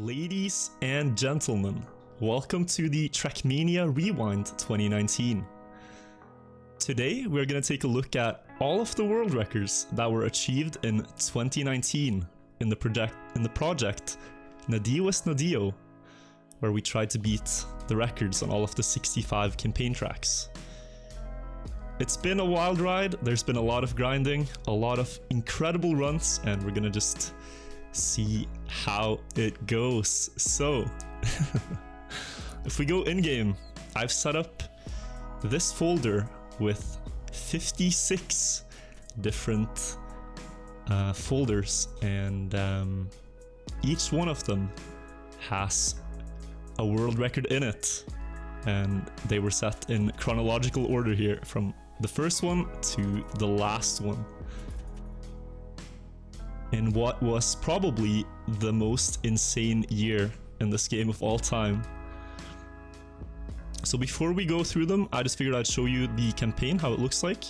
Ladies and gentlemen, welcome to the Trackmania Rewind 2019. Today we're going to take a look at all of the world records that were achieved in 2019 in the project Nadio es Nadio, where we tried to beat the records on all of the 65 campaign tracks. It's been a wild ride, there's been a lot of grinding, a lot of incredible runs, and we're gonna just see how it goes. So, if we go in-game, I've set up this folder with 56 different folders, and each one of them has a world record in it, and they were set in chronological order here from the first one to the last one, in what was probably the most insane year in this game of all time. So before we go through them, I just figured I'd show you the campaign, how it looks like.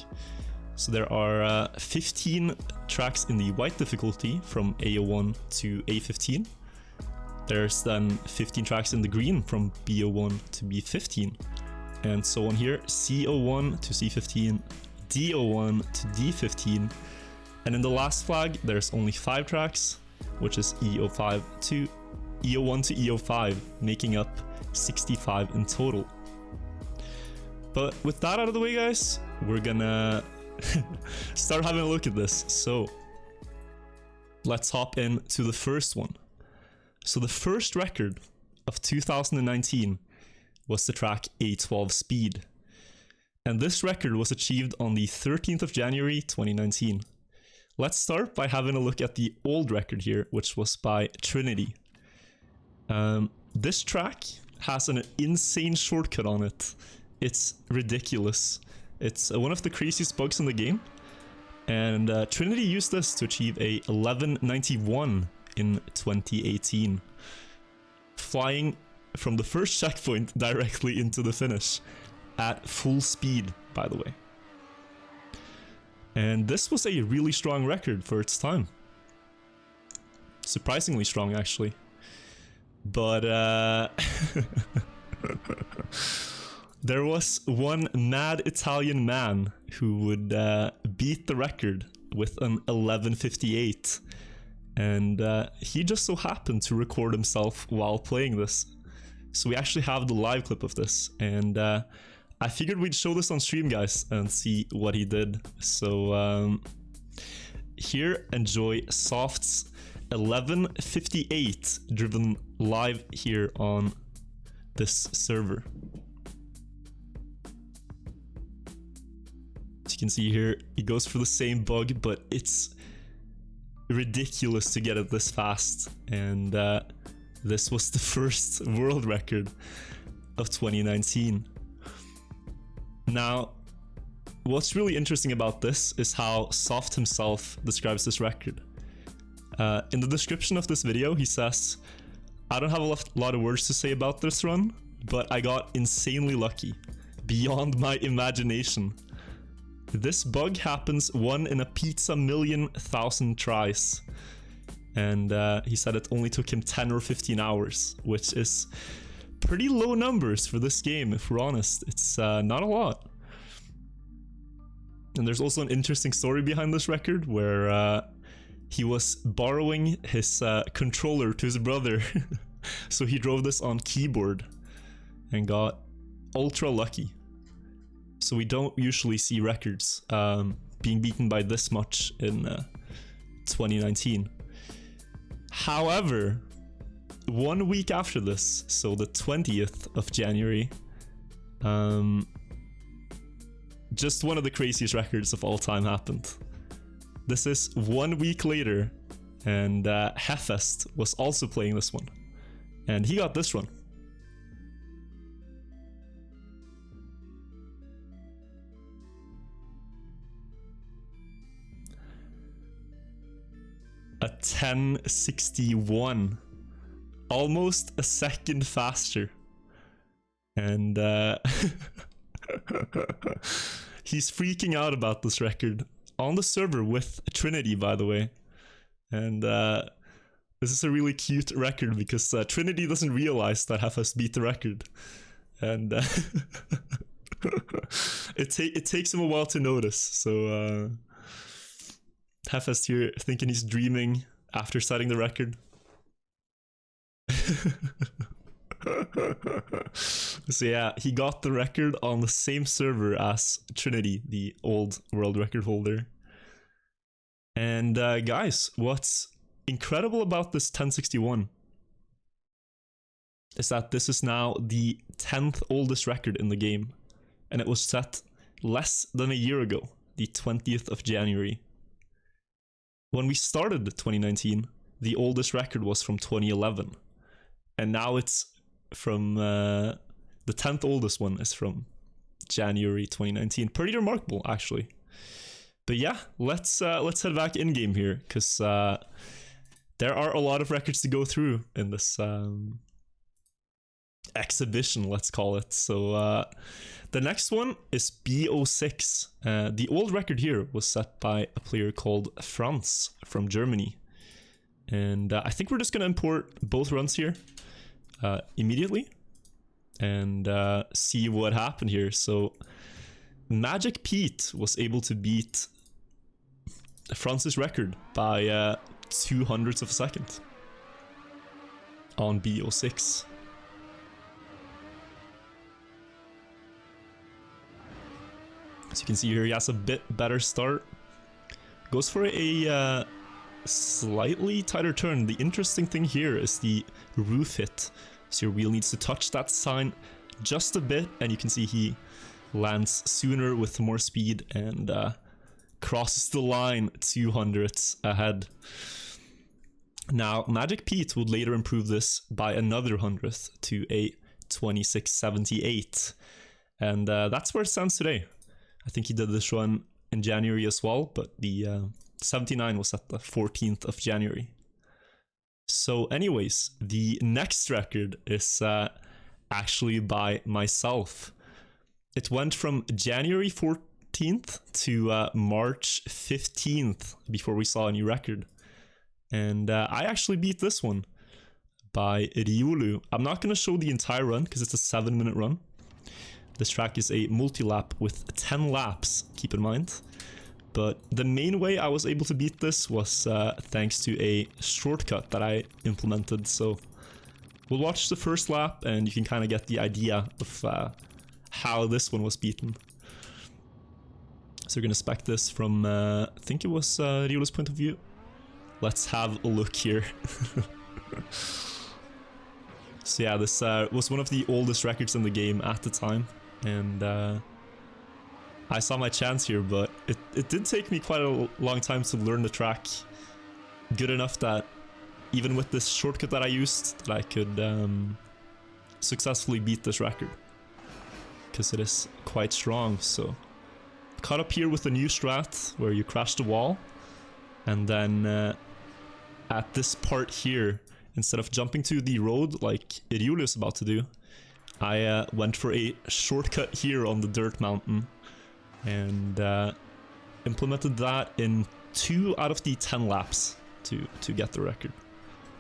So there are 15 tracks in the white difficulty from A01 to A15. There's then 15 tracks in the green from B01 to B15, and so on here, C01 to C15, D01 to D15, and in the last flag there's only 5 tracks, which is E01 to E05, making up 65 in total. But with that out of the way, guys, we're gonna start having a look at this. So let's hop into the first one. So the first record of 2019 was the track A12 Speed, and this record was achieved on the 13th of January 2019. Let's start by having a look at the old record here, which was by Trinity. This track has an insane shortcut on it. It's ridiculous. It's one of the craziest bugs in the game, and Trinity used this to achieve a 1191 in 2018, flying from the first checkpoint directly into the finish at full speed, by the way. And this was a really strong record for its time. Surprisingly strong, actually. But there was one mad Italian man who would beat the record with an 1158. And he just so happened to record himself while playing this. So we actually have the live clip of this, and I figured we'd show this on stream, guys, and see what he did. So here, enjoy Soft's 1158 driven live here on this server. As you can see here, he goes for the same bug, but it's ridiculous to get it this fast, and this was the first world record of 2019. Now, what's really interesting about this is how Soft himself describes this record. In the description of this video, he says, "I don't have a lot of words to say about this run, but I got insanely lucky, beyond my imagination. This bug happens 1 in a pizza million thousand tries." And he said it only took him 10 or 15 hours, which is pretty low numbers for this game, if we're honest. It's not a lot. And there's also an interesting story behind this record, where he was borrowing his controller to his brother. So he drove this on keyboard and got ultra lucky. So we don't usually see records being beaten by this much in 2019. However, 1 week after this, so the 20th of January, just one of the craziest records of all time happened. This is 1 week later, and Halfest was also playing this one, and he got this one. A 1061, almost a second faster, and he's freaking out about this record on the server with Trinity, by the way, and This is a really cute record because Trinity doesn't realize that Halfest beat the record, and it takes him a while to notice. So Halfest here thinking he's dreaming after setting the record. So yeah, he got the record on the same server as Trinity, the old world record holder. And guys, what's incredible about this 1061 is that this is now the 10th oldest record in the game, and it was set less than a year ago, the 20th of January. When we started 2019, the oldest record was from 2011, and now it's from the 10th oldest one is from January 2019. Pretty remarkable, actually. But yeah, let's head back in game here, because there are a lot of records to go through in this exhibition, let's call it. So the next one is B06. The old record here was set by a player called Franz from Germany. And I think we're just going to import both runs here immediately and see what happened here. So Magic Pete was able to beat Franz's record by 0.02 of a second on B06. As you can see here, he has a bit better start. Goes for a slightly tighter turn. The interesting thing here is the roof hit. So your wheel needs to touch that sign just a bit, and you can see he lands sooner with more speed and crosses the line 200ths ahead. Now, Magic Pete would later improve this by another 100th to a 2678, and that's where it stands today. I think he did this run in January as well, but the 79 was at the 14th of January. So anyways, the next record is actually by myself. It went from January 14th to March 15th before we saw a new record. And I actually beat this one by Riolu. I'm not going to show the entire run because it's a 7-minute run. This track is a multi-lap with 10 laps, keep in mind. But the main way I was able to beat this was thanks to a shortcut that I implemented. So we'll watch the first lap and you can kind of get the idea of how this one was beaten. So we're going to spec this from, I think it was Riolu's point of view. Let's have a look here. So yeah, this was one of the oldest records in the game at the time. And I saw my chance here, but it did take me quite a long time to learn the track good enough that even with this shortcut that I used, that I could successfully beat this record, because it is quite strong. So caught up here with a new strat where you crash the wall, and then at this part here, instead of jumping to the road like Riolu is about to do, I went for a shortcut here on the dirt mountain and implemented that in 2 out of the 10 laps to get the record.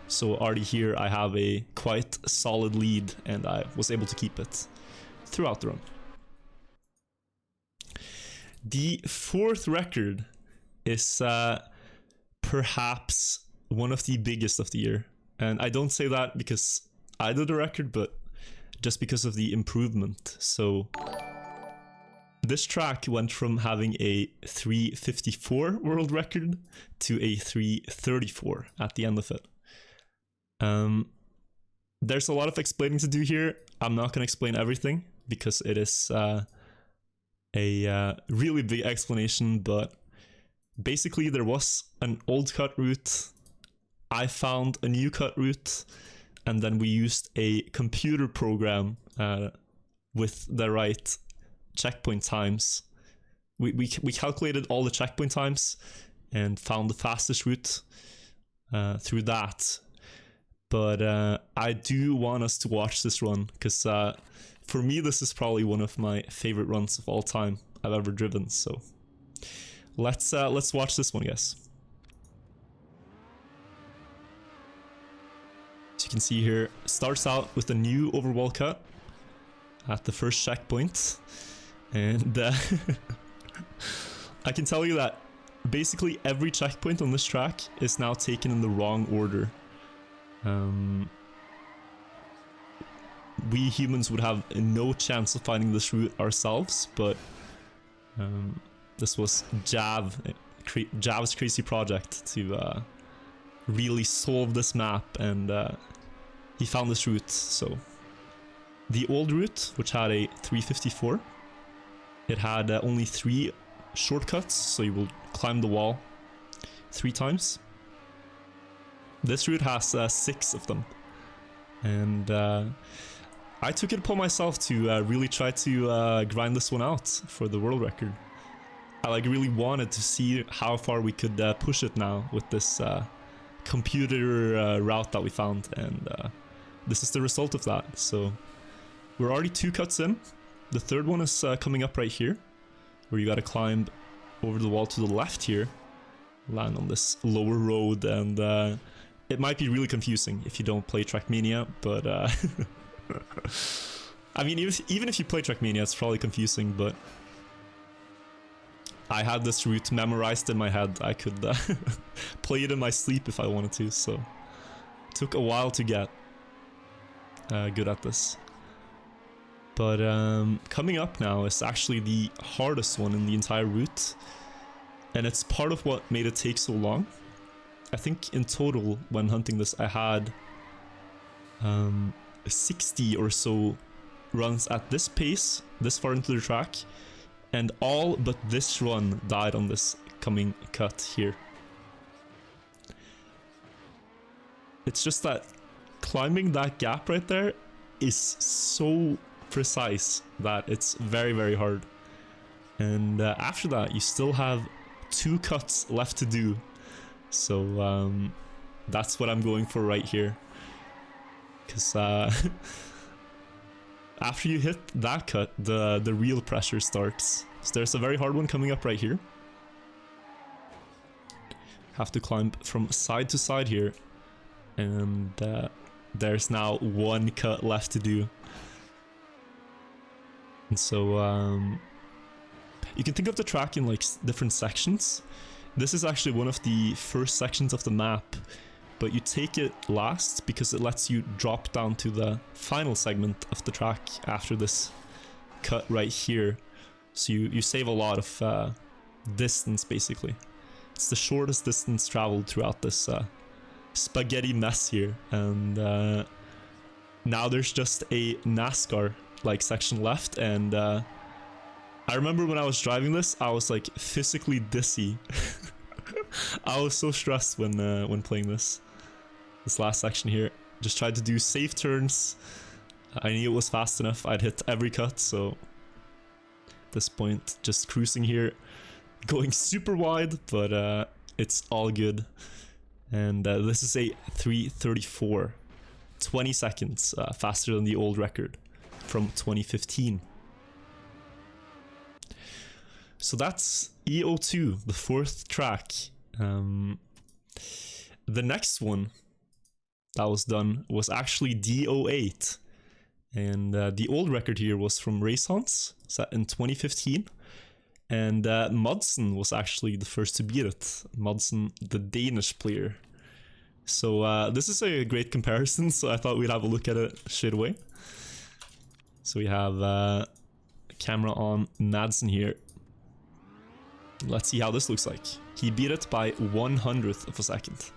So already here I have a quite solid lead, and I was able to keep it throughout the run. The 4th record is perhaps one of the biggest of the year, and I don't say that because I did the record, but just because of the improvement. So this track went from having a 354 world record to a 334 at the end of it. There's a lot of explaining to do here. I'm not going to explain everything because it is a really big explanation, but basically there was an old cut route. I found a new cut route, and then we used a computer program with the right checkpoint times. We calculated all the checkpoint times and found the fastest route through that. But I do want us to watch this run, because for me this is probably one of my favorite runs of all time I've ever driven. So let's watch this one, guys. can see here, starts out with a new overwall cut at the first checkpoint. And I can tell you that basically every checkpoint on this track is now taken in the wrong order. We humans would have no chance of finding this route ourselves, but this was Jav's crazy project to really solve this map, and he found this route. So the old route, which had a 354, it had only 3 shortcuts, so you will climb the wall 3 times. This route has 6 of them, and I took it upon myself to really try to grind this one out for the world record. I like really wanted to see how far we could push it now with this computer route that we found, and this is the result of that. So we're already 2 cuts in. The third one is coming up right here, where you gotta climb over the wall to the left here, land on this lower road, and it might be really confusing if you don't play Trackmania, but I mean, even if you play Trackmania, it's probably confusing, but I had this route memorized in my head. I could play it in my sleep if I wanted to, so it took a while to get good at this. But coming up now is actually the hardest one in the entire route, and it's part of what made it take so long. I think in total, when hunting this, I had 60 or so runs at this pace, this far into the track, and all but this run died on this coming cut here. It's just that climbing that gap right there is so precise that it's very, very hard. And after that, you still have 2 cuts left to do. So that's what I'm going for right here. Because after you hit that cut, the real pressure starts. So there's a very hard one coming up right here. Have to climb from side to side here. And there's now 1 cut left to do. And so you can think of the track in like different sections. This is actually one of the first sections of the map, but you take it last because it lets you drop down to the final segment of the track after this cut right here. So you save a lot of distance, basically. It's the shortest distance traveled throughout this spaghetti mess here. And now there's just a NASCAR like section left, and I remember when I was driving this, I was like physically dizzy. I was so stressed when playing this last section here. Just tried to do safe turns. I knew it was fast enough. I'd hit every cut, so at this point, just cruising here, going super wide, but it's all good. And this is a 3:34, 20 seconds faster than the old record from 2015. So that's E02, the 4th track. The next one that was done was actually D08. And the old record here was from Race set in 2015. And Mudson was actually the first to beat it. Mudson, the Danish player. So this is a great comparison, so I thought we'd have a look at it straight away. So we have a camera on Madsen here. Let's see how this looks like. He beat it by 1/100th of a second.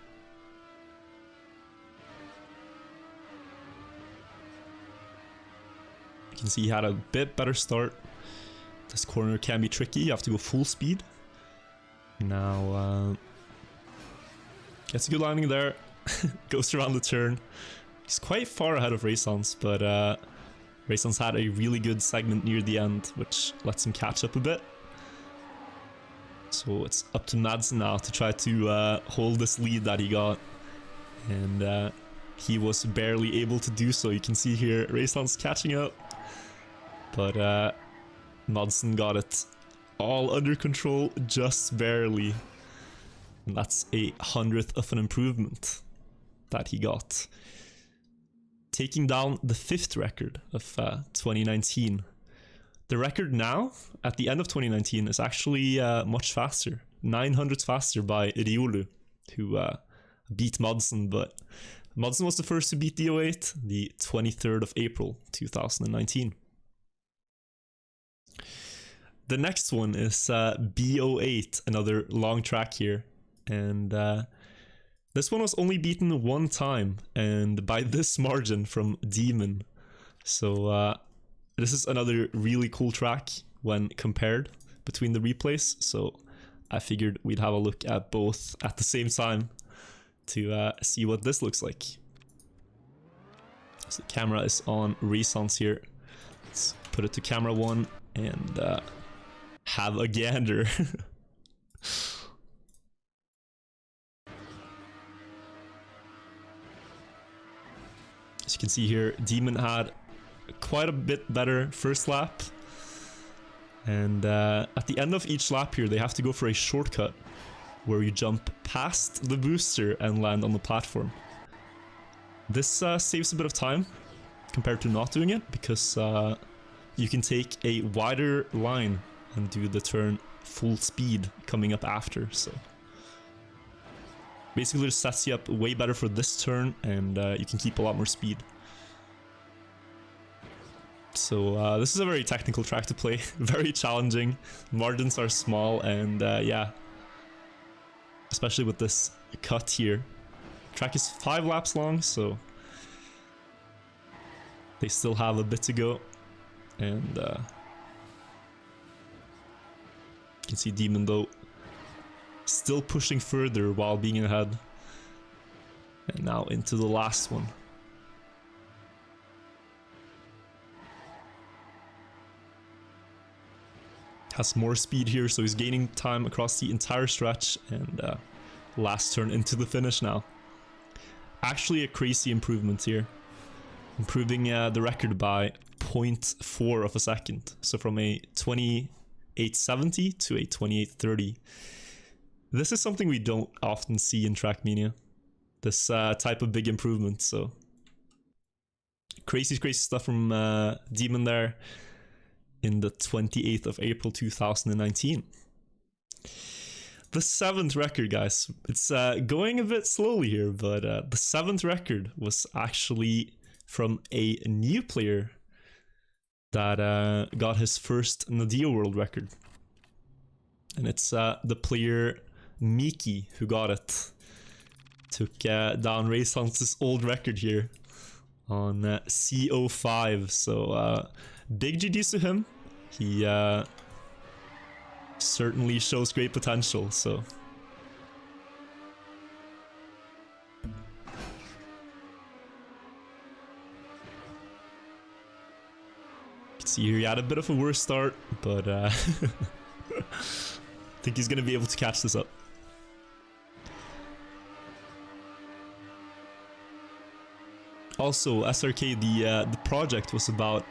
You can see he had a bit better start. This corner can be tricky, you have to go full speed. Now, gets a good landing there. Goes around the turn. He's quite far ahead of Raysons, but Raysons had a really good segment near the end, which lets him catch up a bit. So it's up to Madsen now to try to hold this lead that he got. And he was barely able to do so. You can see here, Raysons catching up. But Madsen got it all under control, just barely. And that's a 100th of an improvement that he got. taking down the 5th record of 2019. The record now, at the end of 2019, is actually much faster. 900 faster by Riolu, who beat Madsen, but Madsen was the first to beat the 08, the 23rd of April, 2019. The next one is B08, another long track here, and this one was only beaten one time, and by this margin from Demon. So this is another really cool track when compared between the replays, so I figured we'd have a look at both at the same time to see what this looks like. So the camera is on Resonance here. Let's put it to camera 1 and have a gander. As you can see here, Demon had quite a bit better first lap. And at the end of each lap here, they have to go for a shortcut where you jump past the booster and land on the platform. This saves a bit of time compared to not doing it, because you can take a wider line and do the turn full speed coming up after. So basically it sets you up way better for this turn, and you can keep a lot more speed. So this is a very technical track to play, very challenging. Margins are small, and yeah, especially with this cut here. Track is 5 laps long, so they still have a bit to go. And you can see Demon though still pushing further while being ahead. And now into the last one. Has more speed here, so he's gaining time across the entire stretch, and last turn into the finish now. Actually a crazy improvement here, improving the record by 0.4 of a second, so from a 28.70 to a 28.30. This is something we don't often see in Trackmania, this type of big improvement. So crazy stuff from Demon there in the 28th of April 2019. The 7th record, guys. It's going a bit slowly here, but the 7th record was actually from a new player that got his first Nadia world record. And it's the player Miki who got it. Took down Racehance's old record here on C05. So big GGs to him. He certainly shows great potential, so you can see here he had a bit of a worse start, but I think he's gonna be able to catch this up. Also, SRK, the project was about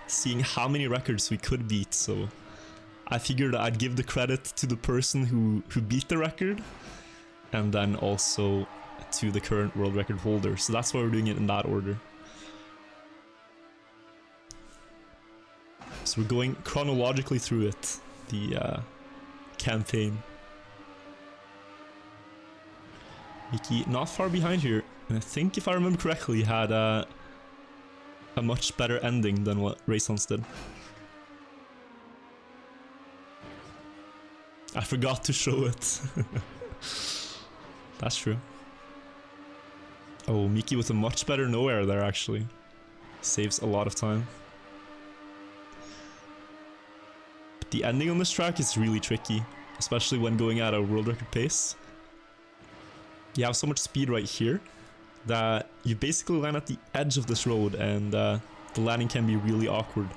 seeing how many records we could beat, so I figured I'd give the credit to the person who beat the record, and then also to the current world record holder. So that's why we're doing it in that order. So we're going chronologically through it, the campaign. Miki not far behind here, and I think if I remember correctly, had a much better ending than what Raycons did. I forgot to show it. That's true. Oh, Miki with a much better no air there, actually. Saves a lot of time. But the ending on this track is really tricky, especially when going at a world record pace. You have so much speed right here that you basically land at the edge of this road, and the landing can be really awkward.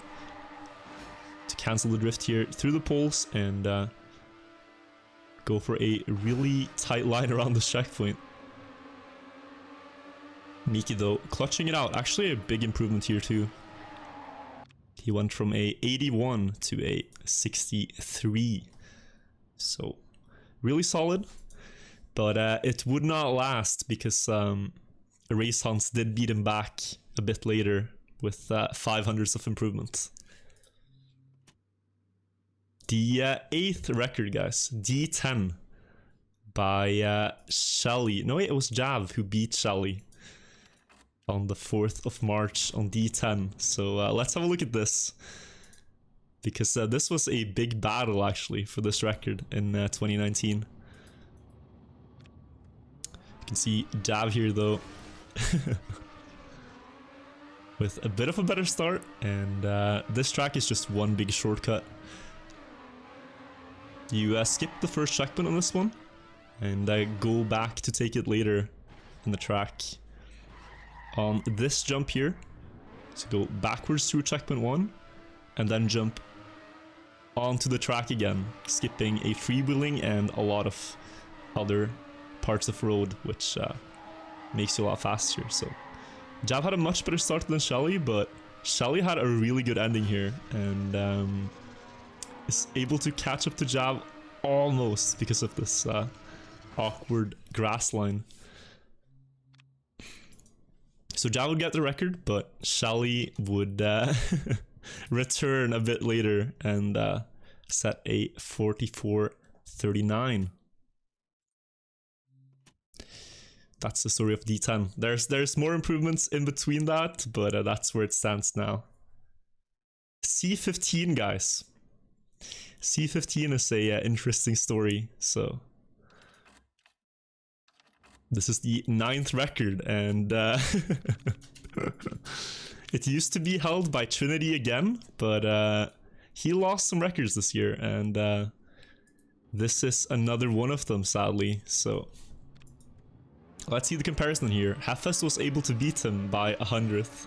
To cancel the drift here through the poles and go for a really tight line around this checkpoint. Miki though, clutching it out. Actually a big improvement here too. He went from a 81 to a 63. So, really solid. But it would not last because Race Hunts did beat him back a bit later with 500s of improvement. The 8th record, guys, D10 by Shelly. No, wait, it was Jav who beat Shelly on the 4th of March on D10. So let's have a look at this, because this was a big battle actually for this record in 2019. You can see Jav here though with a bit of a better start, and this track is just one big shortcut. You skip the first checkpoint on this one and go back to take it later in the track. On this jump here, so go backwards through checkpoint 1 and then jump onto the track again, skipping a freewheeling and a lot of other parts of road, which makes you a lot faster. So Jav had a much better start than Shelly, but Shelly had a really good ending here and is able to catch up to Jav almost because of this awkward grass line. So Jav would get the record, but Shelly would return a bit later and set a 44:39. That's the story of D10. There's more improvements in between that, but that's where it stands now. C15, guys. C15 is a interesting story. So this is the 9th record, and it used to be held by Trinity again, but he lost some records this year, and this is another one of them, sadly. So let's see the comparison here. Halfest was able to beat him by 100th.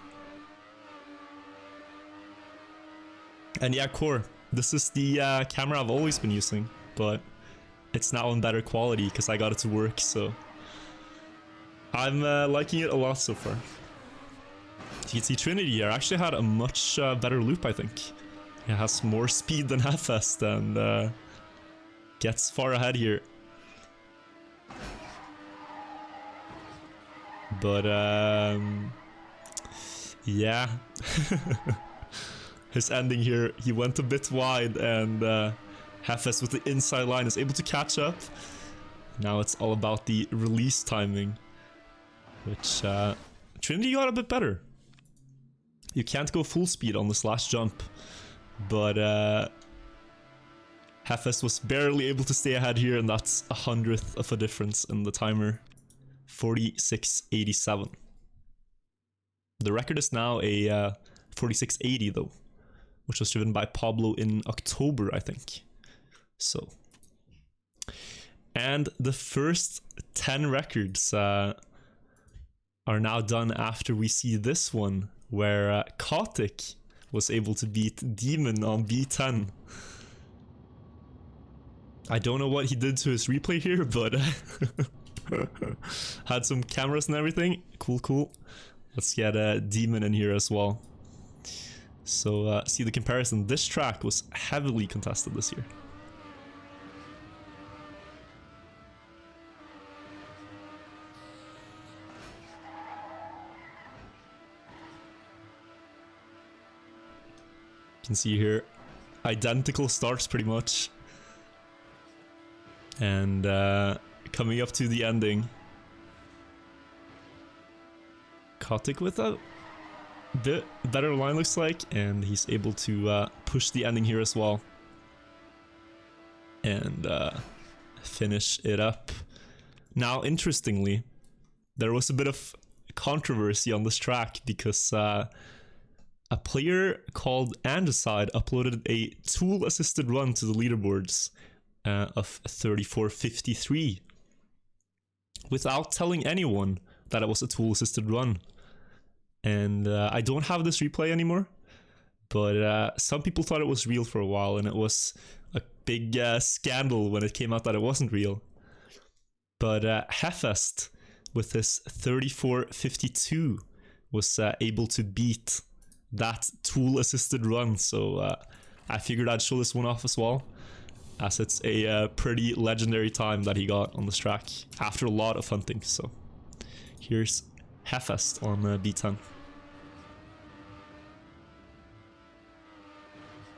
And yeah, Core, this is the camera I've always been using, but it's now in better quality because I got it to work, so I'm liking it a lot so far. You can see Trinity here actually had a much better loop, I think. It has more speed than Halfest and gets far ahead here. But yeah, his ending here, he went a bit wide, and Halfest with the inside line is able to catch up. Now it's all about the release timing, which Trinity got a bit better. You can't go full speed on this last jump, but Halfest was barely able to stay ahead here, and that's 100th of a difference in the timer. 46:87. The record is now a 46:80 though, which was driven by Pablo in October, I think. So, and the first 10 records are now done after we see this one, where Kotick was able to beat Demon on B10. I don't know what he did to his replay here, but had some cameras and everything. Cool. Let's get a Demon in here as well. So see the comparison. This track was heavily contested this year. You can see here identical starts pretty much, and coming up to the ending, Kotick with a bit better line looks like, and he's able to push the ending here as well and finish it up. Now interestingly, there was a bit of controversy on this track because a player called Andeside uploaded a tool assisted run to the leaderboards of 34:53 without telling anyone that it was a tool assisted run. And I don't have this replay anymore, but some people thought it was real for a while, and it was a big scandal when it came out that it wasn't real. But Halfest with his 34:52 was able to beat that tool assisted run, so I figured I'd show this one off as well, as it's a pretty legendary time that he got on this track after a lot of hunting. So here's Halfest on B10.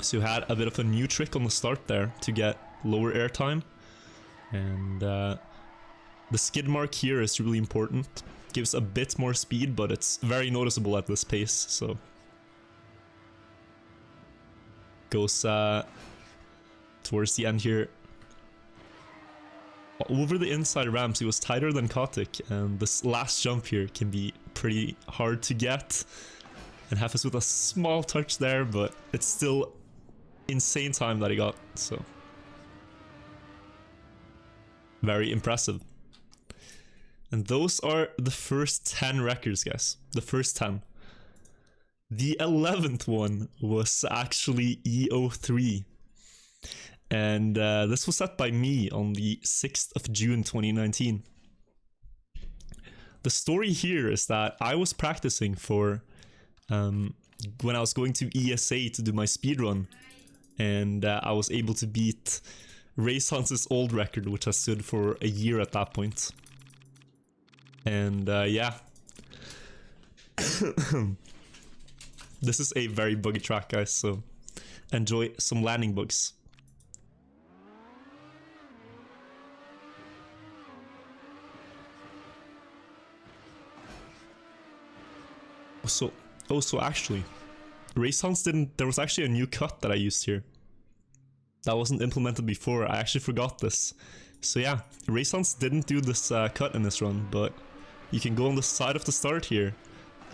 So you had a bit of a new trick on the start there to get lower airtime. And the skid mark here is really important. Gives a bit more speed, but it's very noticeable at this pace, so... Goes towards the end here. Over the inside ramps, he was tighter than Kotick, and this last jump here can be pretty hard to get. And Halfest with a small touch there, but it's still insane time that he got, so... Very impressive. And those are the first 10 records, guys. The first 10. The 11th one was actually E03. And this was set by me on the 6th of June 2019. The story here is that I was practicing for when I was going to ESA to do my speedrun, and I was able to beat Race Hunts' old record, which has stood for a year at that point. And yeah. This is a very buggy track, guys, so enjoy some landing bugs. So actually, Race Hunts didn't... There was actually a new cut that I used here. That wasn't implemented before. I actually forgot this. So yeah, Race Hunts didn't do this cut in this run, but you can go on the side of the start here,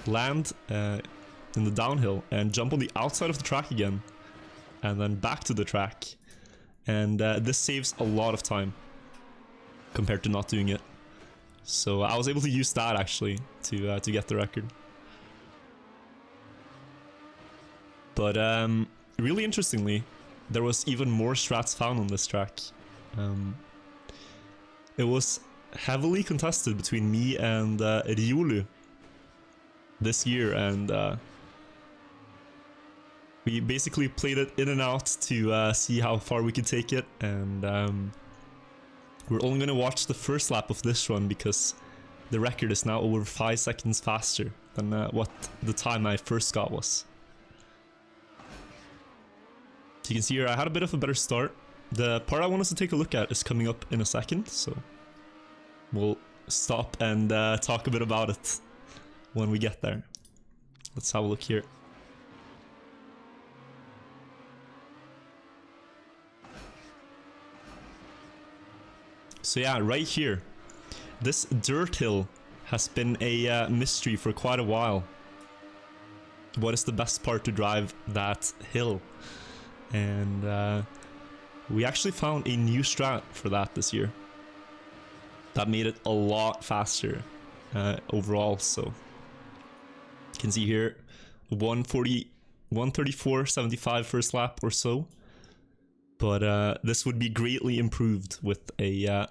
land in the downhill, and jump on the outside of the track again, and then back to the track. And this saves a lot of time compared to not doing it. So I was able to use that actually to get the record. But really interestingly, there was even more strats found on this track. It was heavily contested between me and Riolu this year, and we basically played it in and out to see how far we could take it. And we're only going to watch the first lap of this run because the record is now over 5 seconds faster than what the time I first got was. So you can see here I had a bit of a better start. The part I want us to take a look at is coming up in a second, so we'll stop and talk a bit about it when we get there. Let's have a look here. So yeah, right here, this dirt hill has been a mystery for quite a while. What is the best part to drive that hill? And we actually found a new strat for that this year that made it a lot faster overall. So you can see here 134.75 first lap or so, but this would be greatly improved with a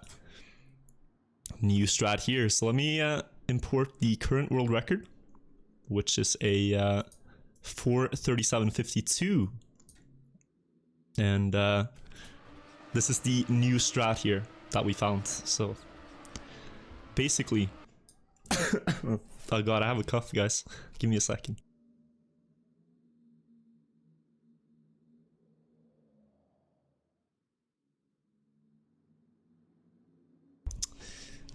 new strat here. So let me import the current world record, which is a 4:37.52. And this is the new strat here that we found. So basically, oh god, I have a cough, guys. Give me a second.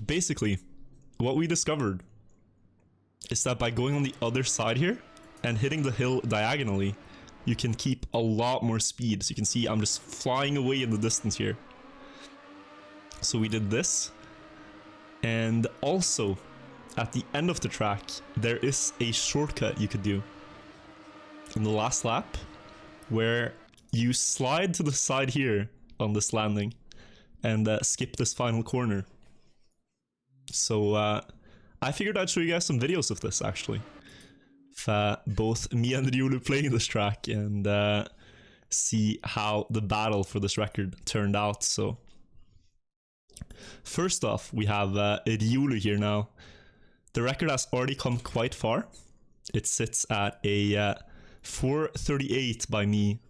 Basically, what we discovered is that by going on the other side here and hitting the hill diagonally, you can keep a lot more speed. So you can see I'm just flying away in the distance here. So we did this. And also, at the end of the track, there is a shortcut you could do in the last lap, where you slide to the side here on this landing and skip this final corner. So I figured I'd show you guys some videos of this actually. Both me and Riolu playing this track and see how the battle for this record turned out. So first off, we have Riolu here now. The record has already come quite far. It sits at a 4:38 by me,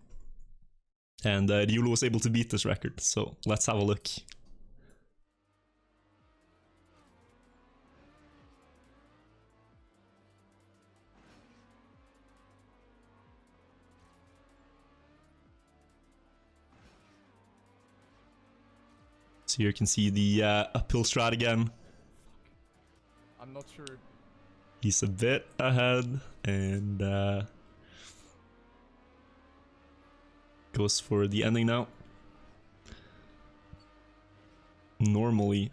and Riolu was able to beat this record. So let's have a look. So here you can see the uphill strat again. I'm not sure. He's a bit ahead and goes for the ending now. Normally.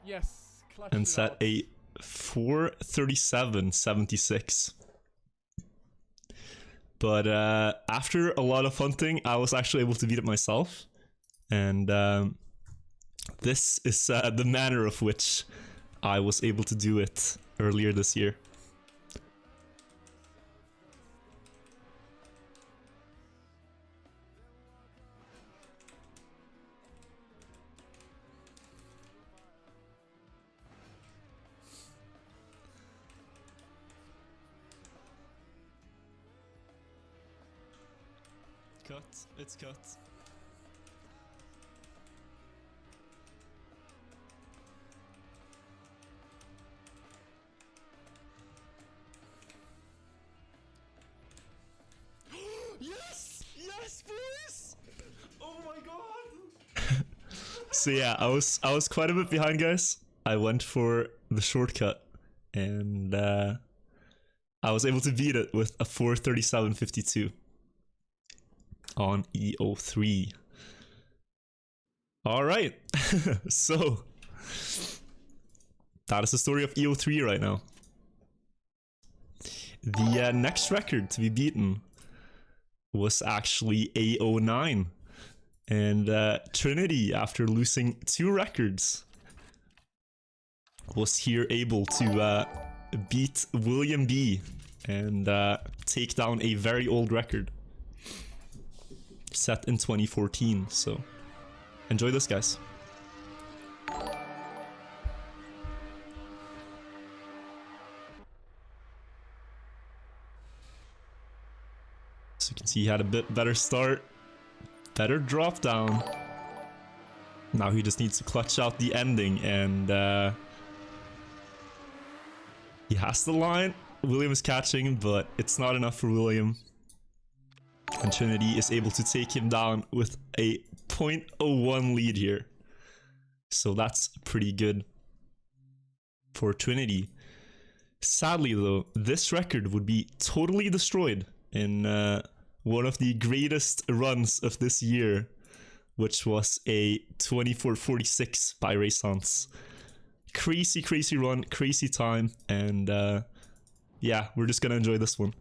Yes, clutched And it set out. a 4:37.76. But after a lot of hunting, I was actually able to beat it myself. And this is the manner of which I was able to do it earlier this year. Cut. It's cut. Yes! Yes, boys! Oh my god! So yeah, I was quite a bit behind, guys. I went for the shortcut and I was able to beat it with a 4:37.52 on E03. All right. So that is the story of E03 right now. The next record to be beaten was actually A09. And Trinity, after losing 2 records, was here able to beat William B and take down a very old record set in 2014. So enjoy this, guys. So you can see he had a bit better start, better drop down. Now he just needs to clutch out the ending, and he has the line. William is catching, but it's not enough for William. And Trinity is able to take him down with a 0.01 lead here. So that's pretty good for Trinity. Sadly though, this record would be totally destroyed in one of the greatest runs of this year, which was a 24:46 by Raysance. Crazy run, crazy time, and yeah, we're just gonna enjoy this one.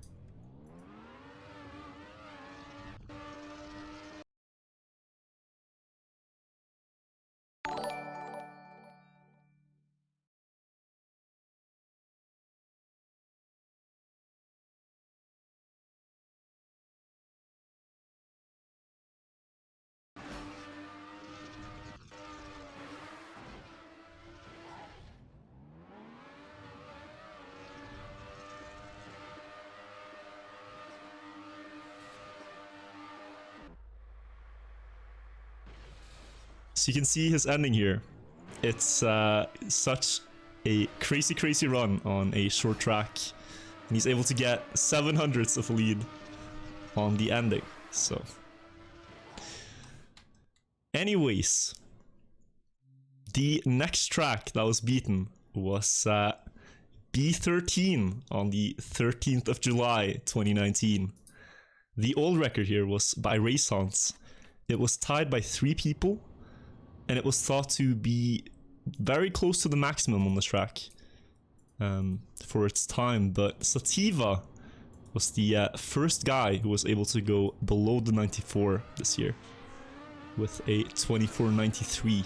So you can see his ending here. It's such a crazy run on a short track. And he's able to get 700ths of a lead on the ending. So anyways, the next track that was beaten was B13 on the 13th of July 2019. The old record here was by Raysance. It was tied by 3 people, and it was thought to be very close to the maximum on this track for its time, but Sativa was the first guy who was able to go below the 94 this year with a 24:93. You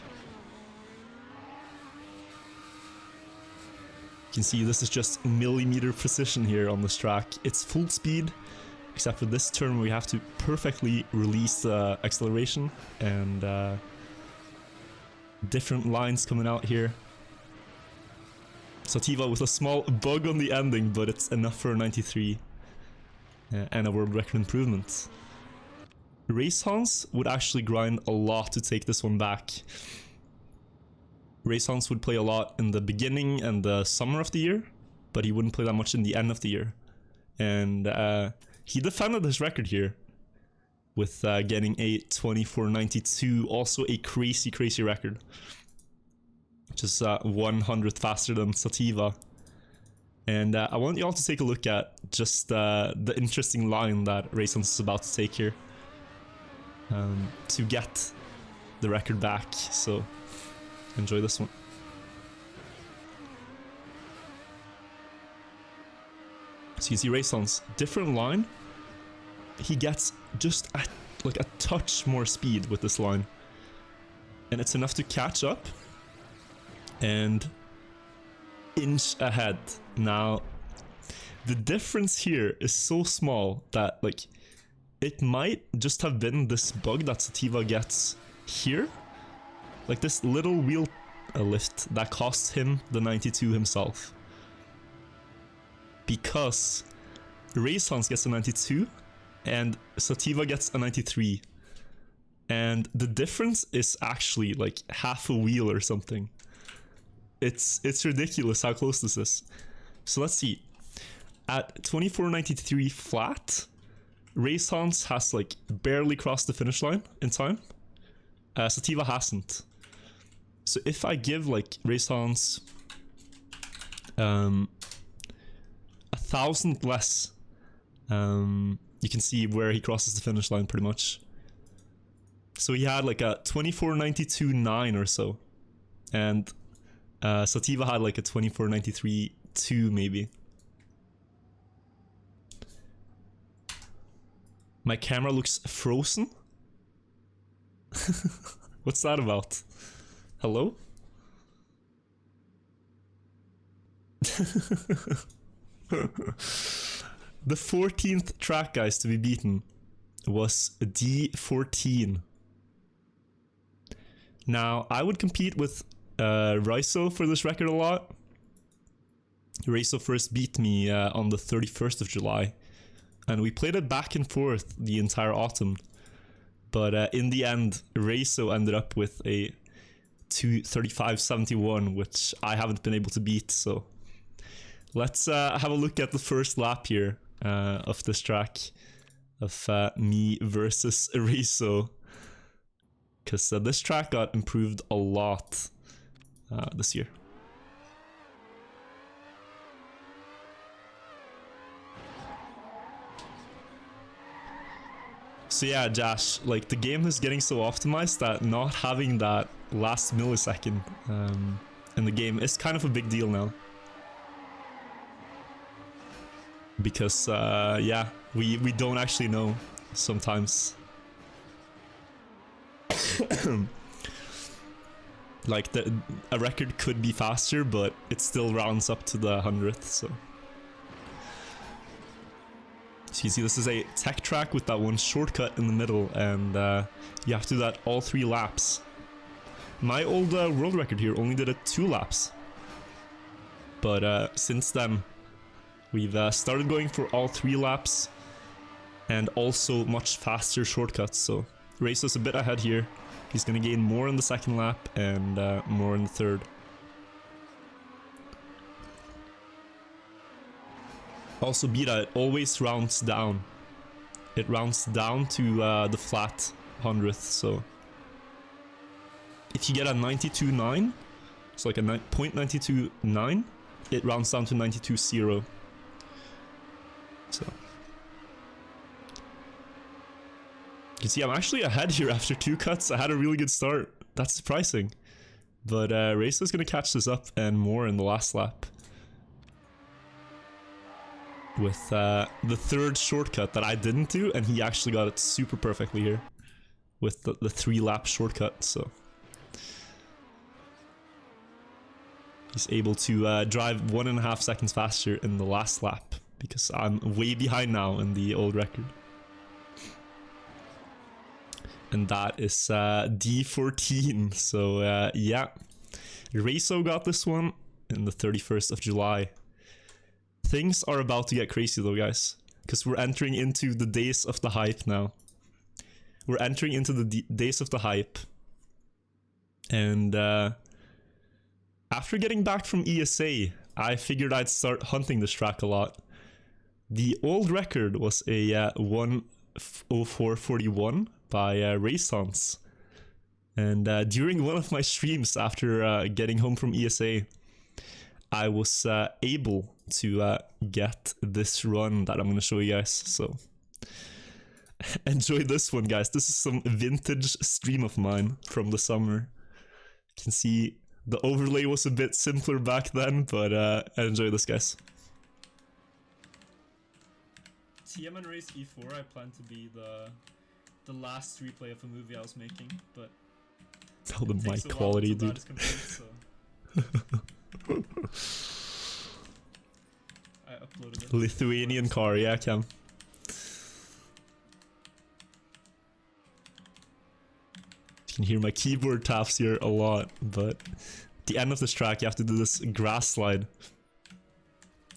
can see this is just millimeter precision here on this track. It's full speed, except for this turn where we have to perfectly release the acceleration, and different lines coming out here. Sativa with a small bug on the ending, but it's enough for a 93 and a world record improvement. Raysance would actually grind a lot to take this one back. Raysance would play a lot in the beginning and the summer of the year, but he wouldn't play that much in the end of the year. And he defended his record here. with getting a 24.92, also a crazy record. Just 100th faster than Sativa. And I want y'all to take a look at just the interesting line that Raysons is about to take here to get the record back. So enjoy this one. So you see Raysons, different line. He gets just like a touch more speed with this line. And it's enough to catch up and inch ahead. Now, the difference here is so small that like it might just have been this bug that Sativa gets here. Like this little wheel lift that costs him the 92 himself. Because Raysons gets a 92 and Sativa gets a 93. And the difference is actually like half a wheel or something. It's ridiculous how close this is. So let's see. At 24.93 flat, Raysons has like barely crossed the finish line in time. Sativa hasn't. So if I give like Raysons 1,000 less, you can see where he crosses the finish line pretty much. So he had like a 24.92.9 or so, and Sativa had like a 24.93.2 maybe. My camera looks frozen. What's that about? Hello? The 14th track, guys, to be beaten was D14. Now, I would compete with Raiso for this record a lot. Raiso first beat me on the 31st of July, and we played it back and forth the entire autumn. But in the end, Raiso ended up with a 2:35.71, which I haven't been able to beat, so let's have a look at the first lap here of this track of me versus Raiso, because this track got improved a lot this year. So yeah, Josh, like the game is getting so optimized that not having that last millisecond in the game is kind of a big deal now. Because yeah, we don't actually know sometimes. Like a record could be faster, but it still rounds up to the 100th, so you see this is a tech track with that one shortcut in the middle, and you have to do that all 3 laps. My old world record here only did it 2 laps, but since then we've started going for all 3 laps and also much faster shortcuts. So Raiso's a bit ahead here. He's gonna gain more in the second lap and more in the third. Also, Beta, it always rounds down. It rounds down to the flat 100th, so if you get a 92.9, it's like a 0.92.9, it rounds down to 92.0. So you can see I'm actually ahead here after 2 cuts. I had a really good start. That's surprising. But Raiso's gonna catch this up and more in the last lap. With the 3rd shortcut that I didn't do, and he actually got it super perfectly here. With the 3-lap shortcut, so he's able to drive 1.5 seconds faster in the last lap, because I'm way behind now in the old record. And that is D14, so yeah. Raiso got this one in the 31st of July. Things are about to get crazy though, guys, because we're entering into the days of the hype now. We're entering into the days of the hype. And after getting back from ESA, I figured I'd start hunting this track a lot. The old record was a 0441 by Raysons. And during one of my streams after getting home from ESA, I was able to get this run that I'm going to show you guys. So enjoy this one, guys. This is some vintage stream of mine from the summer. You can see the overlay was a bit simpler back then, but enjoy this, guys. TM and Race E4, I plan to be the last replay of a movie I was making, but tell the mic quality, dude. I uploaded it. Lithuanian car, yeah, Cam. You can hear my keyboard taps here a lot, but at the end of this track you have to do this grass slide.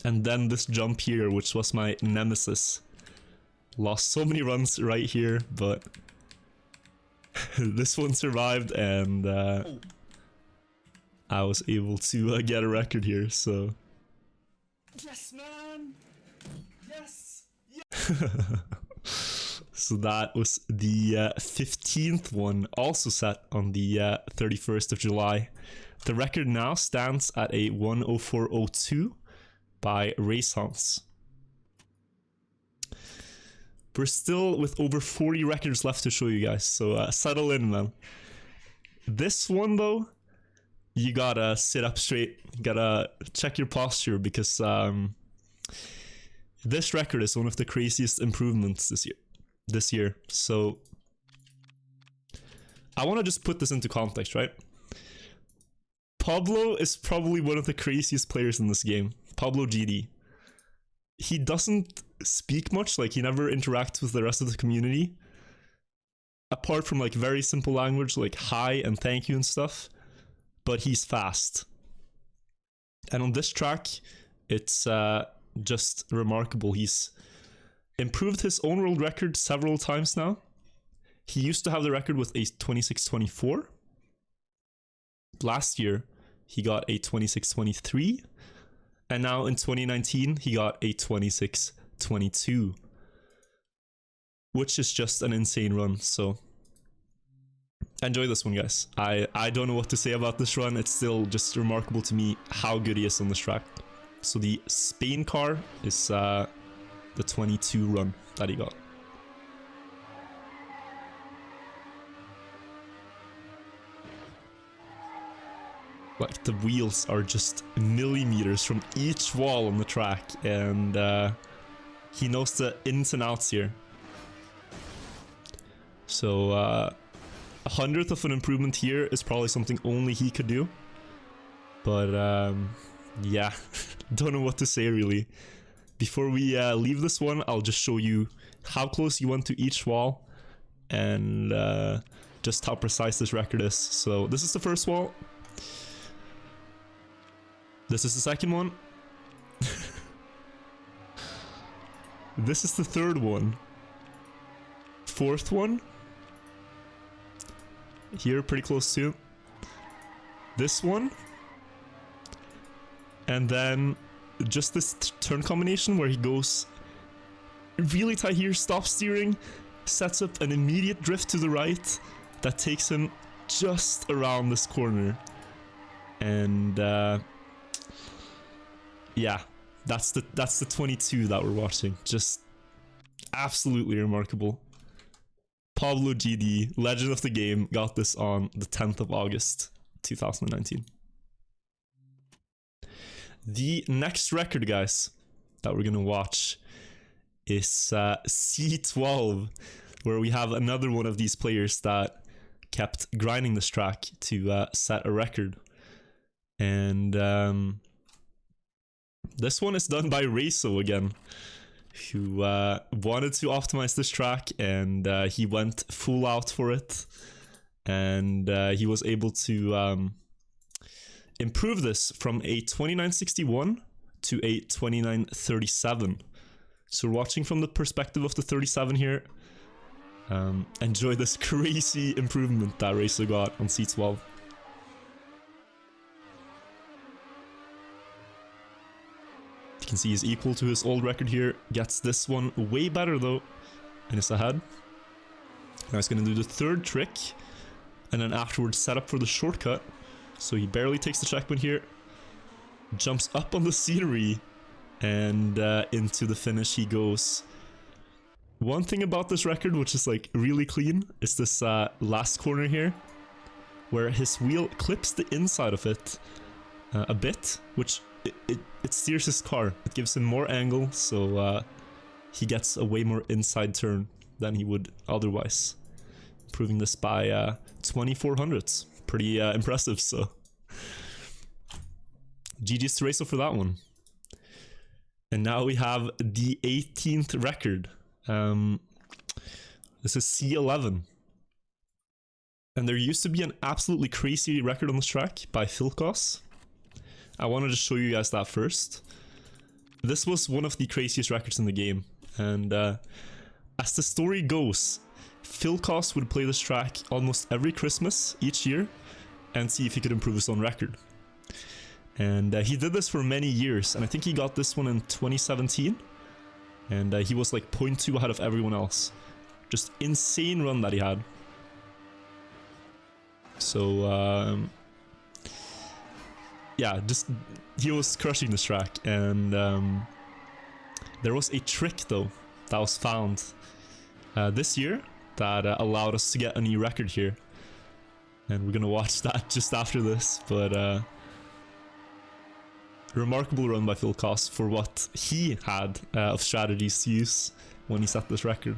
And then this jump here, which was my nemesis. Lost so many runs right here, but this one survived, and I was able to get a record here, so... Yes, man! Yes! So that was the 15th one, also set on the 31st of July. The record now stands at a 104.02 by Raysons. We're still with over 40 records left to show you guys, so settle in, man. This one, though, you gotta sit up straight, gotta check your posture, because this record is one of the craziest improvements this year. So I want to just put this into context, right? Pablo is probably one of the craziest players in this game. Pablo GD. He doesn't speak much, like he never interacts with the rest of the community. Apart from like very simple language like hi and thank you and stuff. But he's fast. And on this track, it's just remarkable. He's improved his own world record several times now. He used to have the record with a 26.24. Last year, he got a 26.23. And now in 2019, he got a 26.22. Which is just an insane run, so... enjoy this one, guys. I don't know what to say about this run. It's still just remarkable to me how good he is on this track. So the Spain car is the 22 run that he got. Like, the wheels are just millimeters from each wall on the track, and he knows the ins and outs here. So, a 100th of an improvement here is probably something only he could do. But, yeah, don't know what to say, really. Before we leave this one, I'll just show you how close you went to each wall, and just how precise this record is. So, this is the first wall. This is the second one. This is the third one. Fourth one. Here, pretty close to. This one. And then just this turn combination where he goes really tight here, stops steering, sets up an immediate drift to the right that takes him just around this corner. And yeah, that's the 22 that we're watching. Just absolutely remarkable. Pablo GD, legend of the game, got this on the 10th of August, 2019. The next record, guys, that we're gonna watch is C12, where we have another one of these players that kept grinding this track to set a record. And this one is done by Raso again, who wanted to optimize this track, and he went full out for it, and he was able to improve this from a 2961 to a 2937. So we're watching from the perspective of the 37 here. Enjoy this crazy improvement that Raso got on C12. You can see he's equal to his old record here. Gets this one way better though. and is ahead. Now he's going to do the third trick, and then afterwards set up for the shortcut. So he barely takes the checkpoint here, jumps up on the scenery, and into the finish he goes. One thing about this record, which is like really clean, is this last corner here, where his wheel clips the inside of it a bit, which it steers his car. It gives him more angle, so he gets a way more inside turn than he would otherwise. Improving this by 24 hundredths. Pretty impressive, so. GG's to Racer for that one. And now we have the 18th record. This is C11. And there used to be an absolutely crazy record on this track by Philcos. I wanted to show you guys that first. This was one of the craziest records in the game. And as the story goes, Philcos would play this track almost every Christmas each year and see if he could improve his own record. And he did this for many years, and I think he got this one in 2017. And he was like 0.2 ahead of everyone else. Just insane run that he had. So, yeah, just he was crushing this track. And there was a trick, though, that was found this year that allowed us to get a new record here. And we're gonna watch that just after this, but remarkable run by Philcos for what he had of strategies to use when he set this record.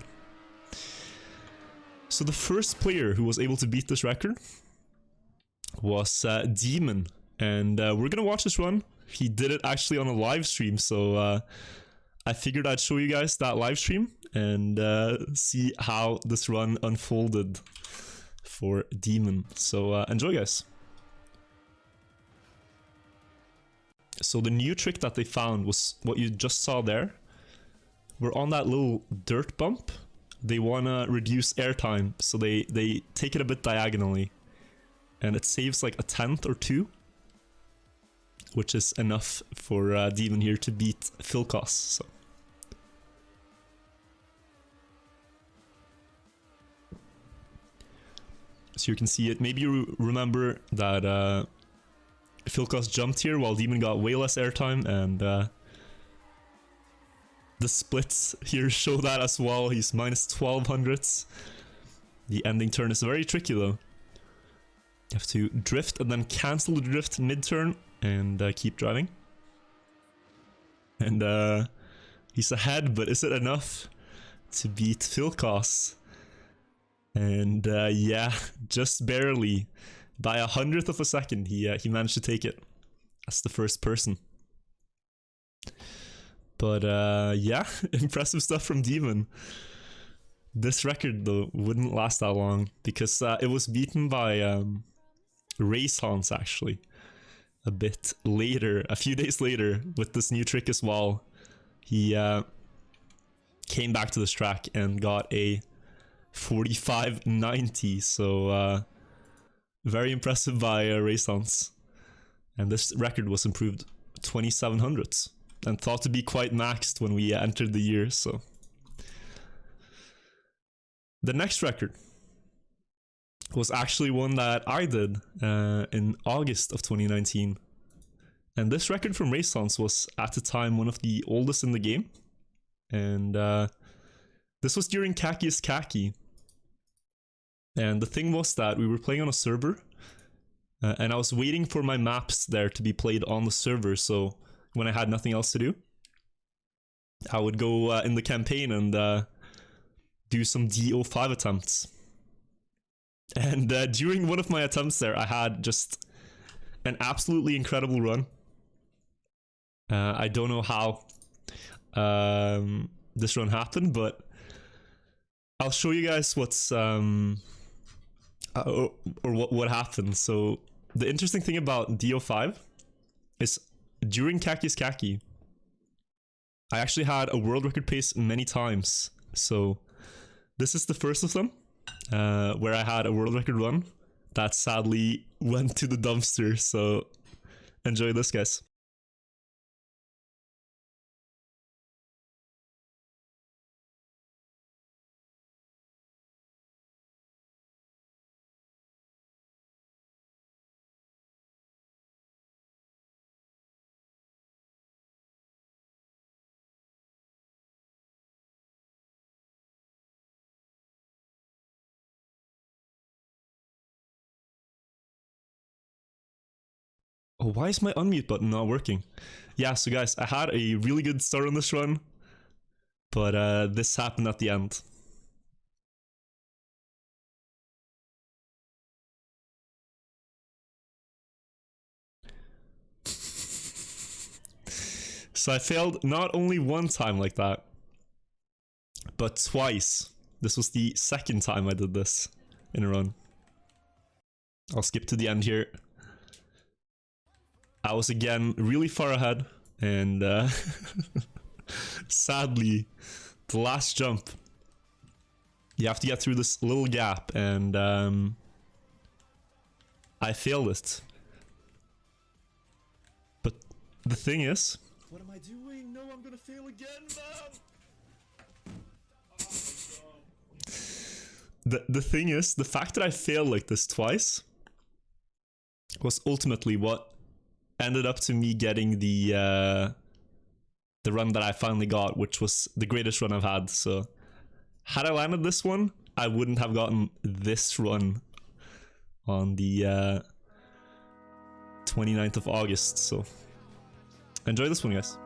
So the first player who was able to beat this record was Demon, and we're gonna watch this run. He did it actually on a live stream, so I figured I'd show you guys that live stream and see how this run unfolded for Demon. So enjoy, guys. So the new trick that they found was what you just saw there. We're on that little dirt bump. They want to reduce airtime, so they take it a bit diagonally. And it saves like a tenth or two, which is enough for Demon here to beat Philcos. So you can see it. Maybe you remember that Philcos jumped here while Demon got way less airtime, and the splits here show that as well. He's minus 1200ths. The ending turn is very tricky though. You have to drift and then cancel the drift mid-turn and keep driving. And he's ahead, but is it enough to beat Philcos? And yeah, just barely. By 100th of a second, he managed to take it as the first person. But yeah, impressive stuff from Demon. This record, though, wouldn't last that long because it was beaten by Race Hans, actually. A bit later, a few days later, with this new trick as well. He came back to this track and got a 45.90, so very impressive by Race Hans. And this record was improved 2700ths and thought to be quite maxed when we entered the year, so. The next record was actually one that I did in August of 2019. And this record from Race Hans was at the time one of the oldest in the game. And this was during Khaki is Khaki. And the thing was that we were playing on a server, and I was waiting for my maps there to be played on the server, so when I had nothing else to do, I would go in the campaign and do some D05 attempts. And during one of my attempts there, I had just an absolutely incredible run. I don't know how this run happened, but I'll show you guys what's or what happened. So the interesting thing about D05 is during Khaki is Khaki, I actually had a world record pace many times. So this is the first of them, where I had a world record run that sadly went to the dumpster. So enjoy this, guys. Oh, why is my unmute button not working? Yeah, so guys, I had a really good start on this run, but this happened at the end. So I failed not only one time like that, but twice. This was the second time I did this in a run. I'll skip to the end here. I was again really far ahead, and sadly, the last jump, you have to get through this little gap, and I failed it. But the thing is, what am I doing? No, I'm gonna fail again, man! The thing is, the fact that I failed like this twice was ultimately what ended up to me getting the run that I finally got, which was the greatest run I've had. So had I landed this one, I wouldn't have gotten this run on the 29th of August. So enjoy this one, guys.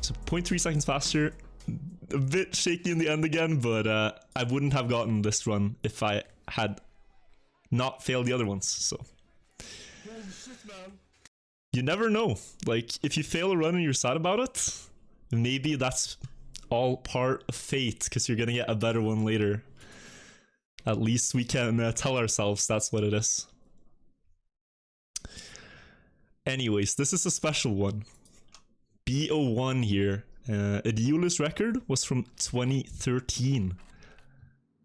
So 0.3 seconds faster, a bit shaky in the end again, but I wouldn't have gotten this run if I had not failed the other ones, so. Holy shit, man. You never know, like, if you fail a run and you're sad about it, maybe that's all part of fate, because you're gonna get a better one later. At least we can tell ourselves that's what it is. Anyways, this is a special one. B01 here. Ediulu's record was from 2013.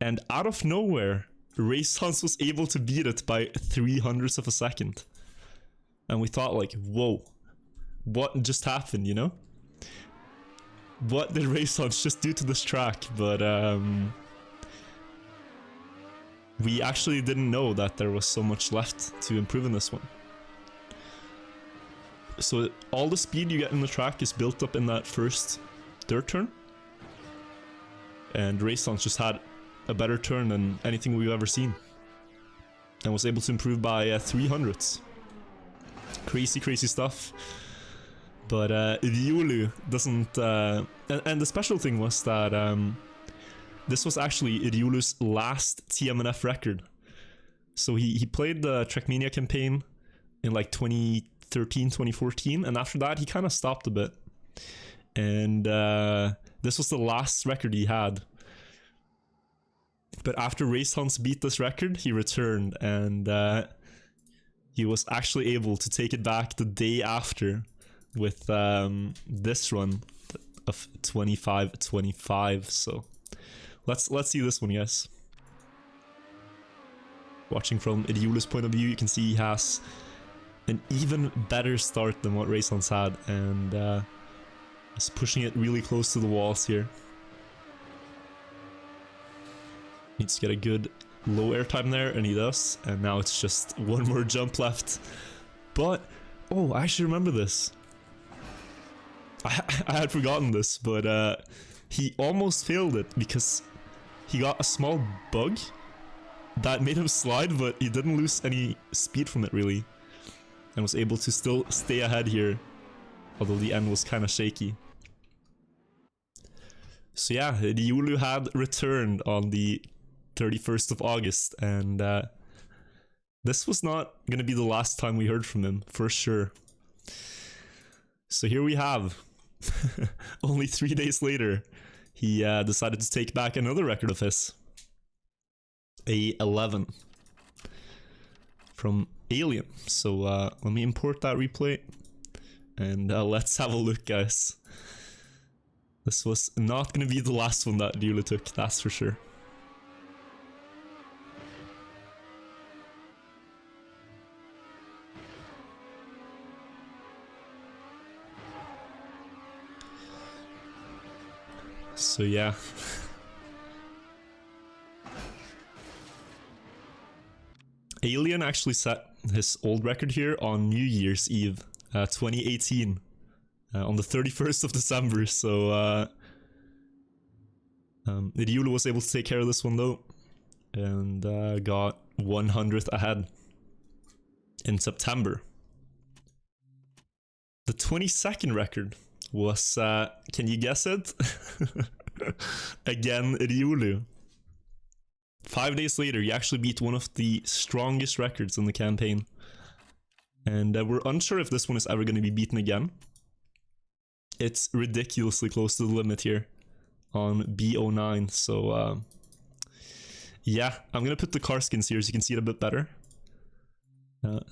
And out of nowhere, Raysons was able to beat it by 0.03 of a second. And we thought like, whoa, what just happened, you know? What did Raysons just do to this track? But we actually didn't know that there was so much left to improve in this one. So all the speed you get in the track is built up in that first dirt turn. And Raysons just had a better turn than anything we've ever seen. And was able to improve by 300s. Crazy, crazy stuff. But Ediulu doesn't... and the special thing was that this was actually Ediulu's last TMNF record. So he played the Trackmania campaign in like 2013, 2014, and after that he kind of stopped a bit. And this was the last record he had. But after Raysons beat this record, he returned, and he was actually able to take it back the day after with this run of 25-25. So let's see this one, guys. Watching from Ediulu's point of view, you can see he has an even better start than what Raysons had, and is pushing it really close to the walls here. Needs to get a good low air time there, and he does. And now it's just one more jump left. But, oh, I actually remember this. I had forgotten this, but he almost failed it because he got a small bug that made him slide, but he didn't lose any speed from it really. And was able to still stay ahead here, although the end was kind of shaky. So yeah, Ryulu had returned on the 31st of August, and this was not going to be the last time we heard from him, for sure. So here we have, only 3 days later, he decided to take back another record of his. A 11 from Alien. So let me import that replay, and let's have a look, guys. This was not going to be the last one that Ryulu took, that's for sure. So yeah. Alien actually set his old record here on New Year's Eve, 2018, on the 31st of December, so Ryulu was able to take care of this one though, and got 100th ahead in September. The 22nd record was, can you guess it? Again, Ryulu. 5 days later, he actually beat one of the strongest records in the campaign. And we're unsure if this one is ever going to be beaten again. It's ridiculously close to the limit here on B09. So, yeah, I'm going to put the car skins here so you can see it a bit better.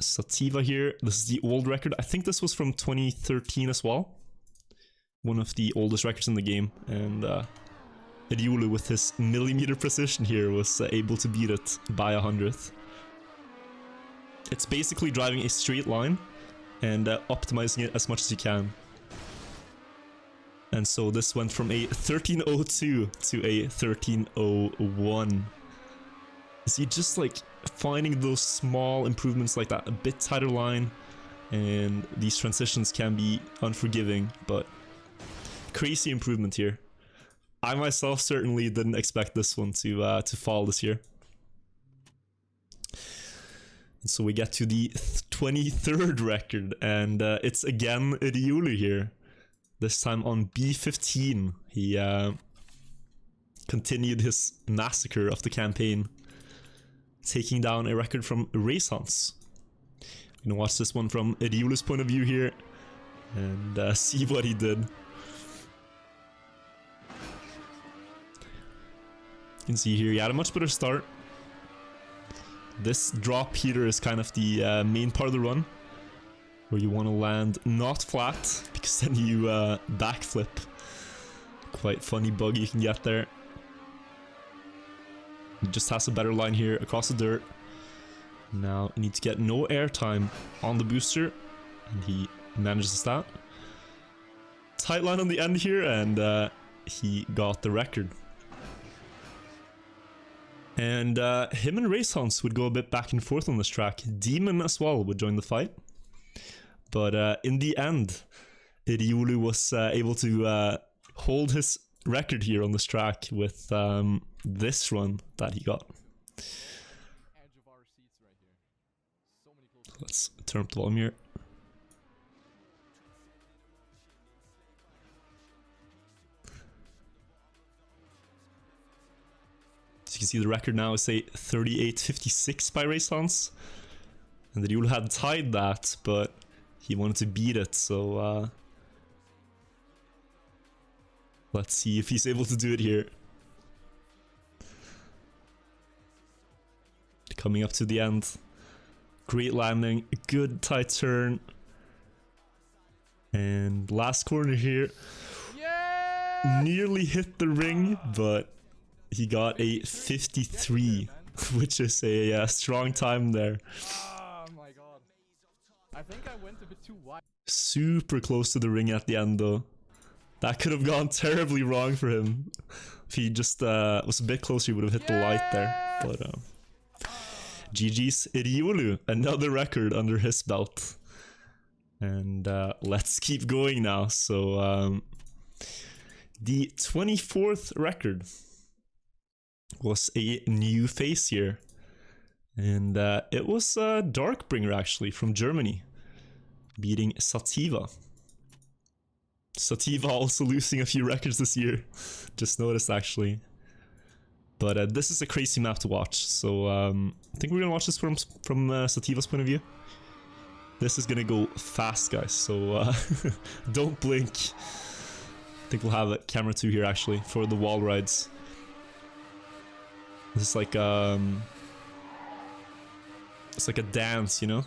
Sativa here. This is the old record. I think this was from 2013 as well. One of the oldest records in the game. And Ryulu, with his millimeter precision here, was able to beat it by 100th. It's basically driving a straight line and optimizing it as much as you can. And so this went from a 1302 to a 1301. So you just like finding those small improvements like that, a bit tighter line, and these transitions can be unforgiving, but crazy improvement here. I myself certainly didn't expect this one to fall this year. And so we get to the 23rd record, and it's again Ryulu here. This time on B14, he continued his massacre of the campaign, taking down a record from Race Hunts. We're gonna watch this one from Ryulu's point of view here, and see what he did. You can see here he had a much better start. This drop here is kind of the main part of the run, where you want to land not flat, because then you backflip. Quite funny bug you can get there. He just has a better line here across the dirt. Now you need to get no airtime on the booster, and he manages that. Tight line on the end here, and he got the record. And him and Race Hunts would go a bit back and forth on this track. Demon as well would join the fight. But in the end, Ryulu was able to hold his record here on this track with this run that he got. Let's turn up the volume here. So you can see the record now is a 38.56 by Race Hunts. And Ryulu had tied that, but he wanted to beat it, so let's see if he's able to do it here. Coming up to the end. Great landing, good tight turn. And last corner here. Yeah! Nearly hit the ring, but he got a 53, which is a strong time there. Oh my god. I think I went a bit too wide. Super close to the ring at the end though. That could have gone terribly wrong for him. If he just was a bit closer, he would have hit the light there. But GG's Ryulu, another record under his belt. And let's keep going now. So the 24th record was a new face here. And it was Darkbringer actually from Germany, beating Sativa. Sativa also losing a few records this year. Just noticed actually. But this is a crazy map to watch, so I think we're gonna watch this from Sativa's point of view. This is gonna go fast, guys, so don't blink. I think we'll have a camera 2 here actually for the wall rides. This is like it's like a dance, you know?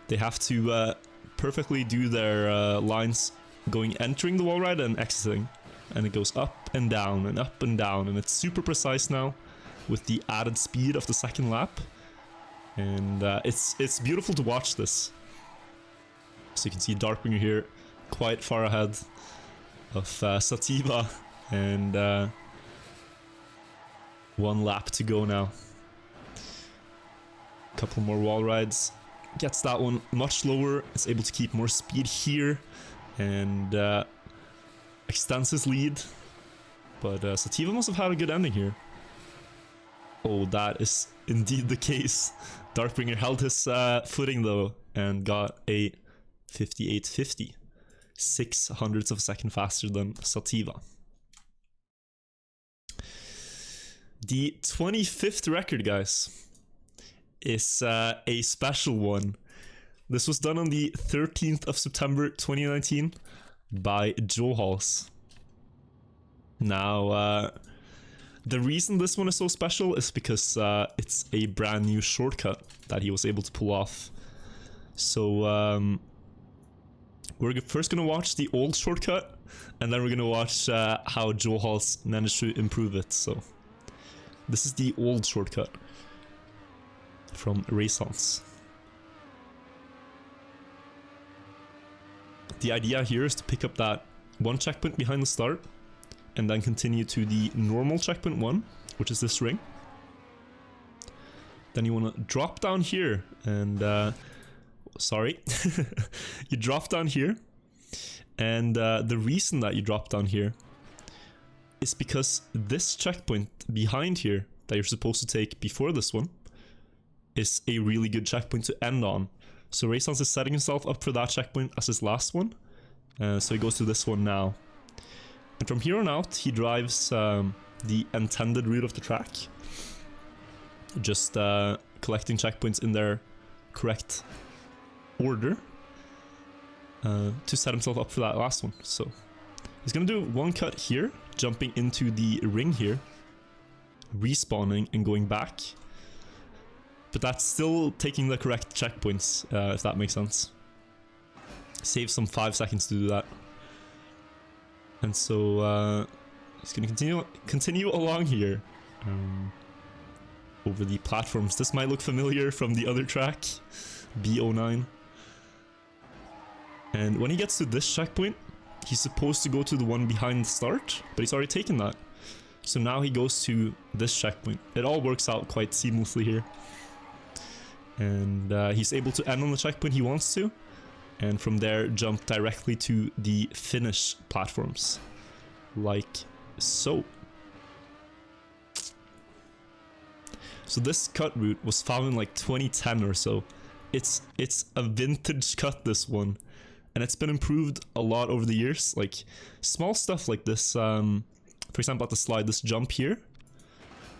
They have to perfectly do their lines entering the wall ride and exiting. And it goes up and down and up and down, and it's super precise now with the added speed of the second lap. And it's beautiful to watch this. So you can see Darkbringer here quite far ahead of Sativa, and 1 lap to go now. Couple more wall rides. Gets that one much lower. It's able to keep more speed here and extends his lead. But Sativa must have had a good ending here. Oh, that is indeed the case. Darkbringer held his footing though and got a 58.50. 0.06 of a second faster than Sativa. The 25th record, guys, is a special one. This was done on the 13th of September 2019 by Johals. Now, the reason this one is so special is because it's a brand new shortcut that he was able to pull off. So we're first gonna watch the old shortcut, and then we're gonna watch how Johals managed to improve it. So this is the old shortcut from Raisons. The idea here is to pick up that 1 checkpoint behind the start and then continue to the normal checkpoint 1, which is this ring. Then you want to drop down here and sorry, you drop down here, and the reason that you drop down here is because this checkpoint behind here that you're supposed to take before this one is a really good checkpoint to end on. So Raisons is setting himself up for that checkpoint as his last one, so he goes to this one now. And from here on out, he drives the intended route of the track, just collecting checkpoints in their correct order to set himself up for that last one. So he's gonna do 1 cut here, jumping into the ring here, respawning and going back. But that's still taking the correct checkpoints, if that makes sense. Save some 5 seconds to do that. And so he's gonna continue along here over the platforms. This might look familiar from the other track, B09. And when he gets to this checkpoint, he's supposed to go to the one behind the start, but he's already taken that. So now he goes to this checkpoint. It all works out quite seamlessly here. And he's able to end on the checkpoint he wants to, and from there jump directly to the finish platforms, like so. So this cut route was found in like 2010 or so. It's a vintage cut, this one, and it's been improved a lot over the years. Like small stuff like this, for example at the slide, this jump here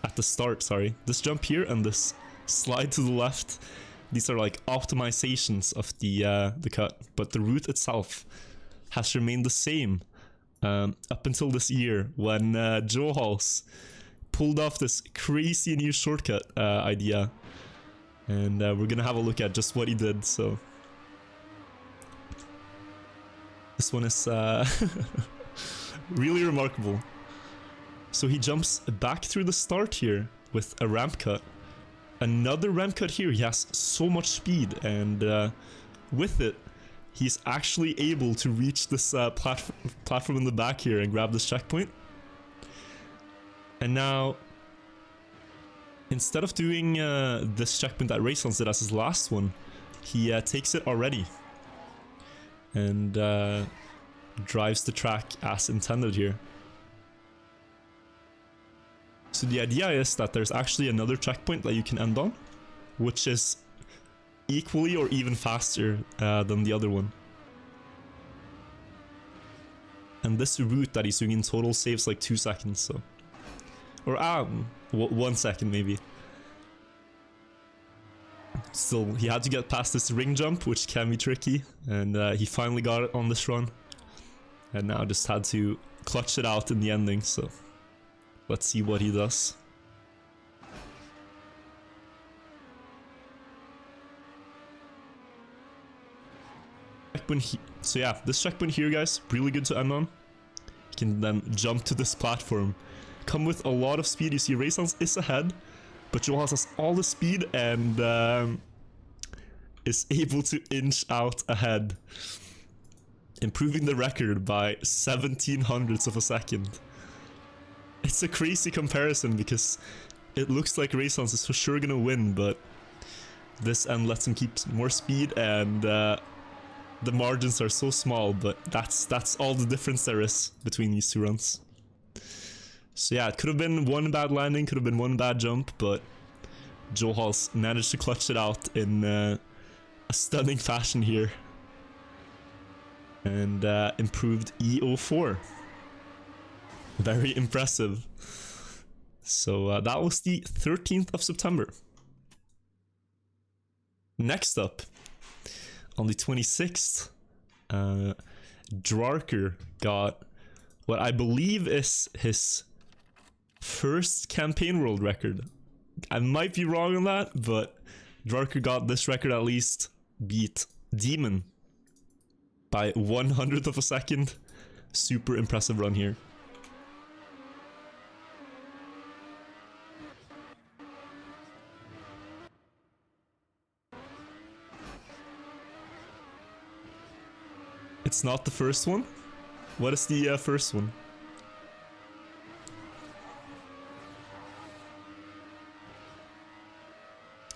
at the start, sorry, this jump here and this slide to the left, these are like optimizations of the cut, but the route itself has remained the same up until this year when Johals pulled off this crazy new shortcut idea, and we're gonna have a look at just what he did. So this one is really remarkable. So he jumps back through the start here with a ramp cut. Another ramp cut here. He has so much speed, and with it, he's actually able to reach this platform in the back here and grab this checkpoint. And now, instead of doing this checkpoint that Raisons did as his last one, he takes it already and drives the track as intended here. So the idea is that there's actually another checkpoint that you can end on, which is equally or even faster than the other one. And this route that he's doing in total saves like 2 seconds, so... Or 1 second maybe. Still, he had to get past this ring jump, which can be tricky, and he finally got it on this run. And now just had to clutch it out in the ending, so let's see what he does. So yeah, this checkpoint here, guys, really good to end on. You can then jump to this platform, come with a lot of speed. You see Raysons is ahead, but Joel has all the speed and is able to inch out ahead, improving the record by 17 hundredths of a second. It's a crazy comparison because it looks like Raysons is for sure gonna win, but this end lets him keep more speed, and the margins are so small, but that's all the difference there is between these two runs. So yeah, it could have been one bad landing, could have been one bad jump, but Joel's managed to clutch it out in a stunning fashion here. And improved E04. Very impressive. So that was the 13th of September. Next up, on the 26th, Dwarker got what I believe is his first campaign world record. I might be wrong on that, but Dwarker got this record at least, beat Demon by 1/100th of a second. Super impressive run here. It's not the first one? What is the first one?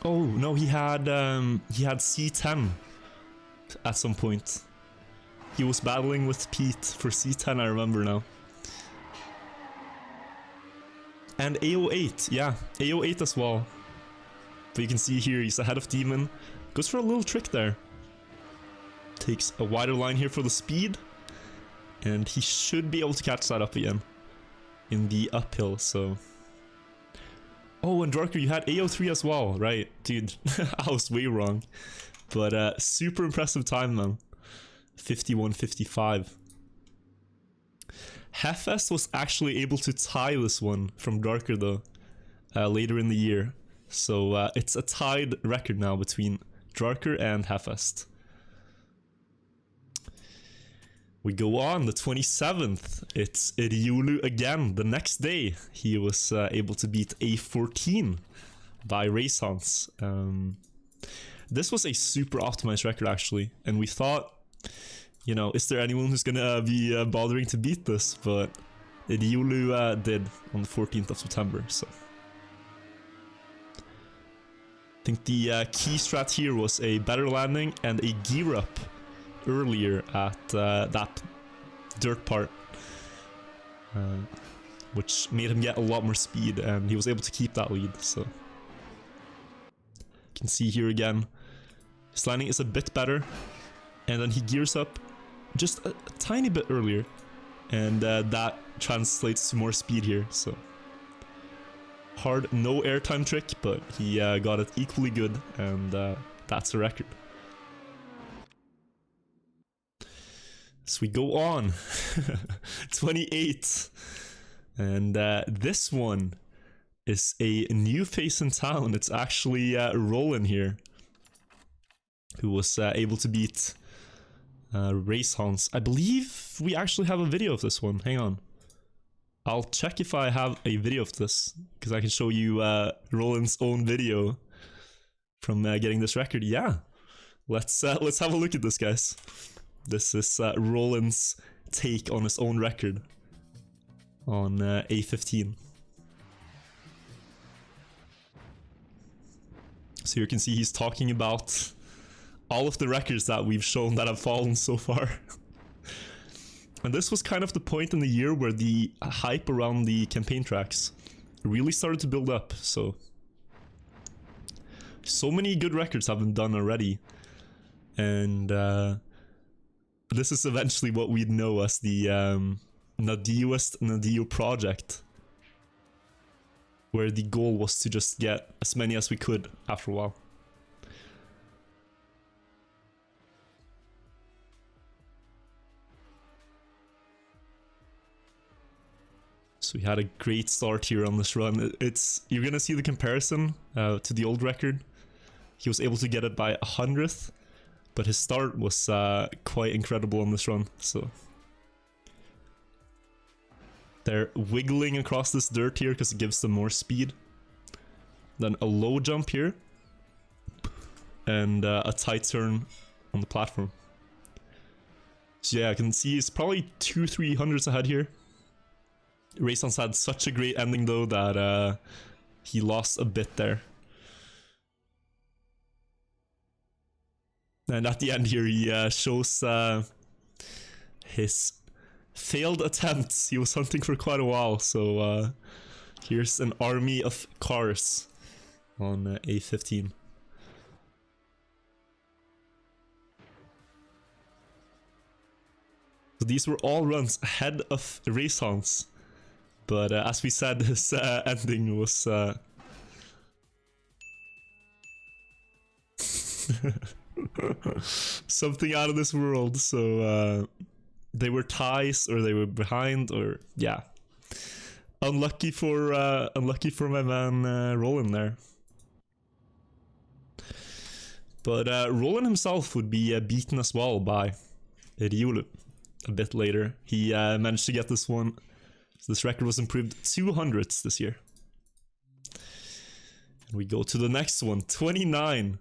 Oh no, he had C10 at some point. He was battling with Pete for C10, I remember now. And A08, yeah, A08 as well. But you can see here he's ahead of Demon. Goes for a little trick there. Takes a wider line here for the speed, and he should be able to catch that up again in the uphill, so... Oh, and Dwarker, you had A03 as well, right? Dude, I was way wrong. But super impressive time, man. 51:55. Halfest was actually able to tie this one from Dwarker though, later in the year. So it's a tied record now between Dwarker and Halfest. We go on, the 27th, it's E02 again. The next day, he was able to beat A14 by Raysons. This was a super optimized record actually, and we thought, you know, is there anyone who's gonna be bothering to beat this? But E02 did on the 14th of September, so. I think the key strat here was a better landing and a gear up earlier at that dirt part, which made him get a lot more speed, and he was able to keep that lead. So you can see here again, his landing is a bit better, and then he gears up just a tiny bit earlier, and that translates to more speed here. So hard no airtime trick, but he got it equally good, and that's a record. So we go on, 28, and this one is a new face in town. It's actually Roland here, who was able to beat Raysons. I believe we actually have a video of this one. Hang on, I'll check if I have a video of this, because I can show you Roland's own video from getting this record. Yeah, let's have a look at this, guys. This is Roland's take on his own record on A15. So you can see he's talking about all of the records that we've shown that have fallen so far. And this was kind of the point in the year where the hype around the campaign tracks really started to build up. So many good records have been done already. And this is eventually what we'd know as the Nadioist Nadio project, where the goal was to just get as many as we could after a while. So we had a great start here on this run. You're gonna see the comparison to the old record. He was able to get it by 100th, but his start was quite incredible on this run. So they're wiggling across this dirt here because it gives them more speed. Then a low jump here, and a tight turn on the platform. So yeah, I can see he's probably 200-300s ahead here. Raysons had such a great ending though that he lost a bit there. And at the end here he shows his failed attempts. He was hunting for quite a while, so here's an army of cars on A15. So these were all runs ahead of Raysons. But as we said, his ending was something out of this world. So they were ties, or they were behind, or yeah, unlucky for my man Roland there. But Roland himself would be beaten as well by Riolu a bit later. He managed to get this one. So this record was improved 200ths this year. And we go to the next one, 29.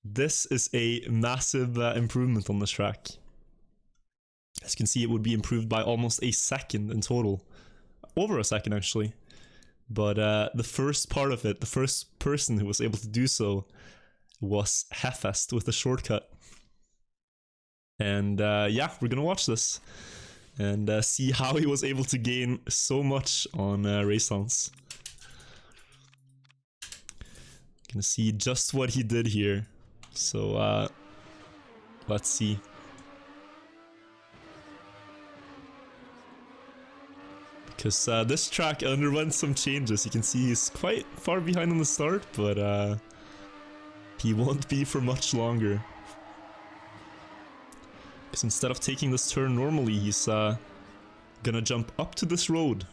This is a massive improvement on this track. As you can see, it would be improved by almost a second in total. Over a second, actually. But the first part of it, the first person who was able to do so was Halfest with a shortcut. And yeah, we're gonna watch this and see how he was able to gain so much on Raysons. Gonna see just what he did here. So let's see. Because this track underwent some changes. You can see he's quite far behind on the start, but he won't be for much longer. Because instead of taking this turn normally, he's gonna jump up to this road,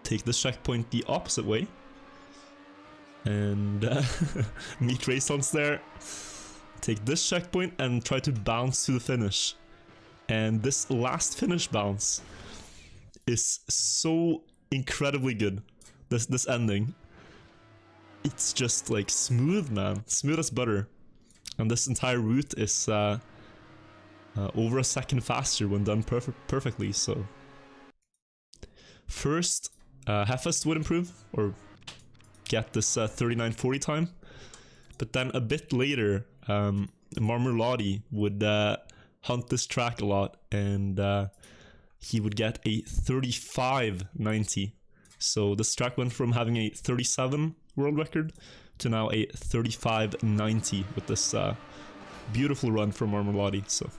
take this checkpoint the opposite way, and meet Raysons there, take this checkpoint and try to bounce to the finish. And this last finish bounce is so incredibly good. This ending, it's just like smooth, man, smooth as butter. And this entire route is over a second faster when done perfectly. So first, Halfest would improve or get this 39:40 time, but then a bit later, Marmorlotti would hunt this track a lot, and he would get a 35:90. So this track went from having a 37 world record to now a 35:90 with this beautiful run from Marmorlotti. So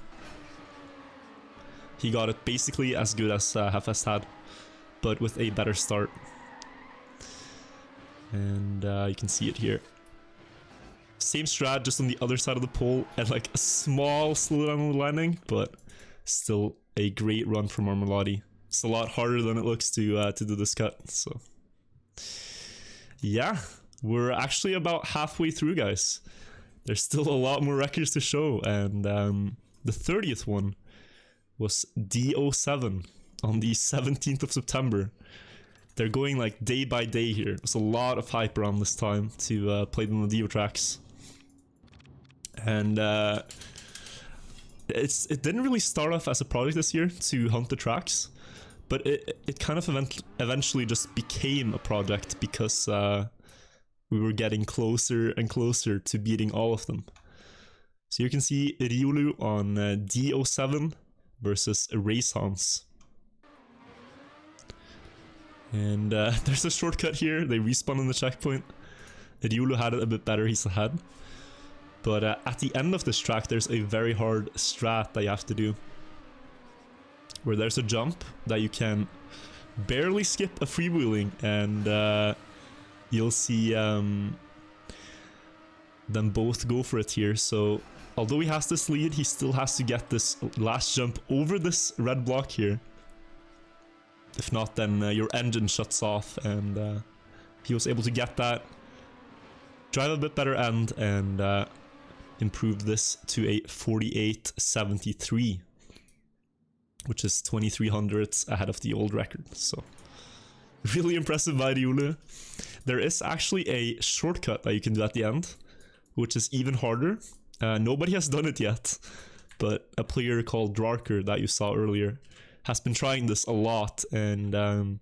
he got it basically as good as Halfest had, but with a better start. And you can see it here. Same strat, just on the other side of the pole, and like a small slowdown on the landing, but still a great run from Marmorlotti. It's a lot harder than it looks to do this cut. So yeah, we're actually about halfway through, guys. There's still a lot more records to show, and the 30th one was D07 on the 17th of September. They're going like day by day here. There's a lot of hype around this time to play them on the Dio tracks. And it didn't really start off as a project this year to hunt the tracks, but it kind of eventually just became a project because we were getting closer and closer to beating all of them. So you can see Riolu on D07 versus Raysons. And there's a shortcut here. They respawn on the checkpoint. Riolu had it a bit better, he's ahead. But at the end of this track, there's a very hard strat that you have to do. where there's a jump that you can barely skip a freewheeling, and you'll see them both go for it here. So although he has this lead, he still has to get this last jump over this red block here. If not, then your engine shuts off, and he was able to get that, drive a bit better end, and improve this to a 48.73, which is 23 hundredths ahead of the old record. So really impressive by Riule. There is actually a shortcut that you can do at the end, which is even harder. Nobody has done it yet, but a player called Dwarker that you saw earlier has been trying this a lot, and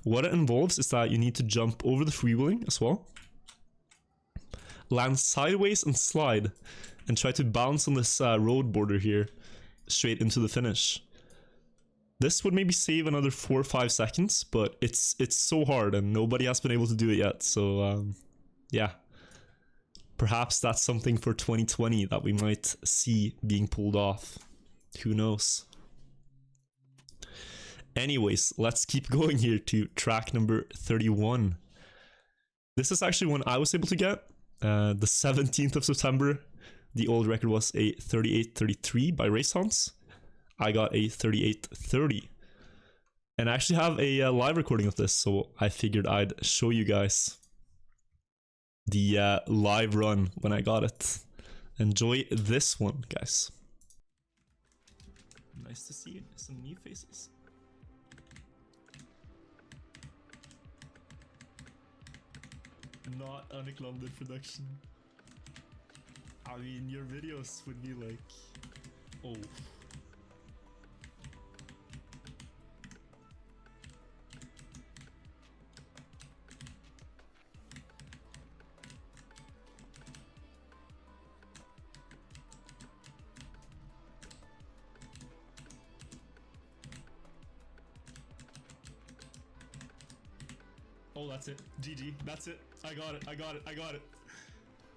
what it involves is that you need to jump over the freewheeling as well, land sideways and slide, and try to bounce on this road border here straight into the finish. This would maybe save another 4 or 5 seconds, but it's so hard and nobody has been able to do it yet. So yeah, perhaps that's something for 2020 that we might see being pulled off. Who knows? Anyways, let's keep going here to track number 31. This is actually one I was able to get. The 17th of September. The old record was a 38.33 by Race Hans. I got a 38.30. And I actually have a live recording of this, so I figured I'd show you guys the live run when I got it. Enjoy this one, guys. Nice to see some new faces. Not Unbeatable production. I mean, your videos would be like, oh. Oh, that's it. GG. That's it. I got it. I got it. I got it.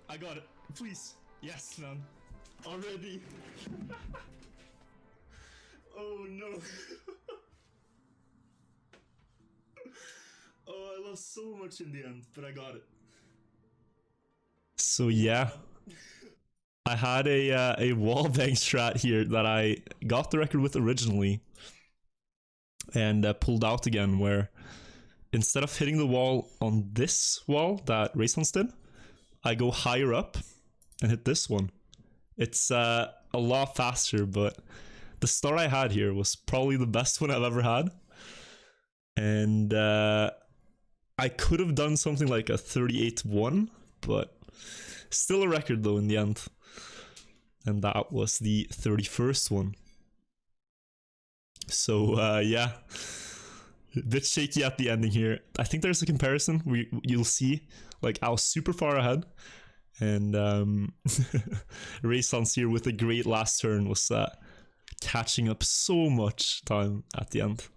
I got it. Please. Yes, man. Already. Oh, no. Oh, I lost so much in the end, but I got it. So, yeah. I had a wallbang strat here that I got the record with originally, and pulled out again, where instead of hitting the wall on this wall that Racehans did, I go higher up and hit this one. It's a lot faster, but the start I had here was probably the best one I've ever had. And I could have done something like a 38.1, but still a record though in the end. And that was the 31st one. So yeah. A bit shaky at the ending here. I think there's a comparison. You'll see, like, I was super far ahead, and Racehans here with a great last turn was catching up so much time at the end.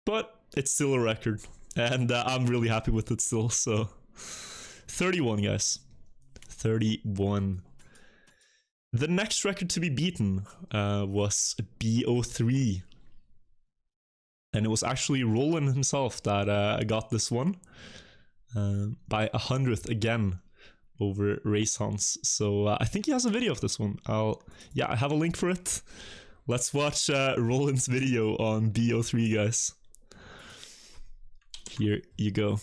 But it's still a record, and I'm really happy with it still. So 31, guys. 31. The next record to be beaten was B03. And it was actually Roland himself that got this one by 100th again over Racehans. So I think he has a video of this one. I have a link for it. Let's watch Roland's video on B03, guys. Here you go.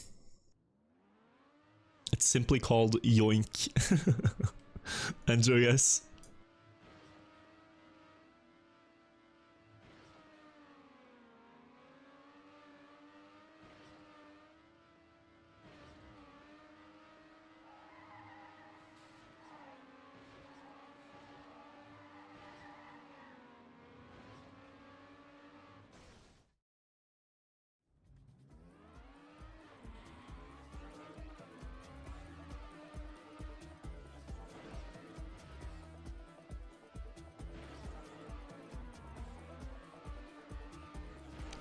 It's simply called Yoink. Enjoy, guys.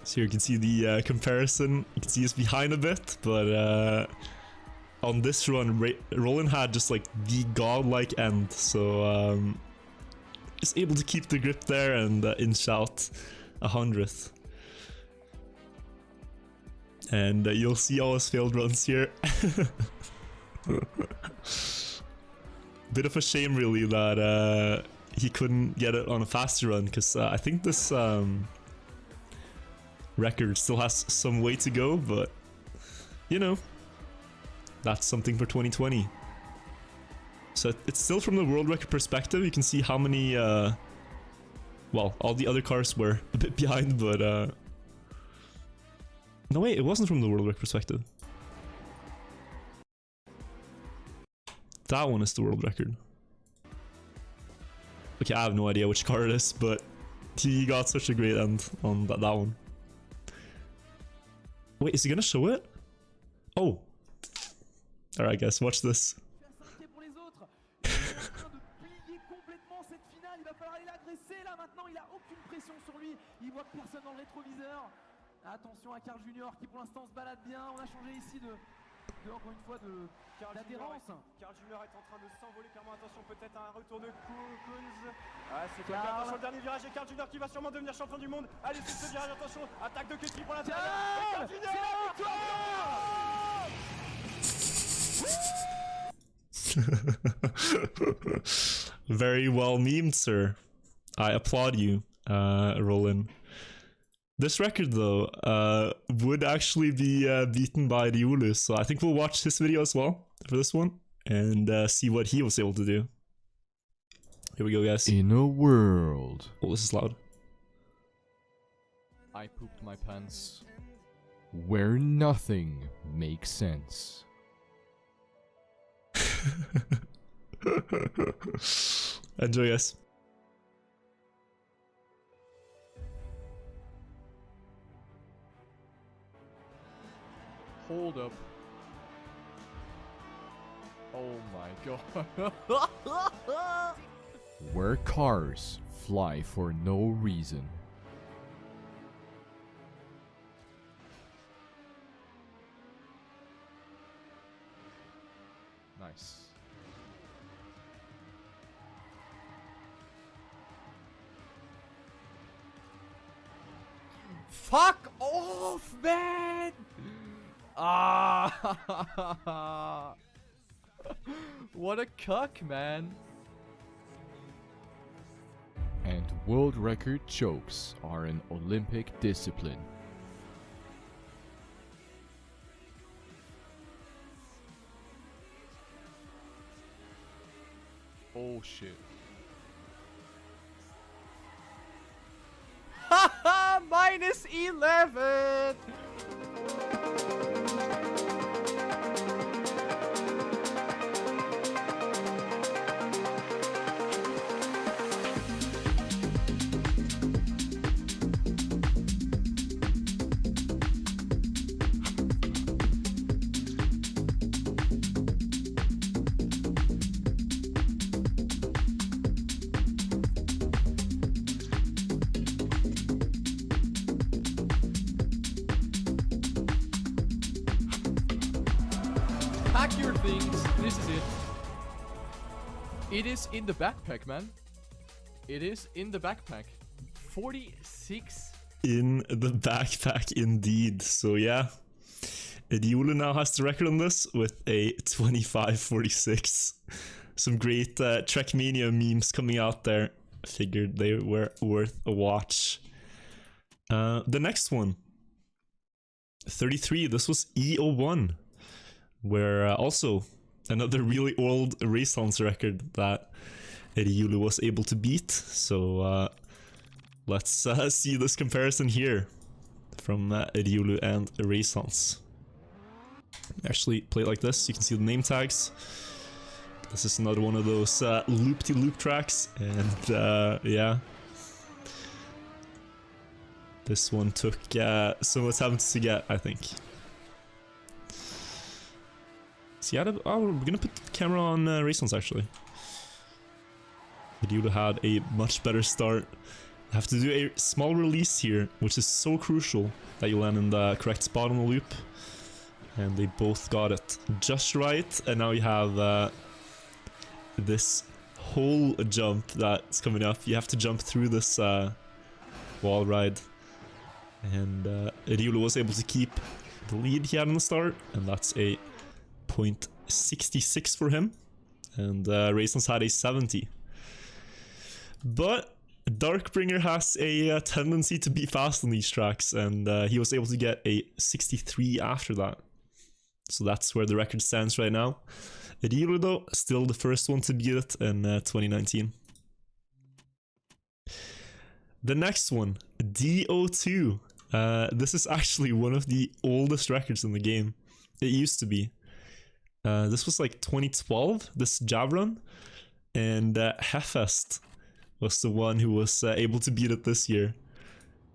So you can see the comparison. You can see it's behind a bit, but on this run, Roland had just like the godlike end. So is able to keep the grip there and inch out 100th. And you'll see all his failed runs here. Bit of a shame really that he couldn't get it on a faster run, because I think this record still has some way to go, but you know, that's something for 2020. So it's still from the world record perspective. You can see how many well, all the other cars were a bit behind, but no wait, it wasn't from the world record perspective. That one is the world record. Okay, I have no idea which car it is, but he got such a great end on that one. Wait, is he gonna show it? Oh. Alright guys, watch this. Attention à Carl Junior qui pour l'instant se balade bien. On a changé ici encore une fois d'adhérence. Carl Junior est en train de s'envoler clairement. Attention peut-être à un retour de Kunz. Ah c'est bien. Attention le dernier virage et Carl Junior qui va sûrement devenir champion du monde. Allez sur ce virage, attention. Attaque de Kutri pour la victoire. Carl Junior. Very well memed, sir. I applaud you, Roland. This record though would actually be beaten by Riolu, so I think we'll watch his video as well for this one and see what he was able to do. Here we go, guys. In a world. Oh, this is loud. I pooped my pants. Where nothing makes sense. Enjoy, guys. Hold up. Oh my god. Where cars fly for no reason. Nice. Fuck off, man! Ah! What a cuck, man. And world record chokes are an Olympic discipline. Oh shit. Haha! -11! Pack your things, this is it. It is in the backpack, man. It is in the backpack. 46. In the backpack, indeed. So yeah, Riolu now has the record on this with a 25:46. Some great Trackmania memes coming out there. Figured they were worth a watch. The next one, 33. This was E01, where also another really old race hounds record that Riolu was able to beat. So let's see this comparison here from Riolu and race hounds. Actually play it like this, you can see the name tags. This is another one of those loop-de-loop tracks, and yeah. This one took some attempts to get, I think. See, oh, we're gonna put the camera on race hounds actually. Riolu had a much better start. I have to do a small release here, which is so crucial that you land in the correct spot on the loop. And they both got it just right, and now you have this whole jump that's coming up. You have to jump through this wall ride. And Riolo was able to keep the lead he had in the start, and that's a 0.66 for him. And Raisins had a 70. But Darkbringer has a tendency to be fast on these tracks, and he was able to get a 63 after that. So that's where the record stands right now. Riolo, though, still the first one to beat it in 2019. The next one, D02. This is actually one of the oldest records in the game. It used to be. This was like 2012, this jab run. And Halfest was the one who was able to beat it this year.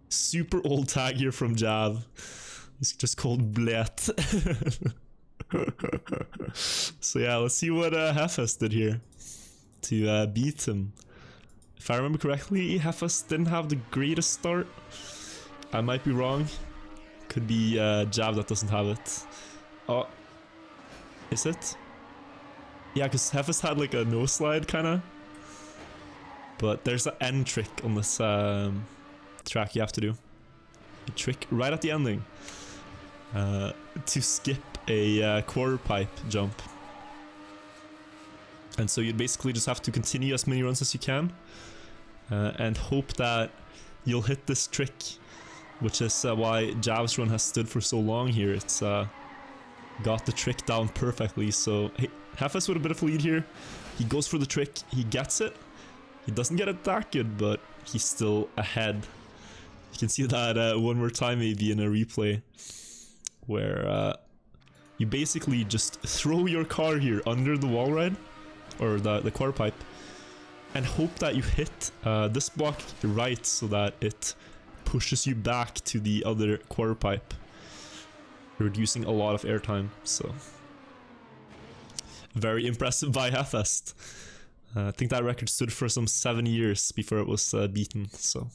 Super old tag here from Jab. It's just called Blet. So yeah, let's see what Halfest did here to beat him. If I remember correctly, Halfest didn't have the greatest start. I might be wrong. Could be Jab that doesn't have it. Oh, is it? Yeah, because Halfest had like a no slide kind of. But there's an end trick on this track you have to do. A trick right at the ending. To skip a quarter pipe jump. And so you basically just have to continue as many runs as you can. And hope that you'll hit this trick. Which is why Jab's run has stood for so long here. It's got the trick down perfectly. So hey, Halfest with a bit of a lead here. He goes for the trick. He gets it. He doesn't get it that good, but he's still ahead. You can see that one more time maybe in a replay. Where you basically just throw your car here under the wall ride. Or the quarter pipe. And hope that you hit this block right so that it pushes you back to the other quarter pipe. Reducing a lot of airtime, so. Very impressive by Halfest. I think that record stood for some 7 years before it was beaten, so.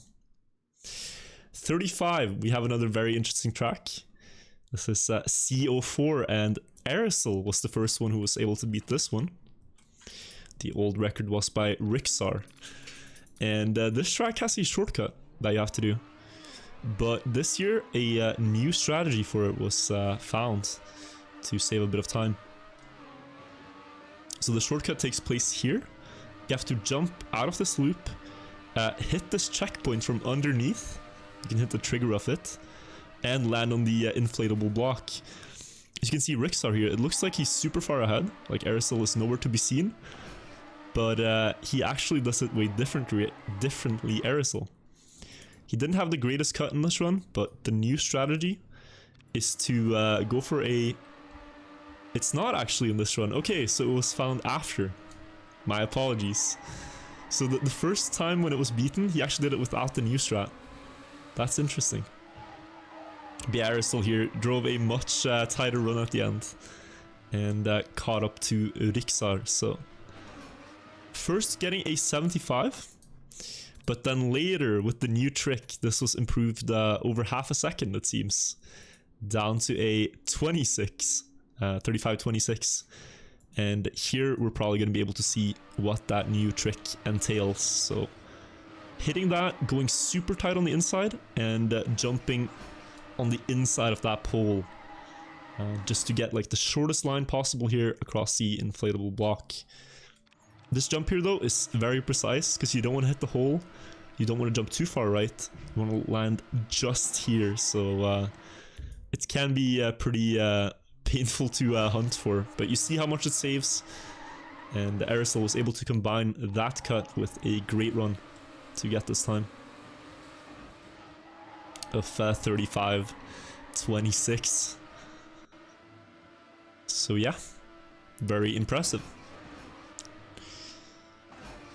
35, we have another very interesting track. This is C04, and Aerosol was the first one who was able to beat this one. The old record was by Rixar. And this track has a shortcut that you have to do. But this year, a new strategy for it was found to save a bit of time. So the shortcut takes place here. You have to jump out of this loop, hit this checkpoint from underneath. You can hit the trigger of it, and land on the inflatable block. As you can see Rixar here, it looks like he's super far ahead, like Aerosol is nowhere to be seen. But he actually does it way differently, Aerosol. He didn't have the greatest cut in this run, but the new strategy is to go for a... It's not actually in this run. Okay, so it was found after. My apologies. So the first time when it was beaten, he actually did it without the new strat. That's interesting. Aerosol here drove a much tighter run at the end. And caught up to Rixar, so... First getting a 75. But then later, with the new trick, this was improved over half a second, it seems. Down to a 26, 35-26. And here, we're probably going to be able to see what that new trick entails. So, hitting that, going super tight on the inside, and jumping on the inside of that pole. Just to get like the shortest line possible here across the inflatable block. This jump here though is very precise because you don't want to hit the hole. You don't want to jump too far right. You want to land just here. So it can be pretty painful to hunt for. But you see how much it saves. And Aerosol was able to combine that cut with a great run to get this time. Of 35-26. So yeah, very impressive.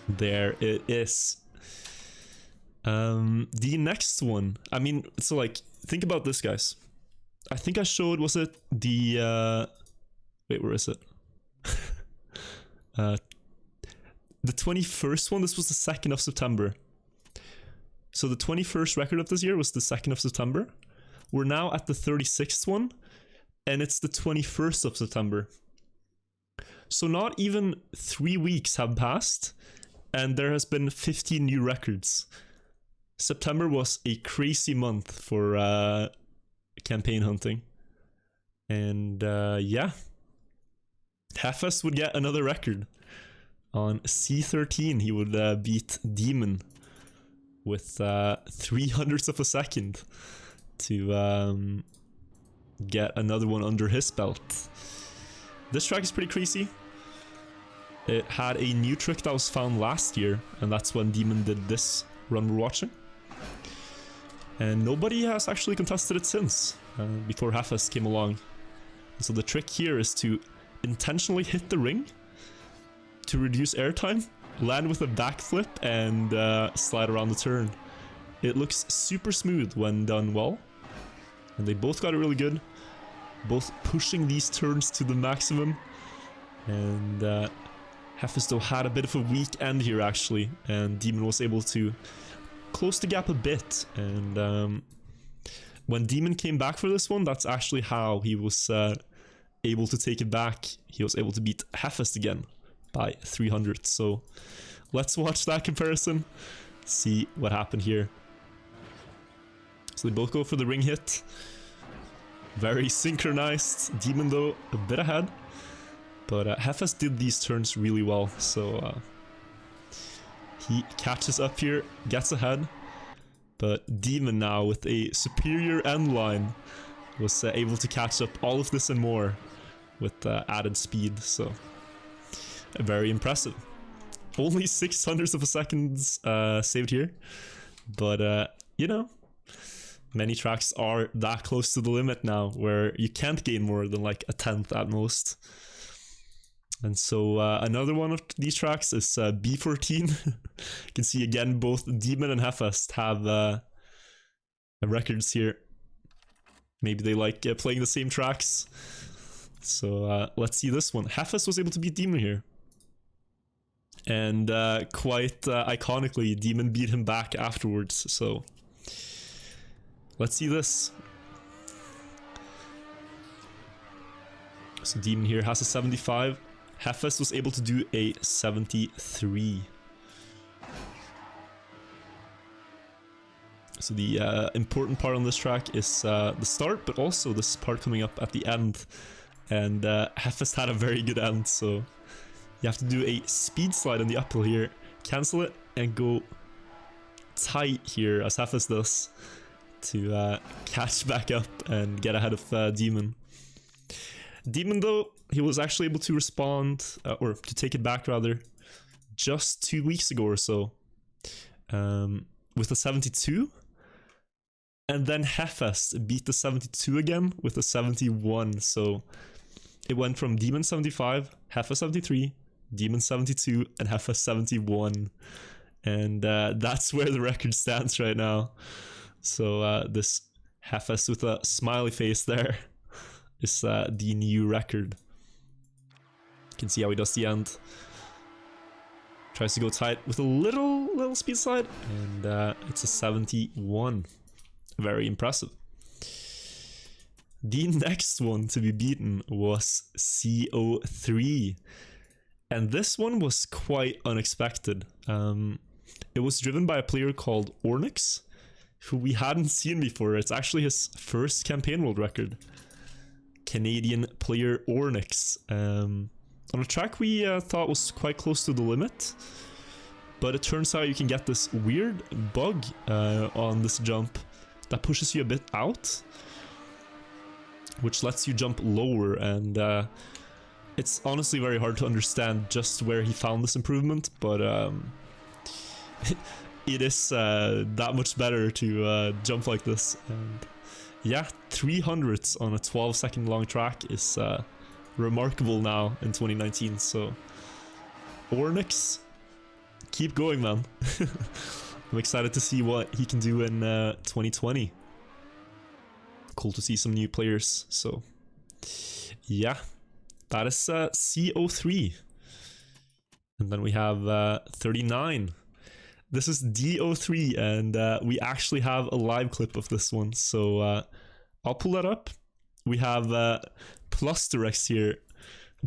There it is. The next one, I mean, so like, think about this, guys. I think I showed, was it the, wait, where is it? The 21st one, this was the 2nd of September. So the 21st record of this year was the 2nd of September. We're now at the 36th one, and it's the 21st of September. So not even 3 weeks have passed, and there has been 15 new records. September was a crazy month for campaign hunting. And yeah, Halfest would get another record. On C13, he would beat Demon with 300ths of a second to get another one under his belt. This track is pretty crazy. It had a new trick that was found last year, and that's when Demon did this run we're watching. And nobody has actually contested it since, before Halfest came along. So the trick here is to intentionally hit the ring to reduce airtime, land with a backflip, and slide around the turn. It looks super smooth when done well, and they both got it really good, both pushing these turns to the maximum. And Halfest though had a bit of a weak end here actually, and Demon was able to close the gap a bit. And when Demon came back for this one, that's actually how he was able to take it back. He was able to beat Halfest again by 300. So let's watch that comparison, see what happened here. So they both go for the ring hit. Very synchronized. Demon though a bit ahead, but Halfest did these turns really well, so he catches up here, gets ahead. But Demon now with a superior end line was able to catch up all of this and more with added speed, so very impressive. Only 600ths of a second saved here, but you know, many tracks are that close to the limit now where you can't gain more than like a 10th at most. And so another one of these tracks is B14. You can see again both Demon and Halfest have records here. Maybe they like playing the same tracks. So let's see this one. Halfest was able to beat Demon here. And quite iconically, Demon beat him back afterwards. So let's see this. So Demon here has a 75. Halfest was able to do a 73. So the important part on this track is the start, but also this part coming up at the end. And Halfest had a very good end, so you have to do a speed slide on the uphill here, cancel it, and go tight here, as Halfest does, to catch back up and get ahead of Demon. Demon though, he was actually able to respond, or to take it back rather, just 2 weeks ago or so, with a 72. And then Halfest beat the 72 again with a 71, so it went from Demon 75, Halfest 73, Demon 72, and Halfest 71. And that's where the record stands right now. So this Halfest with a smiley face there is the new record. You can see how he does the end. Tries to go tight with a little speed slide, and it's a 71. Very impressive. The next one to be beaten was C03. And this one was quite unexpected. It was driven by a player called Ornix, who we hadn't seen before. It's actually his first campaign world record. Canadian player Ornix. On a track we thought was quite close to the limit. But it turns out you can get this weird bug on this jump that pushes you a bit out, which lets you jump lower, and it's honestly very hard to understand just where he found this improvement, but it is that much better to jump like this. And yeah, 300ths on a 12-second long track is remarkable now in 2019, so Ornix, keep going, man. I'm excited to see what he can do in 2020. Cool to see some new players. So yeah, that is C03. And then we have 39. This is D03, and we actually have a live clip of this one. So I'll pull that up. We have Plus Directs here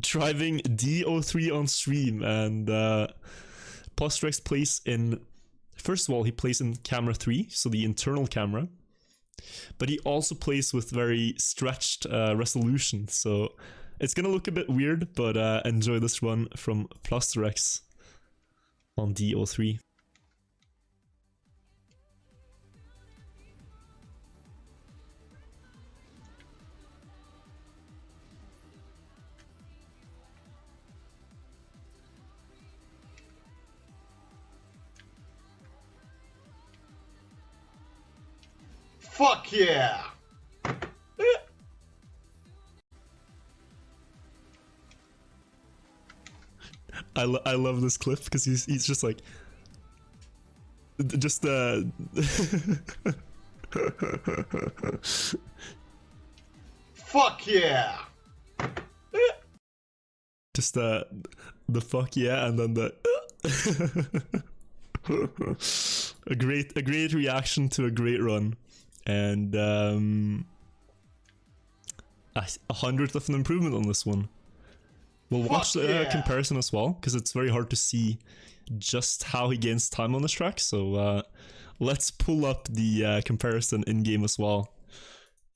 driving D03 on stream, and Postrex plays in, first of all, he plays in camera 3, so the internal camera, but he also plays with very stretched resolution, so it's gonna look a bit weird, but enjoy this run from Postrex on D03. Fuck yeah! I love this clip because he's just like just Fuck yeah! just the fuck yeah, and then the a great reaction to a great run, and a 100th of an improvement on this one. We'll watch the comparison as well, because it's very hard to see just how he gains time on this track, so let's pull up the comparison in-game as well,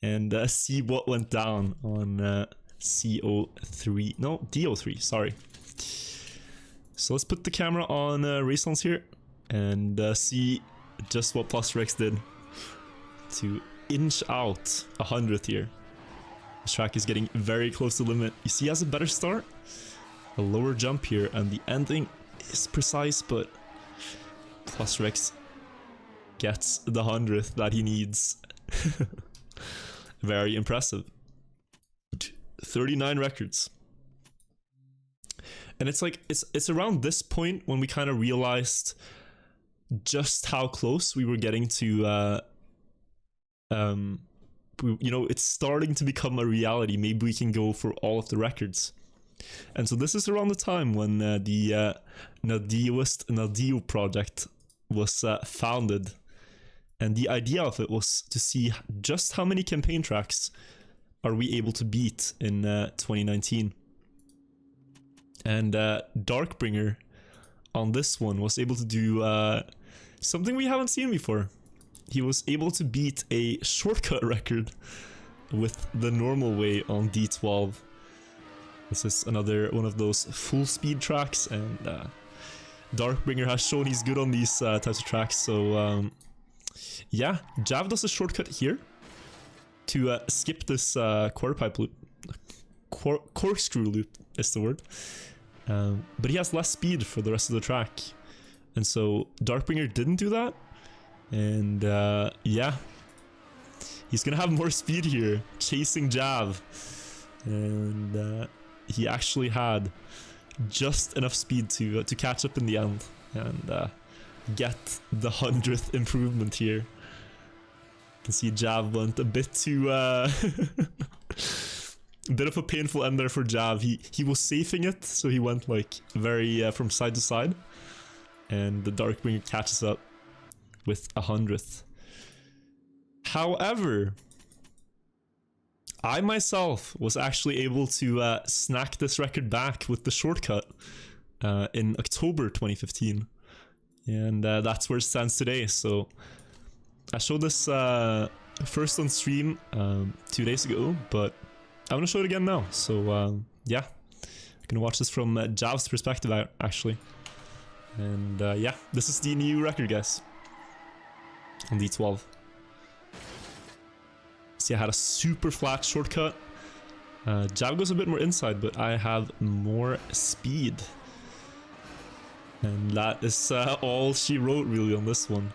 and see what went down on C03, no, D03, sorry. So let's put the camera on Racelons here, and see just what Postrex did to inch out 100th here. This track is getting very close to the limit. You see he has a better start, a lower jump here, and the ending is precise, but Postrex gets the 100th that he needs. Very impressive. 39 records. And it's like, it's around this point when we kind of realized just how close we were getting to, you know, it's starting to become a reality. Maybe we can go for all of the records. And so this is around the time when the Nadio project was founded. And the idea of it was to see just how many campaign tracks are we able to beat in 2019. And Darkbringer on this one was able to do something we haven't seen before. He was able to beat a shortcut record with the normal way on D12. This is another one of those full speed tracks, and Darkbringer has shown he's good on these types of tracks, so yeah, Jav does a shortcut here to skip this quarter pipe loop. Corkscrew loop is the word. But he has less speed for the rest of the track, and so Darkbringer didn't do that. And yeah, he's gonna have more speed here, chasing Jav, and he actually had just enough speed to catch up in the end and get the 100th improvement here. You can see Jav went a bit too a bit of a painful end there for Jav. He was safing it, so he went like very from side to side, and the Darkbringer catches up with 100th. However, I myself was actually able to snack this record back with the shortcut in October 2015, and that's where it stands today. So I showed this first on stream 2 days ago, but I'm gonna show it again now. So yeah, I'm gonna watch this from Jav's perspective actually, and yeah, this is the new record, guys, on D12. See, I had a super flat shortcut. Jav goes a bit more inside, but I have more speed. And that is all she wrote really on this one.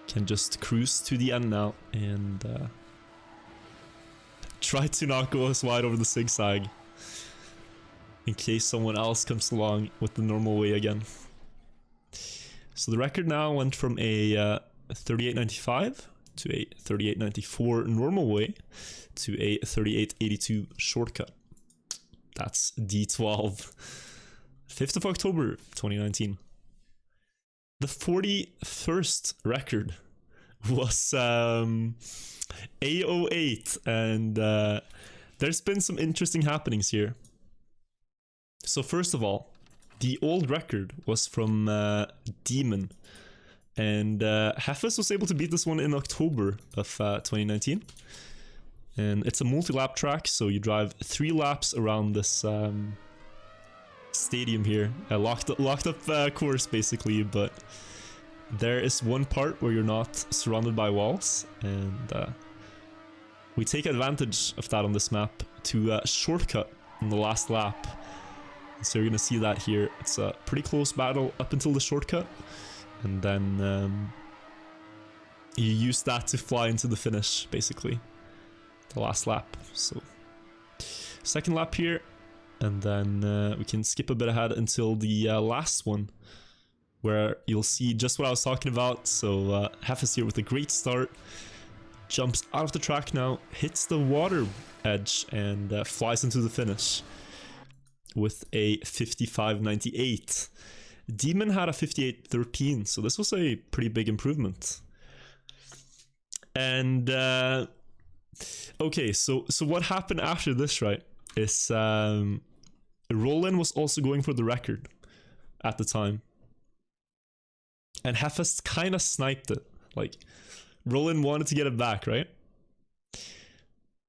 Can just cruise to the end now and try to not go as wide over the zigzag in case someone else comes along with the normal way again. So the record now went from a 38.95 to a 38.94 normal way to a 38.82 shortcut. That's D12. 5th of October 2019. The 41st record was A08, and there's been some interesting happenings here. So first of all, the old record was from Demon, and Halfest was able to beat this one in October of 2019. And it's a multi-lap track, so you drive 3 laps around this stadium here, a locked up course basically, but there is one part where you're not surrounded by walls, and we take advantage of that on this map to shortcut in the last lap. So you're gonna see that here. It's a pretty close battle up until the shortcut, and then you use that to fly into the finish, basically. The last lap. So second lap here, and then we can skip a bit ahead until the last one, where you'll see just what I was talking about. So Halfest here with a great start, jumps out of the track now, hits the water edge, and flies into the finish with a 55.98. Demon had a 58.13, so this was a pretty big improvement. And okay, so what happened after this, right, is Roland was also going for the record at the time, and Halfest kind of sniped it. Like, Roland wanted to get it back, right?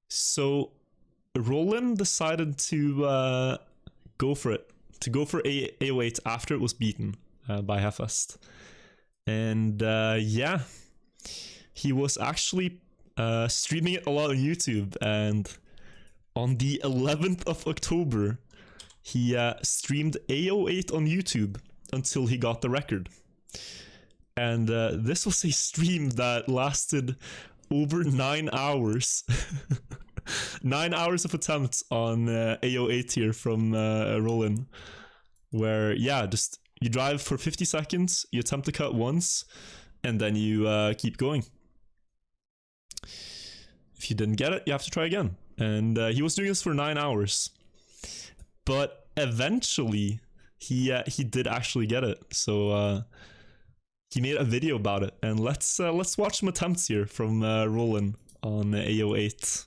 So Roland decided to go for it, to go for A08 after it was beaten by Halfest. And yeah, he was actually streaming it a lot on YouTube, and on the 11th of October he streamed A08 on YouTube until he got the record. And this was a stream that lasted over 9 hours. 9 hours of attempts on A08 here from Roland, where yeah, just you drive for 50 seconds, you attempt to cut once, and then you keep going. If you didn't get it, you have to try again. And he was doing this for 9 hours, but eventually he did actually get it. So he made a video about it, and let's watch some attempts here from Roland on A08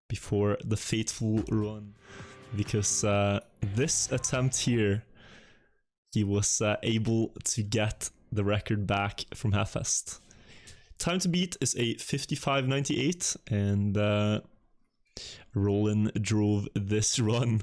before the fateful run, because this attempt here, he was able to get the record back from Halfest. Time to beat is a 55.98, and Roland drove this run.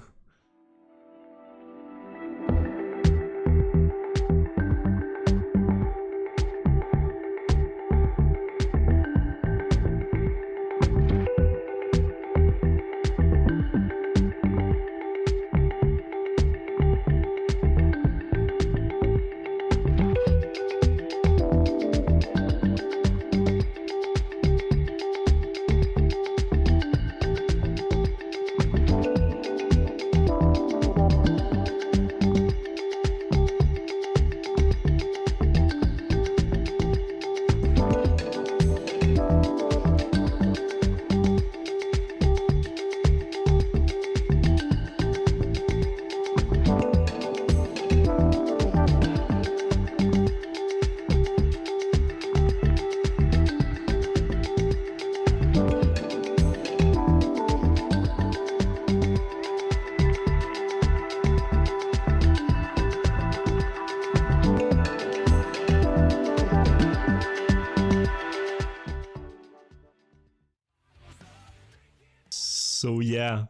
So yeah,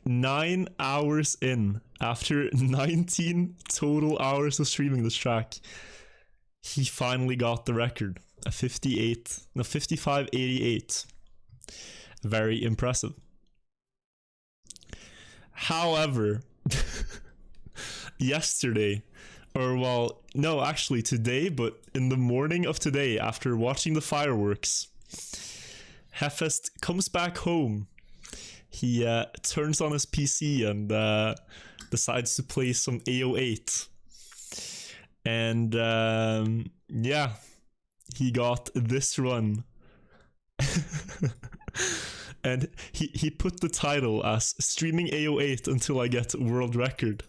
9 hours in, after 19 total hours of streaming this track, he finally got the record. A 55.88. Very impressive. However, yesterday, or well, no, actually today, but in the morning of today, after watching the fireworks, Halfest comes back home. He turns on his PC and decides to play some AO8. And yeah, he got this run. And he put the title as streaming AO8 until I get world record.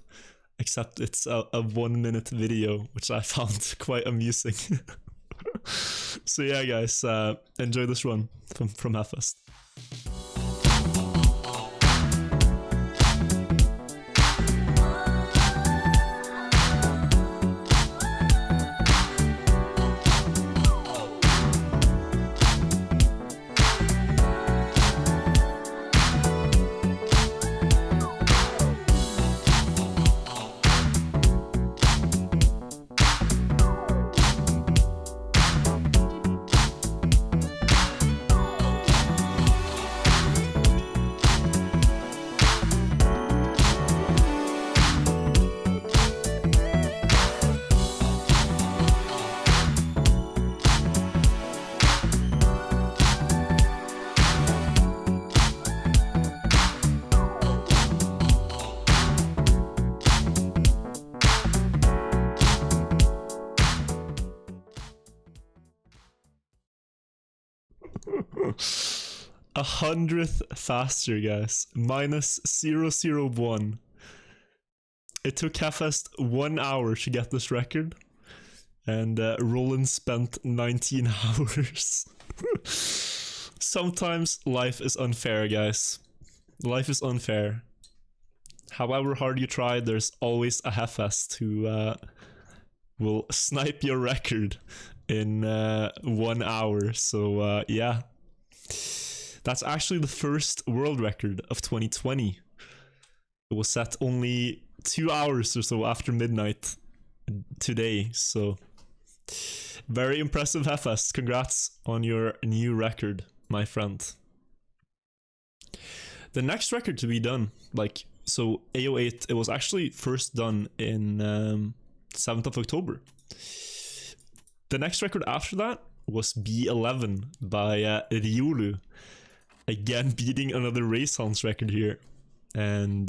Except it's a 1 minute video, which I found quite amusing. So yeah, guys, enjoy this run from Halfest. 100th faster, guys. Minus 001. It took Halfest 1 hour to get this record. And Roland spent 19 hours. Sometimes life is unfair, guys. Life is unfair. However hard you try, there's always a Halfest who will snipe your record in 1 hour. So yeah. That's actually the first world record of 2020. It was set only 2 hours or so after midnight today. So very impressive, Halfest. Congrats on your new record, my friend. The next record to be done, like, so A08, it was actually first done in 7th of October. The next record after that was B11 by Riolu. Again, beating another Race Hounds record here. And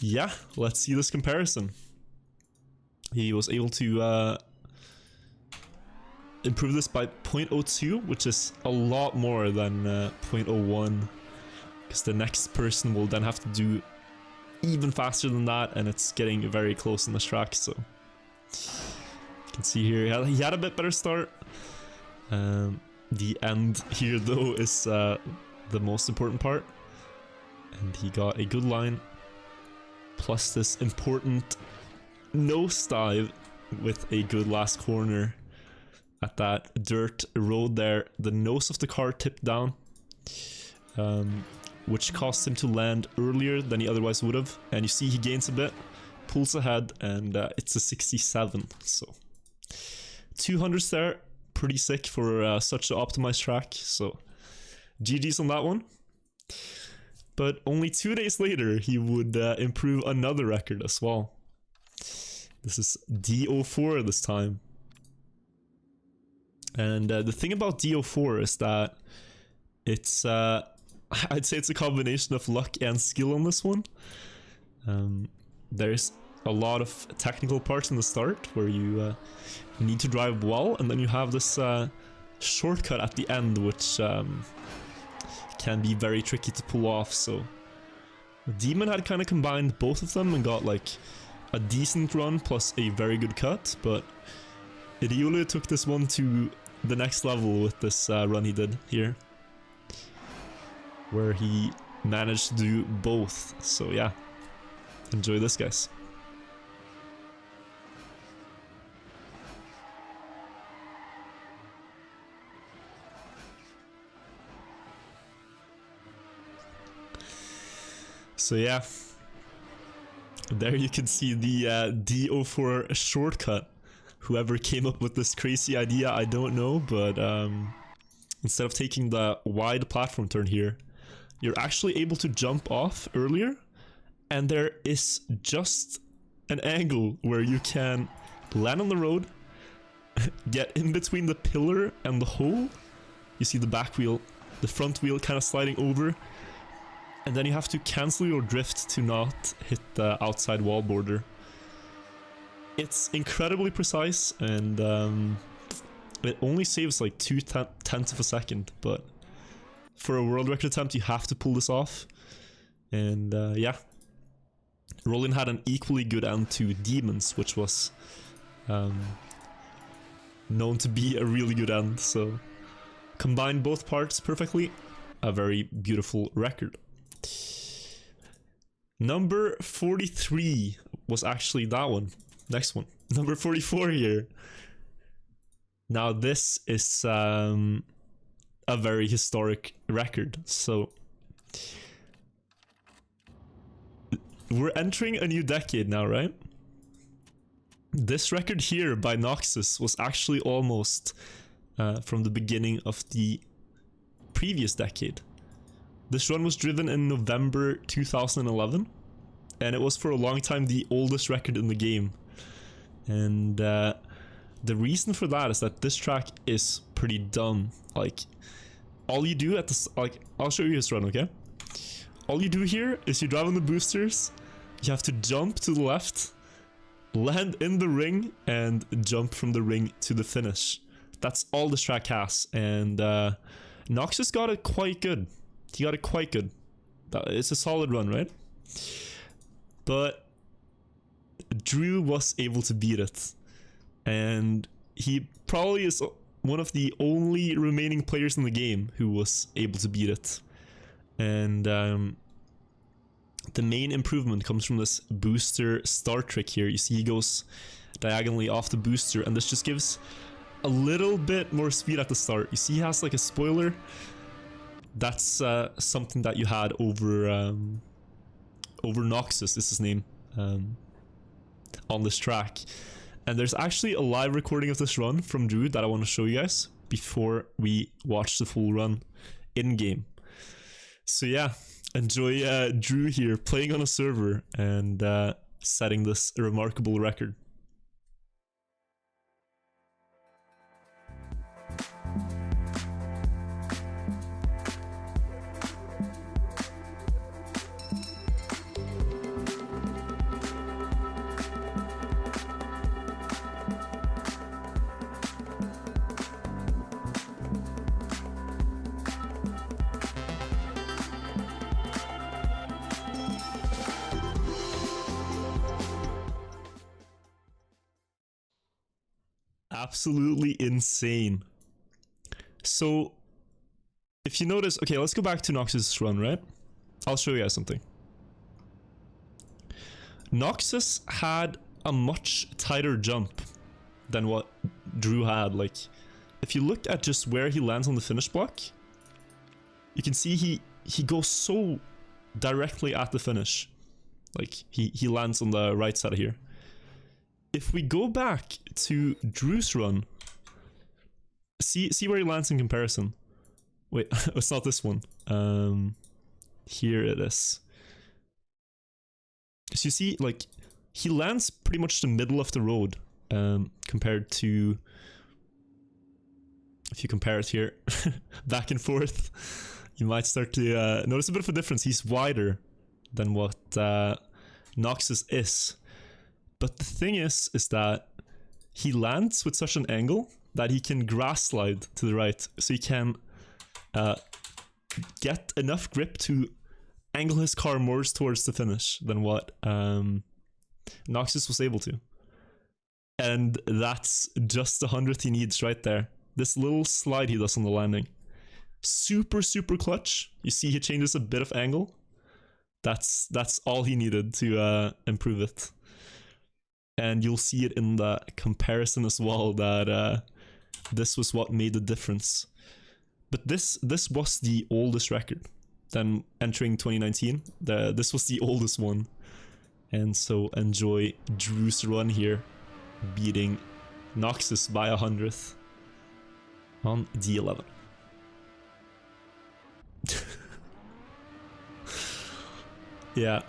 yeah, let's see this comparison. He was able to improve this by 0.02, which is a lot more than 0.01. Because the next person will then have to do even faster than that, and it's getting very close in this track. So you can see here he had a bit better start. The end here though is the most important part, and he got a good line plus this important nosedive with a good last corner at that dirt road there. The nose of the car tipped down, which caused him to land earlier than he otherwise would have, and you see he gains a bit, pulls ahead, and it's a 67. So 200s there, pretty sick for such an optimized track. So GG's on that one. But only 2 days later he would improve another record as well. This is D04 this time. And the thing about D04 is that it's I'd say it's a combination of luck and skill on this one. There's a lot of technical parts in the start where you need to drive well, and then you have this shortcut at the end, which can be very tricky to pull off. So Demon had kind of combined both of them and got like a decent run plus a very good cut, but Riolu took this one to the next level with this run he did here, where he managed to do both. So yeah, enjoy this, guys. So yeah, there you can see the D04 shortcut. Whoever came up with this crazy idea, I don't know, but instead of taking the wide platform turn here, you're actually able to jump off earlier, and there is just an angle where you can land on the road, get in between the pillar and the hole. You see the back wheel, the front wheel kind of sliding over, and then you have to cancel your drift to not hit the outside wall border. It's incredibly precise, and it only saves like 0.2 of a second, but for a world record attempt you have to pull this off. And yeah, Roland had an equally good end to Demons, which was known to be a really good end, so combine both parts perfectly. A very beautiful record. Number 43 was actually that one. Next one. Number 44 here. Now this is a very historic record. So we're entering a new decade now, right? This record here by Noxus was actually almost from the beginning of the previous decade. This run was driven in November 2011, and it was for a long time the oldest record in the game. And the reason for that is that this track is pretty dumb. Like, all you do at this, like, I'll show you this run, okay? All you do here is you drive on the boosters, you have to jump to the left, land in the ring, and jump from the ring to the finish. That's all this track has, and Noxus got it quite good. He got it quite good. It's a solid run, right? But Drew was able to beat it. And he probably is one of the only remaining players in the game who was able to beat it. And the main improvement comes from this booster start trick here. You see he goes diagonally off the booster, and this just gives a little bit more speed at the start. You see he has like a spoiler. That's something that you had over Noxus is his name, on this track. And there's actually a live recording of this run from Drew that I want to show you guys before we watch the full run in game. So yeah, enjoy Drew here playing on a server and setting this remarkable record. Absolutely insane. So if you notice, okay, let's go back to Noxus' run, right? I'll show you guys something. Noxus had a much tighter jump than what Drew had. Like, if you look at just where he lands on the finish block, you can see he goes so directly at the finish. Like, he lands on the right side of here. If we go back to Drew's run, see where he lands in comparison. Wait, it's not this one. Here it is. So you see, like, he lands pretty much the middle of the road, compared to, if you compare it here, back and forth, you might start to notice a bit of a difference. He's wider than what Noxus is. But the thing is that he lands with such an angle that he can grass slide to the right. So he can get enough grip to angle his car more towards the finish than what Noxus was able to. And that's just the 100th he needs right there. This little slide he does on the landing. Super, super clutch. You see he changes a bit of angle. That's all he needed to improve it. And you'll see it in the comparison as well, that this was what made the difference. But this was the oldest record. Then entering 2019, this was the oldest one. And so enjoy Drew's run here, beating Noxus by 100th on D11. Yeah.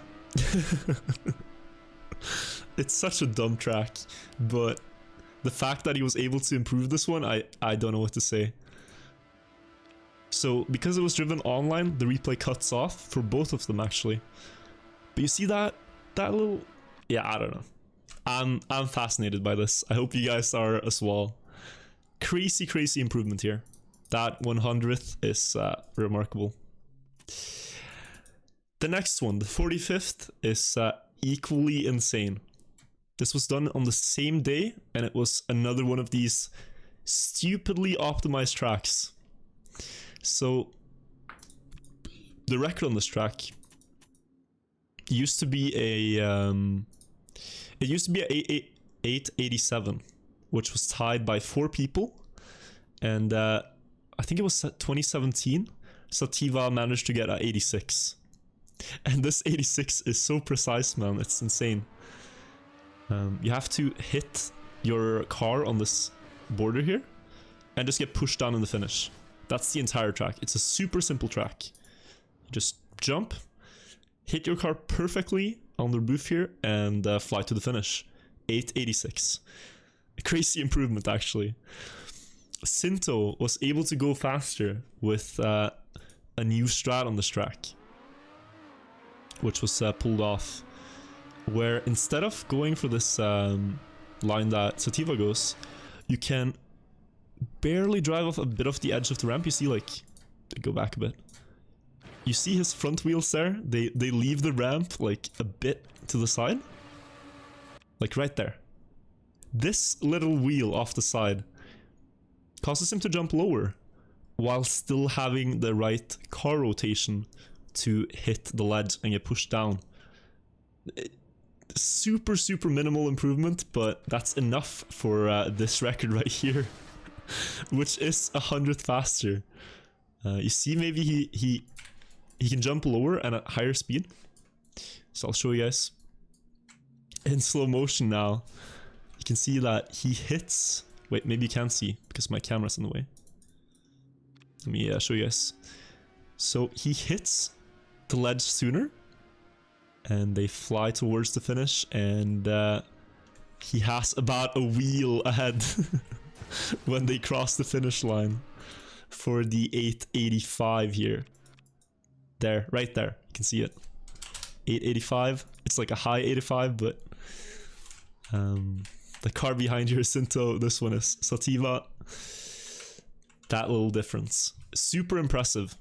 It's such a dumb track, but the fact that he was able to improve this one, I don't know what to say. So because it was driven online, the replay cuts off for both of them actually. But you see that little, yeah, I don't know. I'm fascinated by this. I hope you guys are as well. Crazy improvement here. That 100th is remarkable. The next one, the 45th, is equally insane. This was done on the same day, and it was another one of these stupidly optimized tracks. So the record on this track used to be a 887, which was tied by 4 people, and I think it was 2017. Sativa managed to get a 86, and this 86 is so precise, man. It's insane. You have to hit your car on this border here and just get pushed down in the finish. That's the entire track. It's a super simple track. You just jump, hit your car perfectly on the roof here, and fly to the finish. 886. A crazy improvement, actually. Sinto was able to go faster with a new strat on this track, which was pulled off, where instead of going for this line that Sativa goes, you can barely drive off a bit of the edge of the ramp. You see, like, go back a bit. You see his front wheels there? They leave the ramp like a bit to the side. Like right there. This little wheel off the side causes him to jump lower while still having the right car rotation to hit the ledge and get pushed down. Super minimal improvement, but that's enough for this record right here, which is 100th faster. You see, maybe he can jump lower and at higher speed. So I'll show you guys in slow motion now. You can see that he hits. Wait, maybe you can't see because my camera's in the way. Let me show you guys. So he hits the ledge sooner, and they fly towards the finish, and he has about a wheel ahead when they cross the finish line for the 885 here. There, right there, you can see it. 885. It's like a high 85, but the car behind you is Sinto, this one is Sativa. That little difference. Super impressive.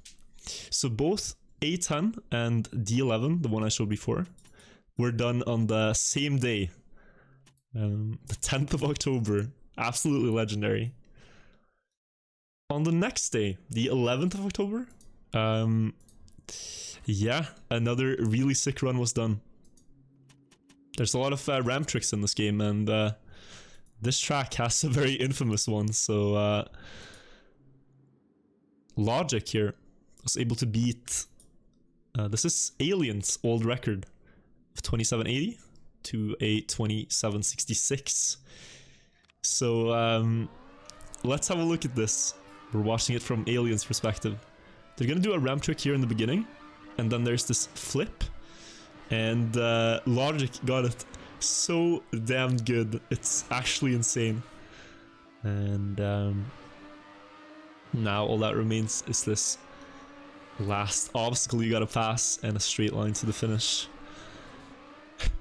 So both A10 and D11, the one I showed before, were done on the same day. The 10th of October. Absolutely legendary. On the next day, the 11th of October, yeah, another really sick run was done. There's a lot of ramp tricks in this game, and this track has a very infamous one, so Logic here was able to beat, this is Alien's old record of 2780 to a 2766. So let's have a look at this. We're watching it from Alien's perspective. They're gonna do a ramp trick here in the beginning, and then there's this flip, and Logic got it so damn good. It's actually insane. And now all that remains is this last obstacle you gotta pass and a straight line to the finish.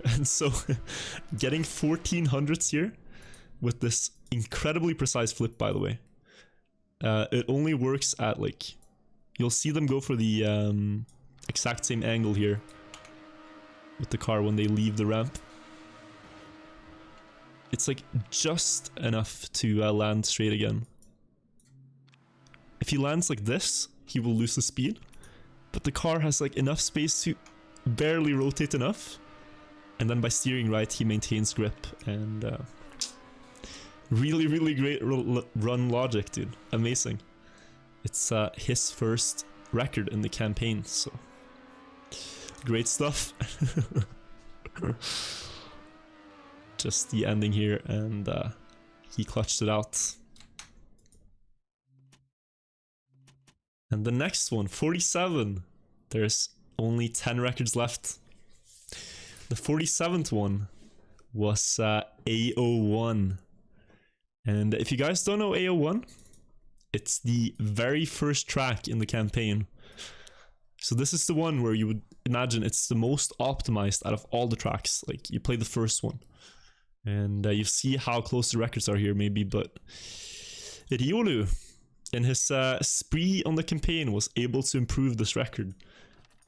And so getting 1400s here with this incredibly precise flip, by the way. It only works at, like, you'll see them go for the exact same angle here with the car when they leave the ramp. It's like just enough to land straight again. If he lands like this, he will lose the speed, but the car has like enough space to barely rotate enough, and then by steering right he maintains grip, and really great run Logic, dude. Amazing. It's his first record in the campaign, so great stuff. Just the ending here, and he clutched it out. And the next one, 47. There's only 10 records left. The 47th one was A01. And if you guys don't know A01, it's the very first track in the campaign. So this is the one where you would imagine it's the most optimized out of all the tracks. Like, you play the first one, and you see how close the records are here maybe, but Riolu, in his spree on the campaign, was able to improve this record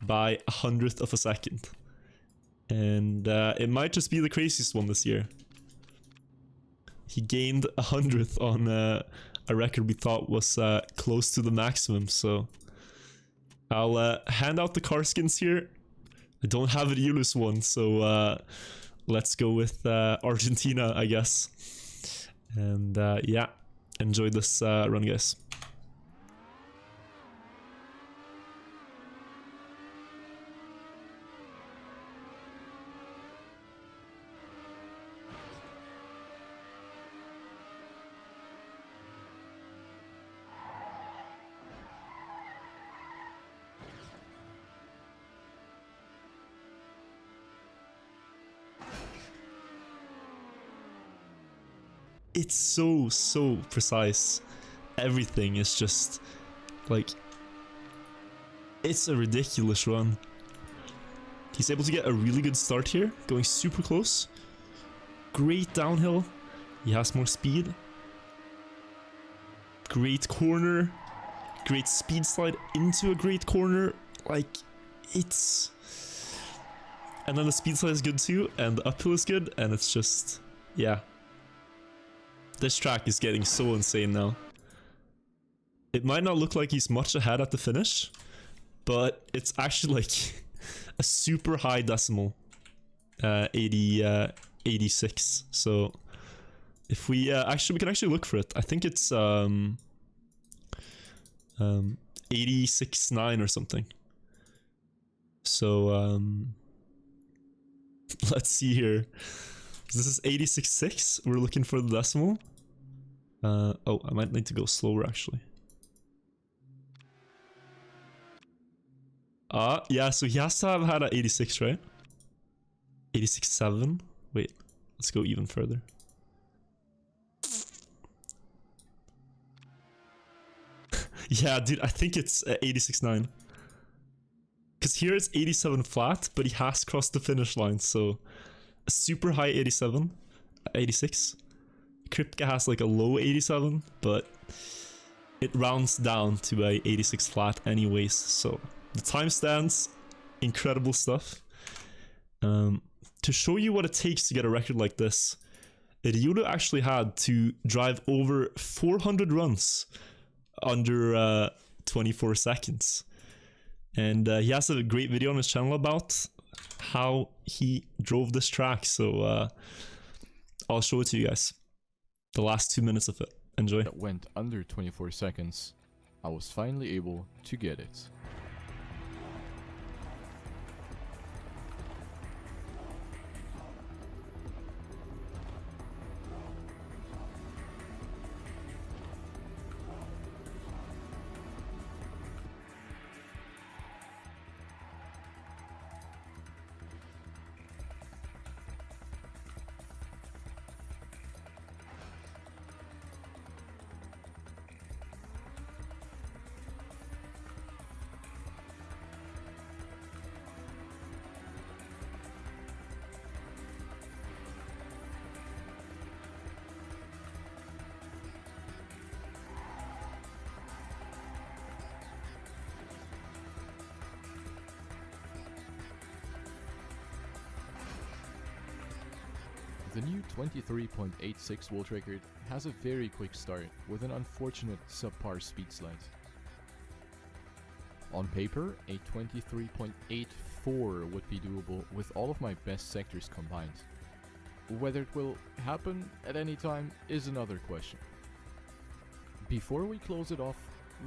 by 100th of a second. And it might just be the craziest one this year. He gained 100th on a record we thought was close to the maximum, so I'll hand out the car skins here. I don't have a Riolu's one, so let's go with Argentina, I guess. And yeah, enjoy this run, guys. It's so precise. Everything is just like, it's a ridiculous run. He's able to get a really good start here, going super close. Great downhill. He has more speed. Great corner. great speed slide into a great corner. Like, it's... And then the speed slide is good too, and the uphill is good, and it's just... Yeah. This track is getting so insane now. It might not look like he's much ahead at the finish, but it's actually like a super high decimal. 86. So if we we can actually look for it. I think it's 86.9 or something. So let's see here. This is 86.6. We're looking for the decimal. Oh, I might need to go slower actually. Yeah, so he has to have had an 86, right? 86.7. Wait, let's go even further. Yeah, dude, I think it's 86.9. Because here it's 87 flat, but he has crossed the finish line, so a super high 87, 86. Kripke has like a low 87, but it rounds down to a 86 flat anyways, so the time stands, incredible stuff. To show you what it takes to get a record like this, Ryudo actually had to drive over 400 runs under 24 seconds. And he has a great video on his channel about how he drove this track, so I'll show it to you guys. The last 2 minutes of it. Enjoy. That went under 24 seconds. I was finally able to get it. The new 23.86 volt record has a very quick start with an unfortunate subpar speed slide. On paper, a 23.84 would be doable with all of my best sectors combined. Whether it will happen at any time is another question. Before we close it off,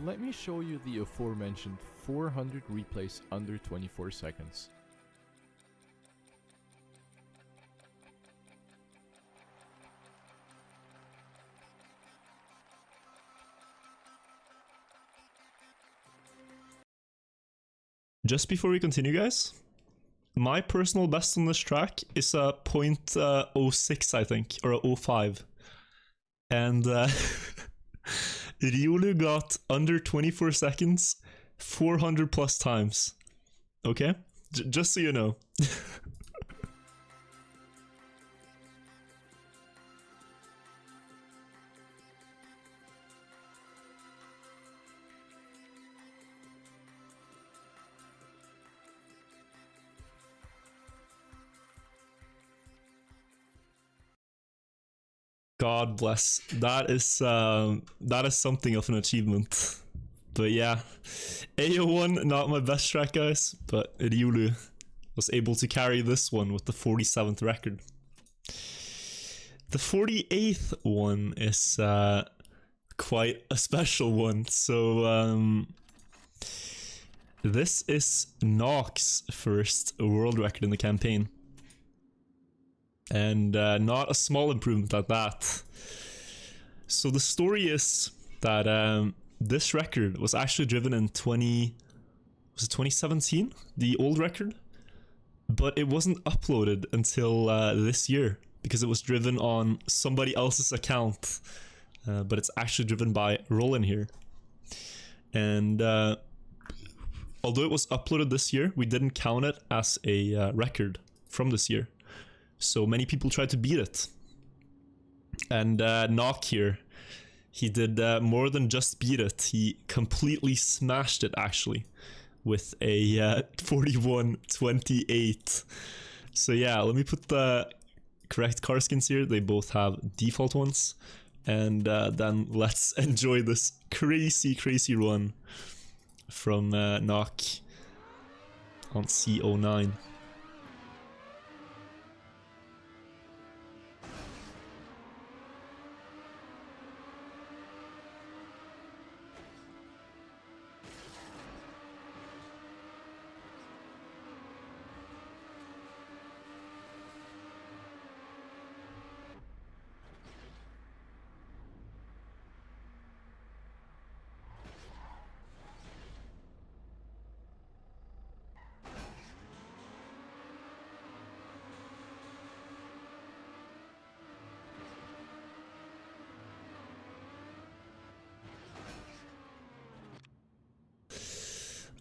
let me show you the aforementioned 400 replays under 24 seconds. Just before we continue, guys, my personal best on this track is a 0.06, I think, or a 0.05. And Ryulu got under 24 seconds 400 plus times. Okay? Just so you know. God bless. That is something of an achievement. But yeah, AO1 not my best track, guys, but Ryulu was able to carry this one with the 47th record. The 48th one is quite a special one. So this is Nock's first world record in the campaign. And not a small improvement at that. So the story is that this record was actually driven in 2017, the old record, but it wasn't uploaded until this year because it was driven on somebody else's account, but it's actually driven by Roland here. And although it was uploaded this year, we didn't count it as a record from this year. So many people tried to beat it. And Nock here, he did more than just beat it. He completely smashed it, actually, with a 41-28. So yeah, let me put the correct car skins here. They both have default ones. And then let's enjoy this crazy run from Knock on C09.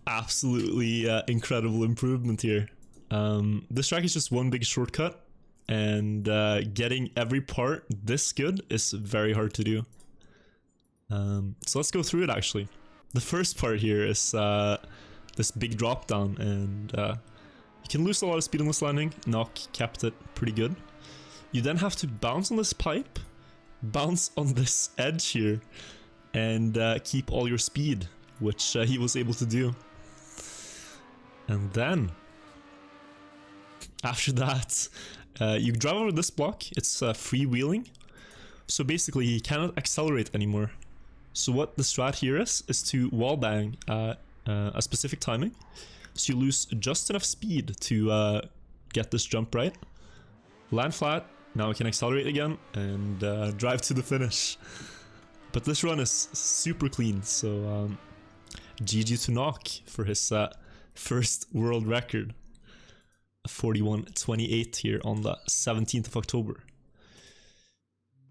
Absolutely incredible improvement here. This track is just one big shortcut, and getting every part this good is very hard to do. So let's go through it actually. The first part here is this big drop down, and you can lose a lot of speed on this landing. Knock kept it pretty good. You then have to bounce on this pipe, bounce on this edge here, and keep all your speed, which he was able to do. And then, after that, you drive over this block. It's freewheeling. So basically, he cannot accelerate anymore. So what the strat here is to wallbang a specific timing. So you lose just enough speed to get this jump right. Land flat. Now we can accelerate again and drive to the finish. But this run is super clean. So GG to Knock for his first world record. 41-28 here on the 17th of October.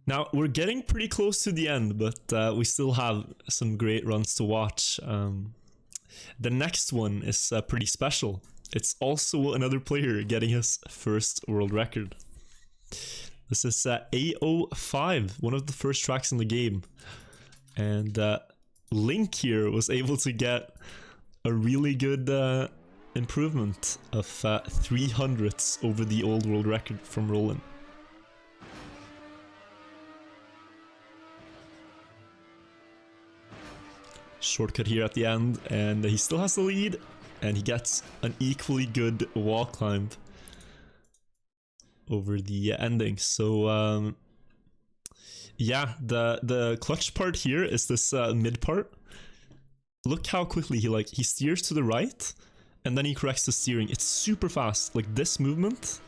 Now, we're getting pretty close to the end, but we still have some great runs to watch. The next one is pretty special. It's also another player getting his first world record. This is A05, one of the first tracks in the game. And Link here was able to get a really good improvement of 300ths over the old world record from Roland. Shortcut here at the end, and he still has the lead, and he gets an equally good wall climb over the ending. So yeah, the clutch part here is this mid part. Look how quickly he steers to the right, and then he corrects the steering. It's super fast. Like, this movement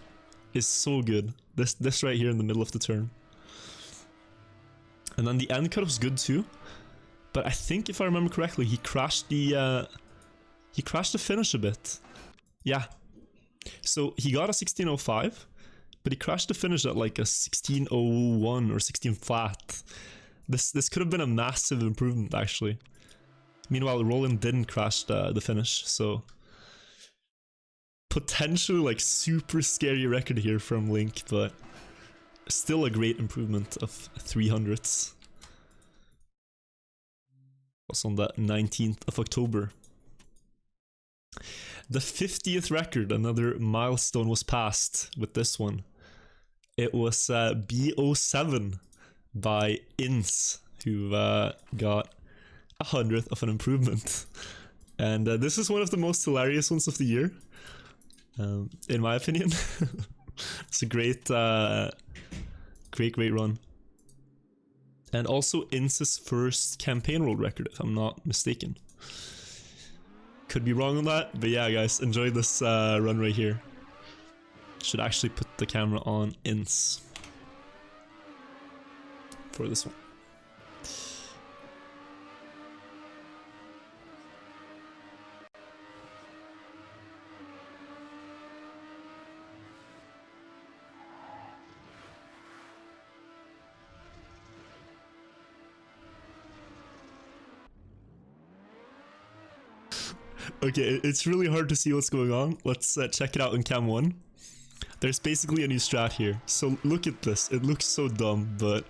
is so good. This right here in the middle of the turn. And then the end cut was good too. But I think, if I remember correctly, he crashed the finish a bit. Yeah. So he got a 16.05, but he crashed the finish at like a 16.01 or 16 flat. This could have been a massive improvement actually. Meanwhile, Roland didn't crash the finish, so potentially like super scary record here from Link, but still a great improvement of 300ths. Was on the 19th of October. The 50th record, another milestone, was passed with this one. It was B07 by Ince, who got 100th of an improvement. And this is one of the most hilarious ones of the year, in my opinion. It's a great run. And also Ince's first campaign world record, if I'm not mistaken. Could be wrong on that, but yeah, guys, enjoy this run right here. Should actually put the camera on Ince for this one. Okay, it's really hard to see what's going on. Let's check it out in cam 1. There's basically a new strat here. So look at this. It looks so dumb, but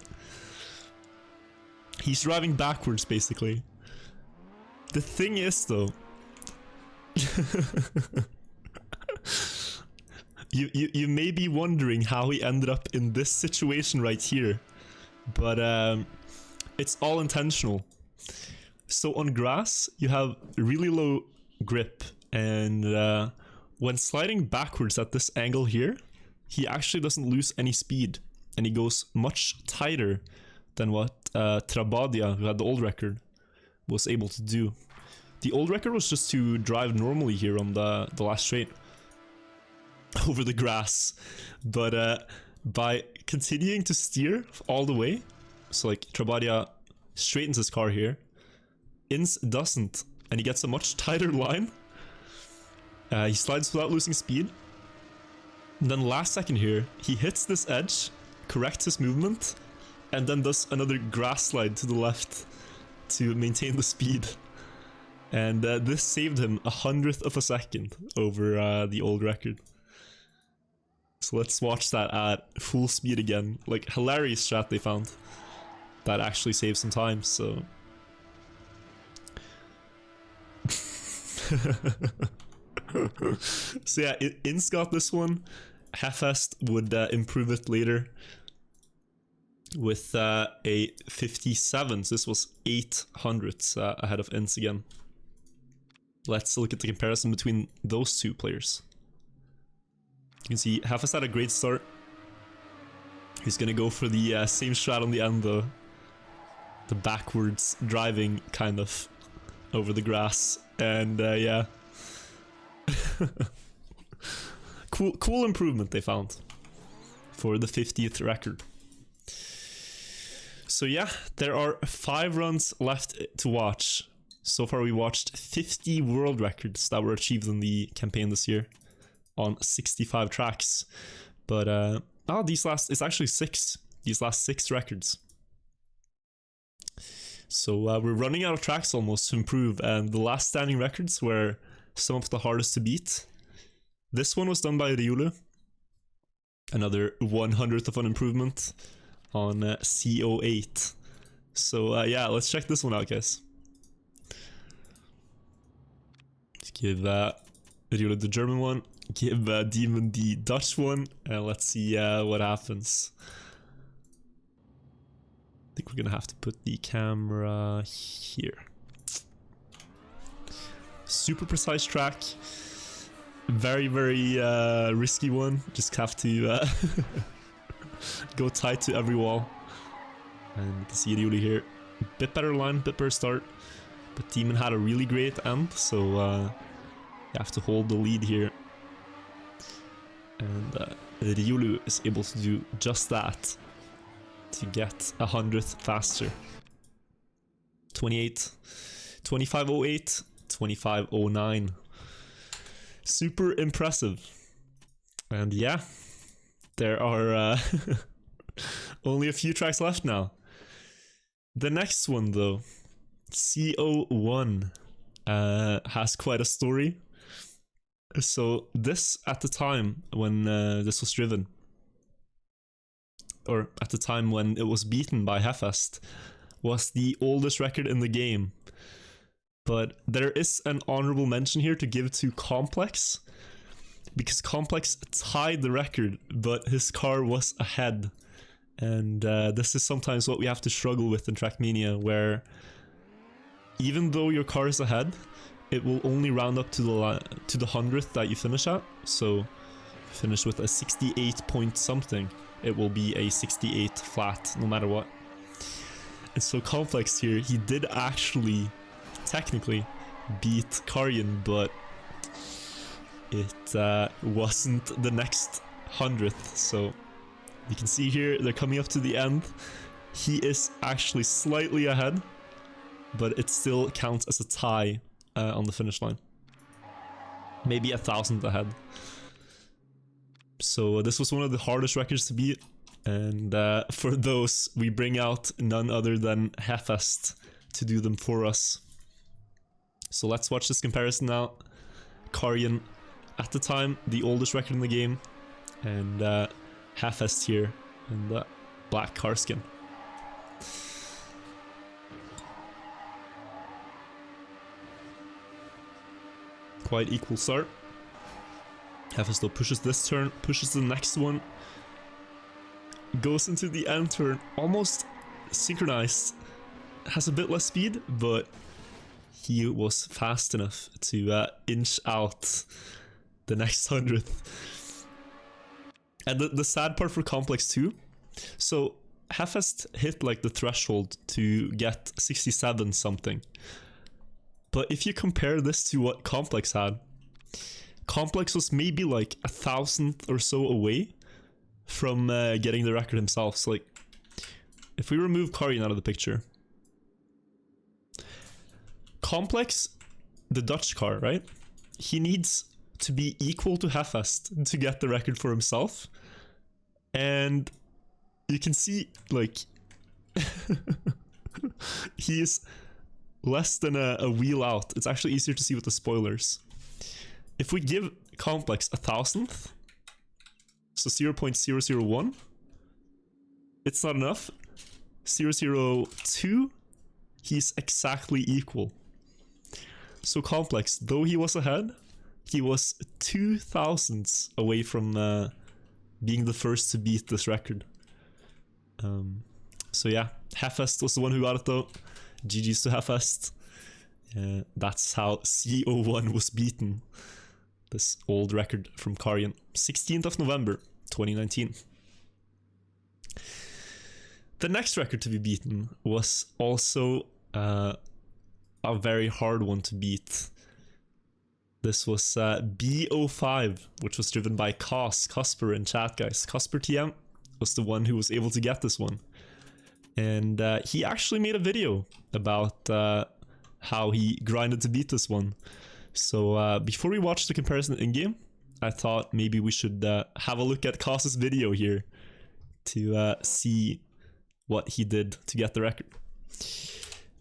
He's driving backwards, basically. The thing is, though, you may be wondering how he ended up in this situation right here, but it's all intentional. So on grass, you have really low grip, and when sliding backwards at this angle here, he actually doesn't lose any speed, and he goes much tighter than what Trackmania, who had the old record, was able to do. The old record was just to drive normally here on the last straight over the grass, but by continuing to steer all the way, so like Trackmania straightens his car here, Ins doesn't, and he gets a much tighter line. He slides without losing speed. And then last second here, he hits this edge, corrects his movement, and then does another grass slide to the left to maintain the speed. And this saved him 100th of a second over the old record. So let's watch that at full speed again. Like, hilarious strat they found that actually saves some time, so... So yeah, Ins got this one. Halfest would improve it later with a 57, so this was 800 ahead of Ins again. Let's look at the comparison between those two players. You can see Halfest had a great start. He's gonna go for the same strat on the end though. The backwards driving kind of over the grass, and yeah. Cool improvement they found for the 50th record. So yeah, there are 5 runs left to watch. So far we watched 50 world records that were achieved in the campaign this year on 65 tracks. But it's actually 6. These last 6 records. So we're running out of tracks almost to improve, and the last standing records were some of the hardest to beat. This one was done by Riulu. Another 100th of an improvement on C08. So yeah, let's check this one out, guys. Let's give Riulu the German one, give Demon the Dutch one, and let's see what happens. I think we're gonna have to put the camera here. Super precise track. Very risky one. Just have to go tight to every wall. And you can see Riulu here. Bit better line, bit better start. But Demon had a really great end, so you have to hold the lead here. And Riulu is able to do just that to get 100th faster. 28, 25.08, 25.09. Super impressive. And yeah, there are only a few tracks left now. The next one though, C01, has quite a story. So this, at the time when this was driven, or at the time when it was beaten by Halfest, was the oldest record in the game. But there is an honorable mention here to give to Complex, because Complex tied the record, but his car was ahead. And this is sometimes what we have to struggle with in Trackmania, where even though your car is ahead, it will only round up to the 100th that you finish at. So finish with a 68 point something, it will be a 68 flat no matter what. And so Complex here, he did actually technically beat Karjan, but it wasn't the next 100th. So you can see here, they're coming up to the end. He is actually slightly ahead, but it still counts as a tie on the finish line. Maybe 1,000 ahead. So this was one of the hardest records to beat, and for those, we bring out none other than Halfest to do them for us. So let's watch this comparison now. Karjan, at the time, the oldest record in the game, and Halfest here in the black car skin. Quite equal start. Halfest though pushes this turn, pushes the next one. Goes into the end turn, almost synchronized. Has a bit less speed, but he was fast enough to inch out the next 100th. And the sad part for Complex too, so Halfest hit like the threshold to get 67 something. But if you compare this to what Complex had, Complex was maybe like 1,000th or so away from getting the record himself. So like, if we remove Karjan out of the picture, Complex, the Dutch car, right? He needs to be equal to Halfest to get the record for himself. And you can see, like, he is less than a wheel out. It's actually easier to see with the spoilers. If we give Complex 1,000th, so 0.001, it's not enough. 0.002, he's exactly equal. So Complex, though he was ahead, he was 2,000ths away from being the first to beat this record. So yeah, Halfest was the one who got it though. GG's to Halfest. That's how C01 was beaten. This old record from Karjan. 16th of November, 2019. The next record to be beaten was also a very hard one to beat. This was B05, which was driven by Casper in chat, guys. Casper TM was the one who was able to get this one. And he actually made a video about how he grinded to beat this one. So before we watch the comparison in-game, I thought maybe we should have a look at Cas's video here to see what he did to get the record.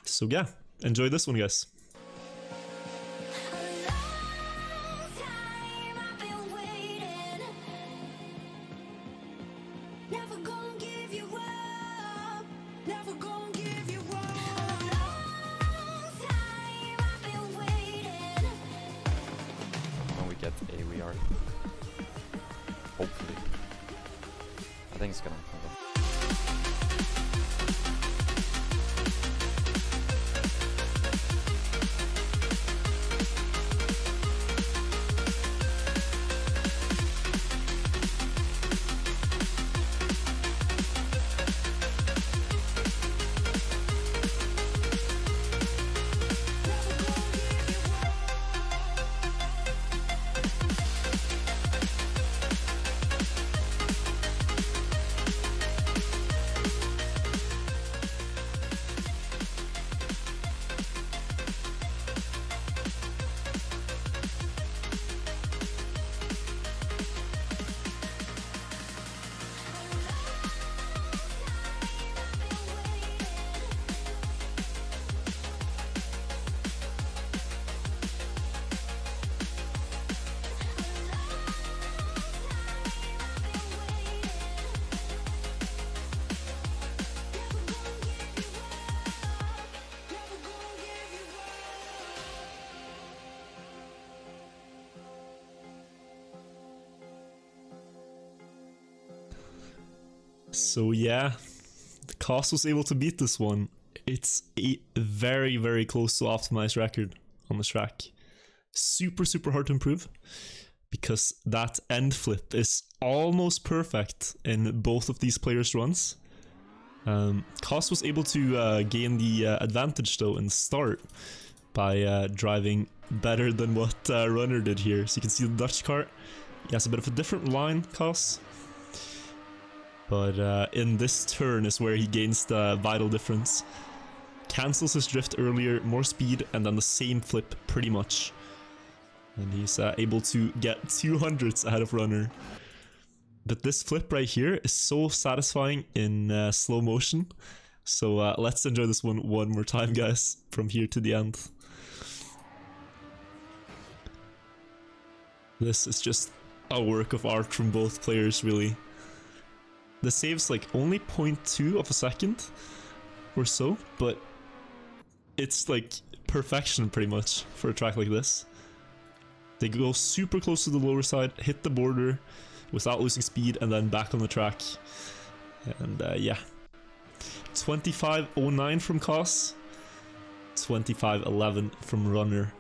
So yeah, enjoy this one, guys. Hopefully. I think it's gonna happen. So yeah, the Cas was able to beat this one. It's a very, very close to optimized record on this track. Super, super hard to improve because that end flip is almost perfect in both of these players' runs. Cas was able to gain the advantage though in the start by driving better than what Runner did here. So you can see the Dutch car. He has a bit of a different line, Cas. But in this turn is where he gains the vital difference. Cancels his drift earlier, more speed, and then the same flip pretty much. And he's able to get 200s ahead of Runner. But this flip right here is so satisfying in slow motion. So let's enjoy this one more time, guys, from here to the end. This is just a work of art from both players, really. The save's like only 0.2 of a second or so, but it's like perfection pretty much for a track like this. They go super close to the lower side, hit the border without losing speed, and then back on the track. And yeah. 25.09 from Koss. 25.11 from Runner.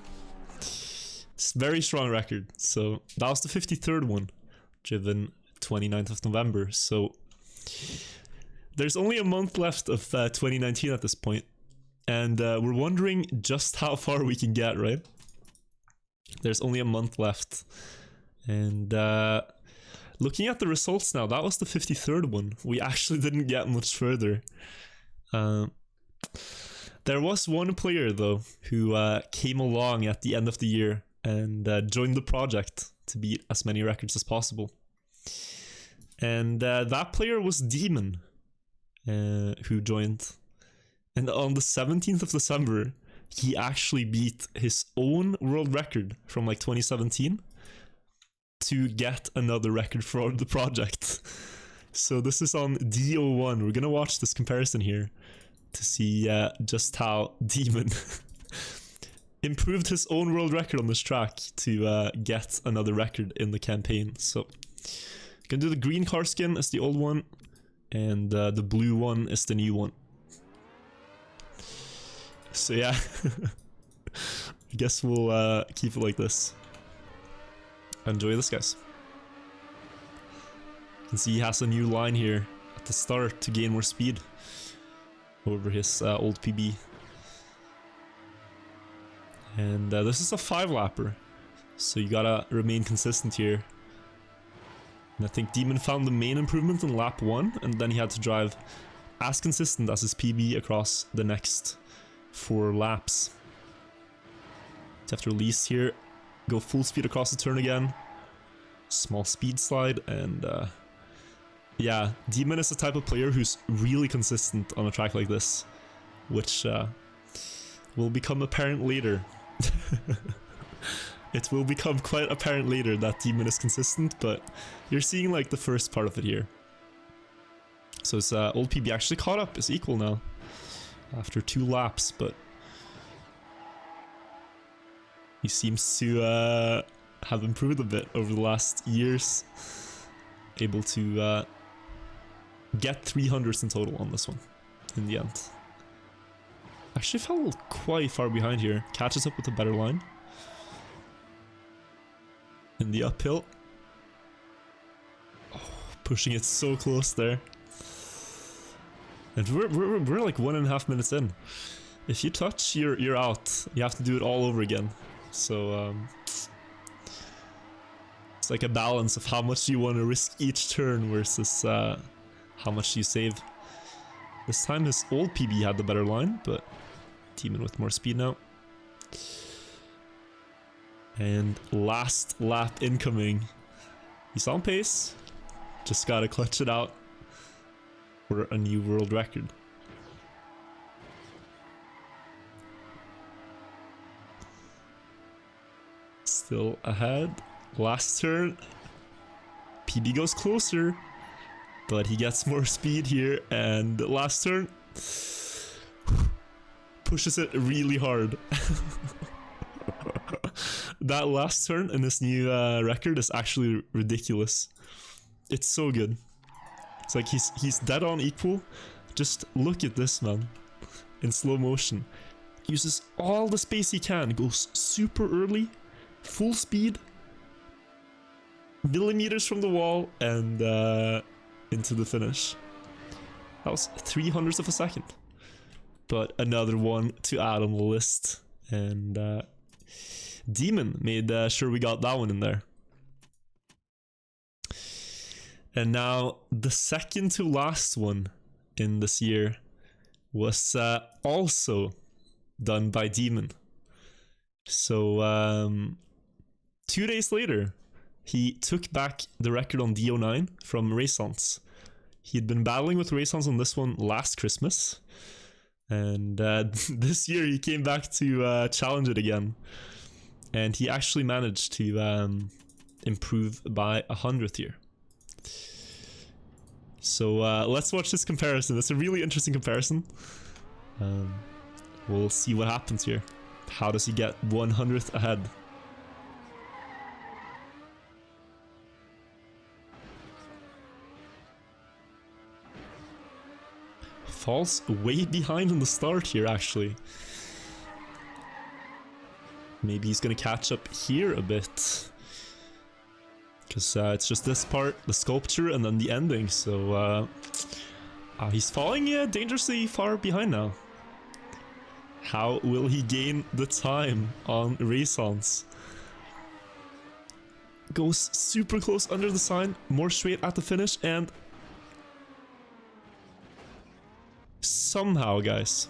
It's a very strong record. So that was the 53rd one, driven 29th of November. So there's only a month left of 2019 at this point. And we're wondering just how far we can get, right? There's only a month left. And looking at the results now, that was the 53rd one. We actually didn't get much further. There was one player, though, who came along at the end of the year and joined the project to beat as many records as possible. And that player was Demon, who joined. And on the 17th of December, he actually beat his own world record from like 2017 to get another record for the project. So this is on D01. We're gonna watch this comparison here to see just how Demon improved his own world record on this track to get another record in the campaign. So gonna do the green car skin as the old one, and the blue one is the new one. So yeah, I guess we'll keep it like this. Enjoy this, guys. You can see he has a new line here at the start to gain more speed over his old PB. And this is a 5-lapper, so you gotta remain consistent here. And I think Demon found the main improvement in lap 1, and then he had to drive as consistent as his PB across the next 4 laps. You have to release here, go full speed across the turn again, small speed slide, and yeah, Demon is the type of player who's really consistent on a track like this, which will become apparent later. It will become quite apparent later that Demon is consistent, but you're seeing like the first part of it here. So his old PB actually caught up, is equal now after 2 laps, but he seems to have improved a bit over the last years, able to get 300s in total on this one in the end. Actually fell quite far behind here, catches up with a better line in the uphill. Oh, pushing it so close there. And we're like 1.5 minutes in. If you touch, you're out. You have to do it all over again. So it's like a balance of how much you want to risk each turn versus how much you save. This time his old PB had the better line, but Demon with more speed now. And last lap incoming. He's on pace. Just gotta clutch it out for a new world record. Still ahead. Last turn. PB goes closer, but he gets more speed here, and last turn pushes it really hard. That last turn in this new record is actually ridiculous. It's so good. It's like he's dead on equal. Just look at this, man. In slow motion. Uses all the space he can. Goes super early. Full speed. Millimeters from the wall. And into the finish. That was 300ths of a second. But another one to add on the list. And Demon made sure we got that one in there. And now the second to last one in this year was also done by Demon. So 2 days later, he took back the record on D09 from Raisons. He had been battling with Raisons on this one last Christmas. And this year he came back to challenge it again. And he actually managed to improve by 100th here. So let's watch this comparison. It's a really interesting comparison. We'll see what happens here. How does he get 100th ahead? falls way behind in the start here, actually. Maybe he's gonna catch up here a bit. Because it's just this part, the sculpture, and then the ending. So he's falling dangerously far behind now. How will he gain the time on Renaissance? Goes super close under the sign, more straight at the finish, and somehow, guys,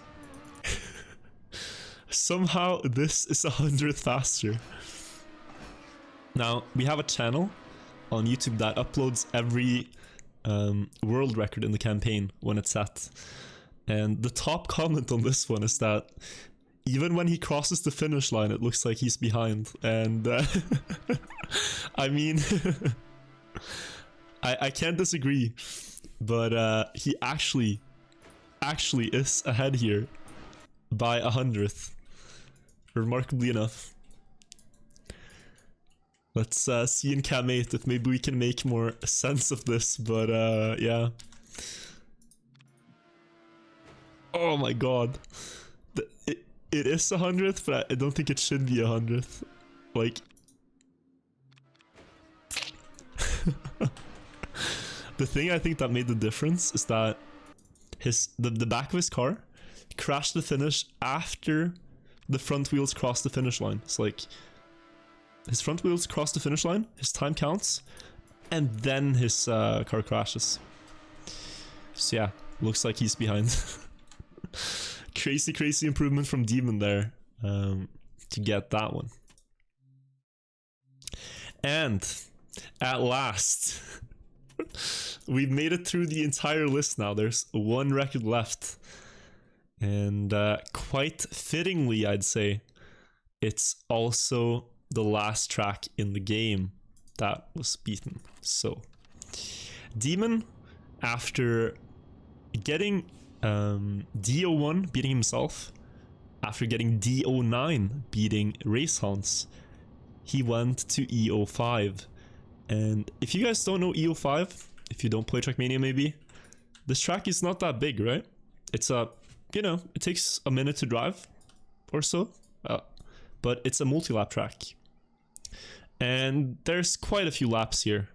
somehow this is 100th faster. Now, we have a channel on YouTube that uploads every world record in the campaign when it's set. And the top comment on this one is that even when he crosses the finish line, it looks like he's behind. And I mean, I can't disagree, but he actually is ahead here by 100th, remarkably enough. Let's see in Cam 8 if maybe we can make more sense of this, but yeah. Oh my god. It is 100th, but I don't think it should be 100th. Like... The thing I think that made the difference is that the back of his car crashed the finish after the front wheels crossed the finish line. It's like his front wheels cross the finish line, his time counts, and then his car crashes. So yeah, looks like he's behind. Crazy improvement from Demon there to get that one. And at last, we've made it through the entire list now. There's one record left. And quite fittingly, I'd say, it's also the last track in the game that was beaten. So, Demon, after getting D01 beating himself, after getting D09 beating Racehans, he went to E05. And if you guys don't know E05, if you don't play Trackmania maybe, this track is not that big, right? It's a, you know, it takes a minute to drive or so, but it's a multi-lap track. And there's quite a few laps here.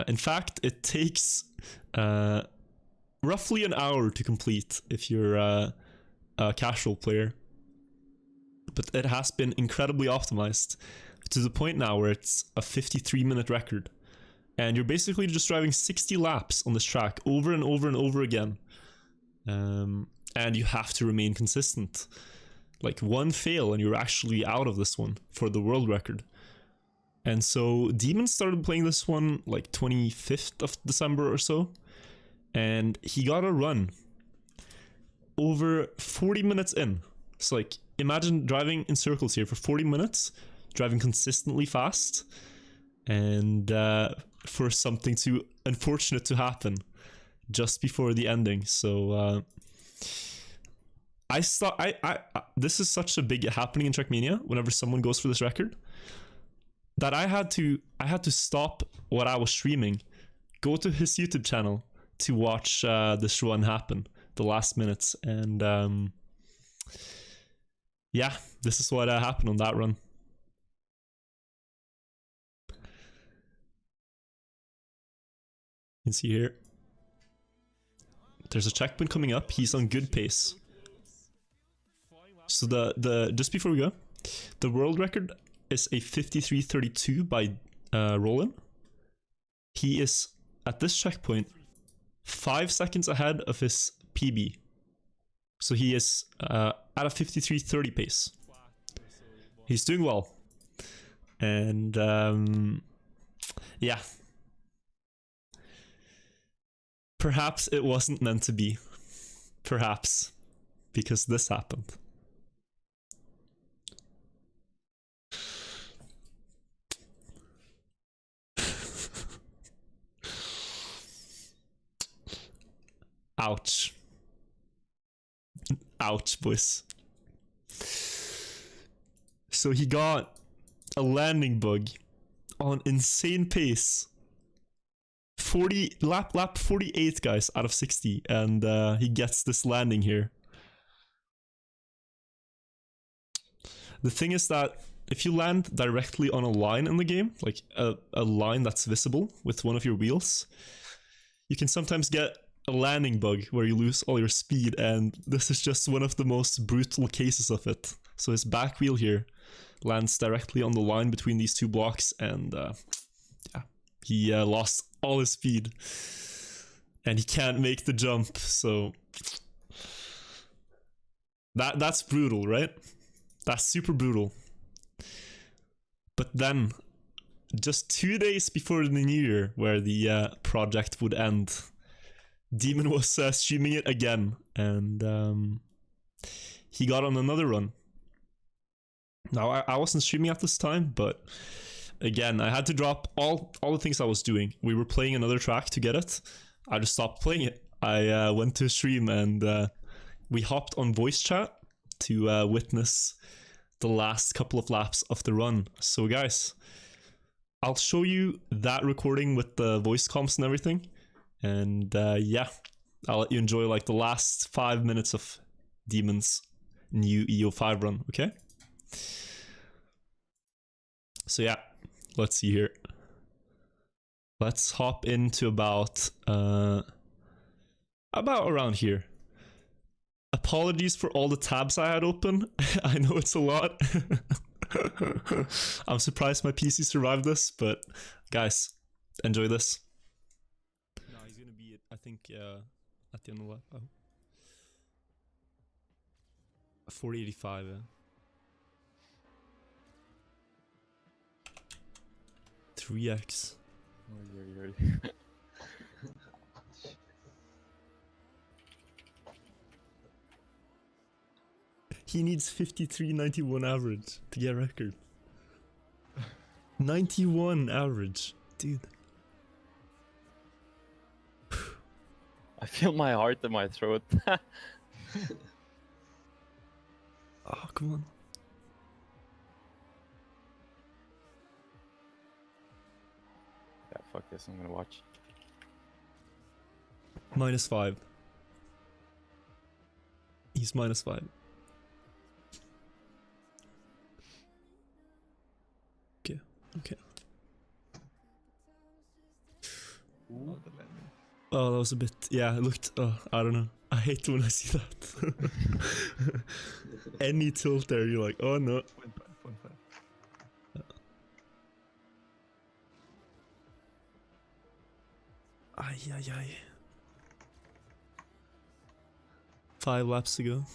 In fact, it takes roughly an hour to complete if you're a casual player. But it has been incredibly optimized to the point now where it's a 53-minute record. And you're basically just driving 60 laps on this track over and over and over again. And you have to remain consistent. Like one fail and you're actually out of this one for the world record. And so Demon started playing this one like 25th of December or so. And he got a run over 40 minutes in. It's like, imagine driving in circles here for 40 minutes, driving consistently fast, and for something to unfortunate to happen just before the ending. So this is such a big happening in Trackmania whenever someone goes for this record that I had to stop what I was streaming, go to his YouTube channel to watch this run happen, the last minutes, and yeah, this is what happened on that run. You can see here, there's a checkpoint coming up. He's on good pace. So the just before we go, the world record is a 53:32 by Roland. He is at this checkpoint 5 seconds ahead of his PB. So he is at a 53:30 pace. He's doing well. And yeah. Perhaps it wasn't meant to be. Perhaps. Because this happened. Ouch. Ouch, boys. So he got a landing bug on insane pace lap 48, guys, out of 60, and he gets this landing here. The thing is that if you land directly on a line in the game, like a line that's visible with one of your wheels, you can sometimes get a landing bug where you lose all your speed, and this is just one of the most brutal cases of it. So his back wheel here lands directly on the line between these two blocks, and yeah, he lost all his speed, and he can't make the jump. So that's brutal, right? That's super brutal. But then, just 2 days before the new year, where the project would end, Demon was streaming it again, and he got on another run. Now, I wasn't streaming at this time, but again, I had to drop all the things I was doing. We were playing another track to get it. I just stopped playing it. I went to a stream, and we hopped on voice chat to witness the last couple of laps of the run. So guys, I'll show you that recording with the voice comps and everything, and yeah, I'll let you enjoy like the last 5 minutes of Demon's new E05 run, okay? So yeah, let's see here. Let's hop into about around here. Apologies for all the tabs I had open. I know it's a lot. I'm surprised my PC survived this, but guys, enjoy this. No, he's gonna be, I think, at the end of the lap. Oh. 485, yeah. 3x. He needs 53.91 average to get record. 91 average, dude. I feel my heart in my throat. Oh, come on. Yeah, fuck this, I'm gonna watch. -5. He's -5. Okay. Oh, that was a bit. Yeah, it looked. Oh, I don't know. I hate when I see that. Any tilt there, you're like, oh no. Ay. 5 laps to go.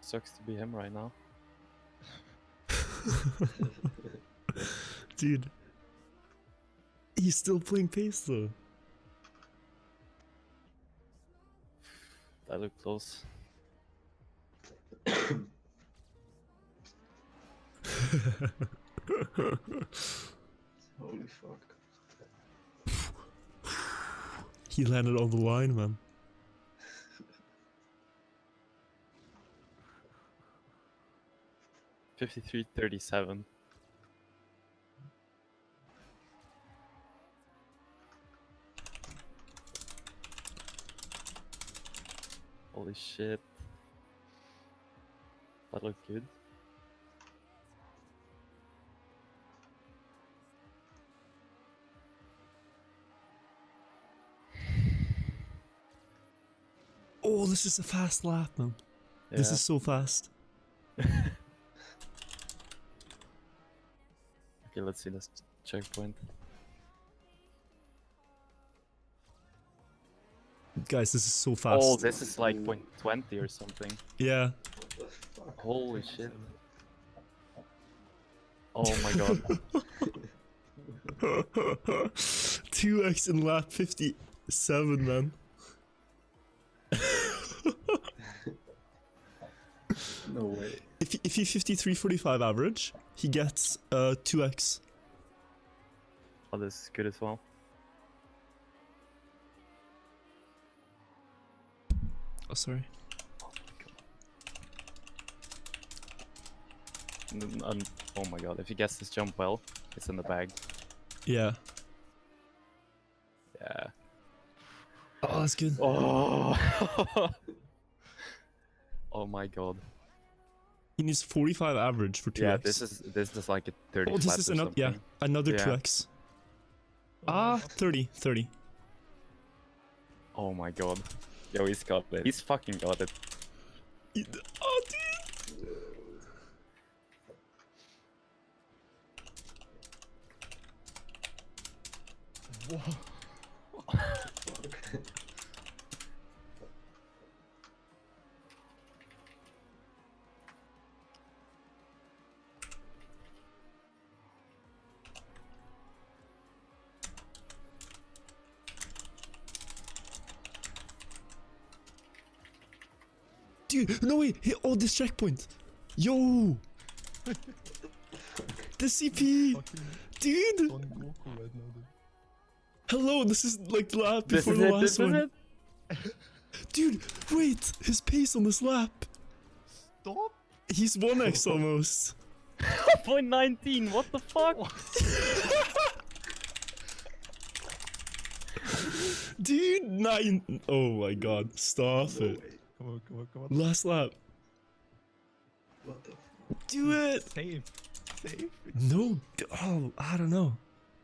Sucks to be him right now. Dude. He's still playing pace though. That looked close. Holy fuck. He landed on the line, man. $53.37. Holy shit. That looked good. Oh, this is a fast lap, man. Yeah. This is so fast. Okay, let's see this checkpoint. Guys, this is so fast. Oh, this is like 0.20 or something. Yeah. Holy shit. Oh my god. 2x in lap 57, man. No way. If he 53.45 average, he gets 2x. Oh, this is good as well. Oh, sorry. Oh my god, if you guess this jump well, it's in the bag. Yeah. Yeah. Oh, that's good. Oh. Oh my god. He needs 45 average for 2x. Yeah, this is like a 30 Oh, this flat is or another, yeah, something. another Yeah. 2x. Ah, 30, 30. Oh my god. Yo, he's got it. He's fucking got it. Oh, dude. Dude, no way! Hit all this checkpoint! Yo! The CP! Dude! Hello, this is like the lap before the last one. Dude, wait! His pace on this lap! Stop! He's 1x almost! 0.19, what the fuck? Dude, 9! Oh my god, stop it. Come on, come on, come on. Last lap. What the fuck? Do it! Save. Save. No, oh, I don't know.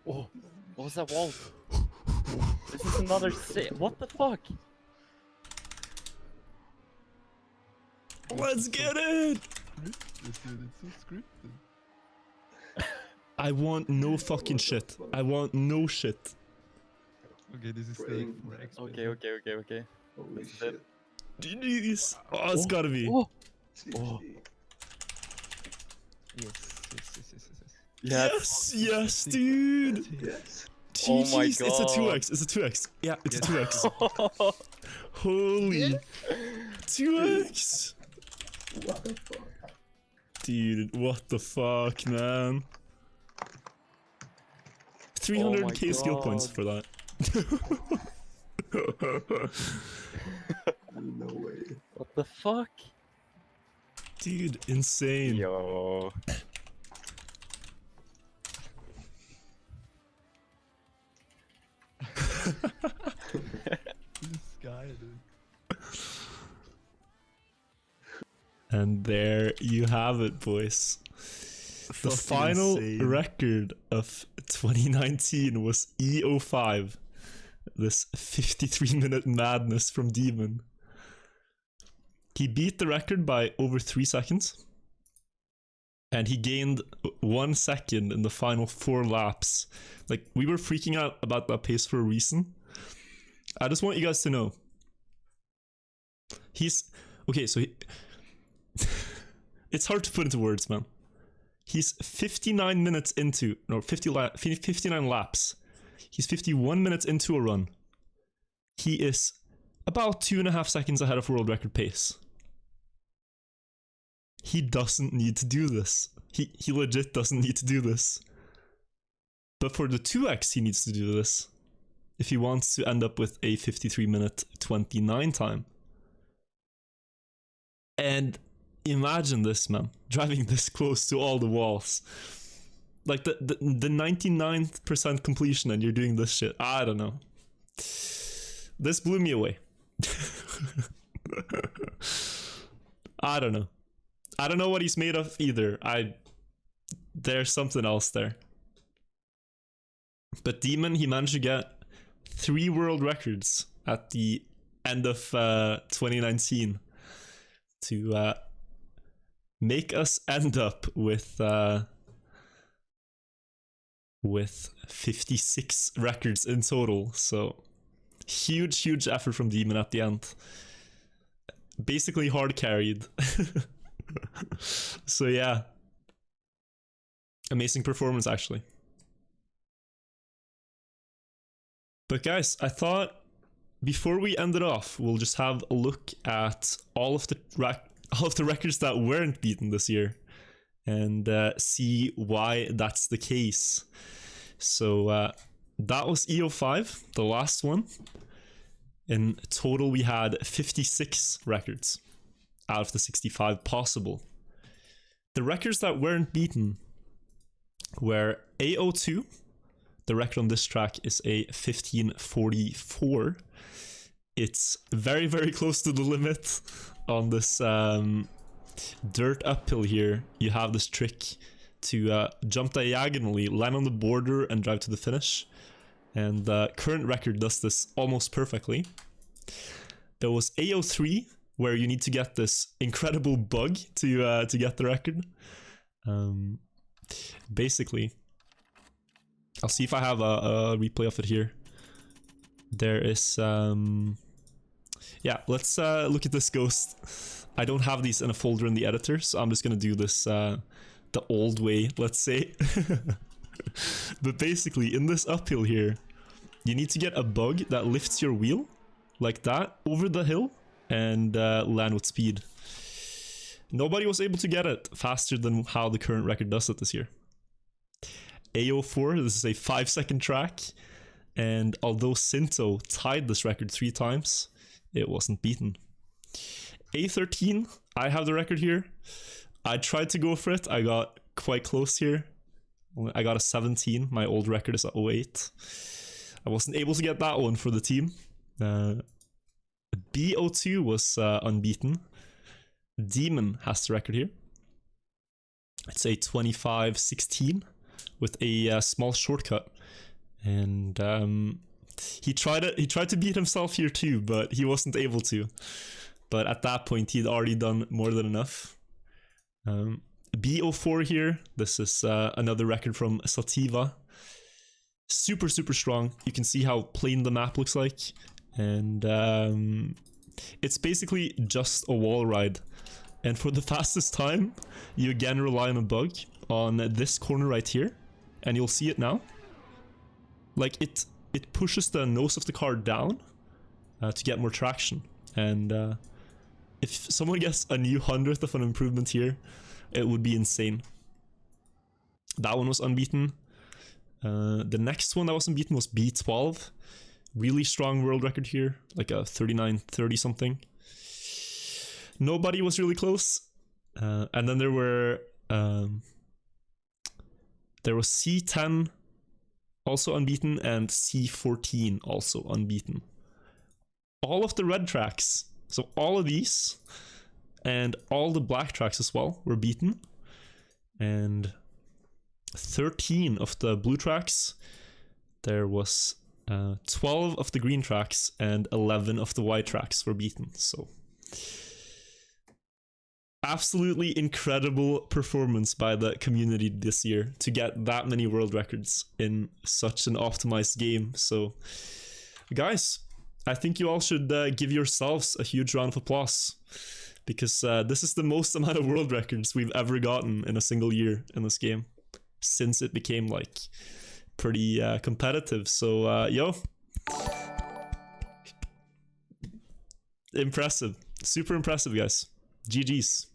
Oh, what was that wall? This is another what the fuck? Let's get it! This dude, it's so scripted. I want no fucking shit. I want no shit. Okay, this is Brain. safe for X. Okay. Holy This is shit. Jeez. Oh, it's gotta be. Oh, Oh. Yes. Yes, dude! Yes. Oh my GG's. It's a God. 2x. It's a 2x. Yeah, it's a Yes. 2x. Holy 2x! What the fuck? Dude, what the fuck, man? 300k skill points God. for that. No way. what the fuck? Dude, insane. Yo. This guy, dude. And there you have it, boys. The final record of 2019 was E05. This 53-minute madness from Demon. He beat the record by over 3 seconds. And he gained 1 second in the final 4 laps. Like, we were freaking out about that pace for a reason. I just want you guys to know. He's... Okay, so it's hard to put into words, man. He's 59 minutes into... No, 59 laps. He's 51 minutes into a run. He is about 2.5 seconds ahead of world record pace. He doesn't need to do this. He legit doesn't need to do this. But for the 2x, he needs to do this. If he wants to end up with a 53-minute 29 time. And imagine this, man. Driving this close to all the walls. Like the 99% completion and you're doing this shit. I don't know. This blew me away. I don't know. I don't know what he's made of either. There's something else there. But Demon, he managed to get 3 world records at the end of 2019 to make us end up with 56 records in total. So huge effort from Demon at the end. Basically hard carried. So yeah, amazing performance actually. But guys, I thought before we end it off, we'll just have a look at all of the records that weren't beaten this year and see why that's the case. So that was E05, the last one. In total, we had 56 records out of the 65 possible. The records that weren't beaten were A02. The record on this track is a 1544. It's very, very close to the limit on this dirt uphill here. You have this trick to jump diagonally, land on the border, and drive to the finish. And the current record does this almost perfectly. There was A03, where you need to get this incredible bug to get the record. Basically, I'll see if I have a replay of it here. There is yeah, let's look at this ghost. I don't have these in a folder in the editor, so I'm just gonna do this the old way, let's say. But basically, in this uphill here, you need to get a bug that lifts your wheel like that over the hill and land with speed. Nobody was able to get it faster than how the current record does it this year. A04, this is a 5-second track, and although Sinto tied this record 3 times, it wasn't beaten. A13, I have the record here. I tried to go for it, I got quite close here. I got a 17, my old record is at 08. I wasn't able to get that one for the team. B02 was unbeaten. Demon has the record here. It's a 25-16 with a small shortcut, and he tried to beat himself here too, but he wasn't able to. But at that point, he'd already done more than enough. B04 here. This is another record from Sativa. Super, super strong. You can see how plain the map looks like, and it's basically just a wall ride. And for the fastest time, you again rely on a bug on this corner right here, and you'll see it now. Like it pushes the nose of the car down to get more traction. And if someone gets a new 100th of an improvement here, it would be insane. That one was unbeaten. The next one that was unbeaten was B12. Really strong world record here, like a 39-30 something. Nobody was really close. And then there was C10 also unbeaten, and C14 also unbeaten. All of the red tracks, so all of these and all the black tracks as well, were beaten. And 13 of the blue tracks, there was 12 of the green tracks, and 11 of the white tracks were beaten. So absolutely incredible performance by the community this year to get that many world records in such an optimized game. So guys, I think you all should give yourselves a huge round of applause, because this is the most amount of world records we've ever gotten in a single year in this game since it became like pretty competitive. So yo, impressive, super impressive, guys. GG's.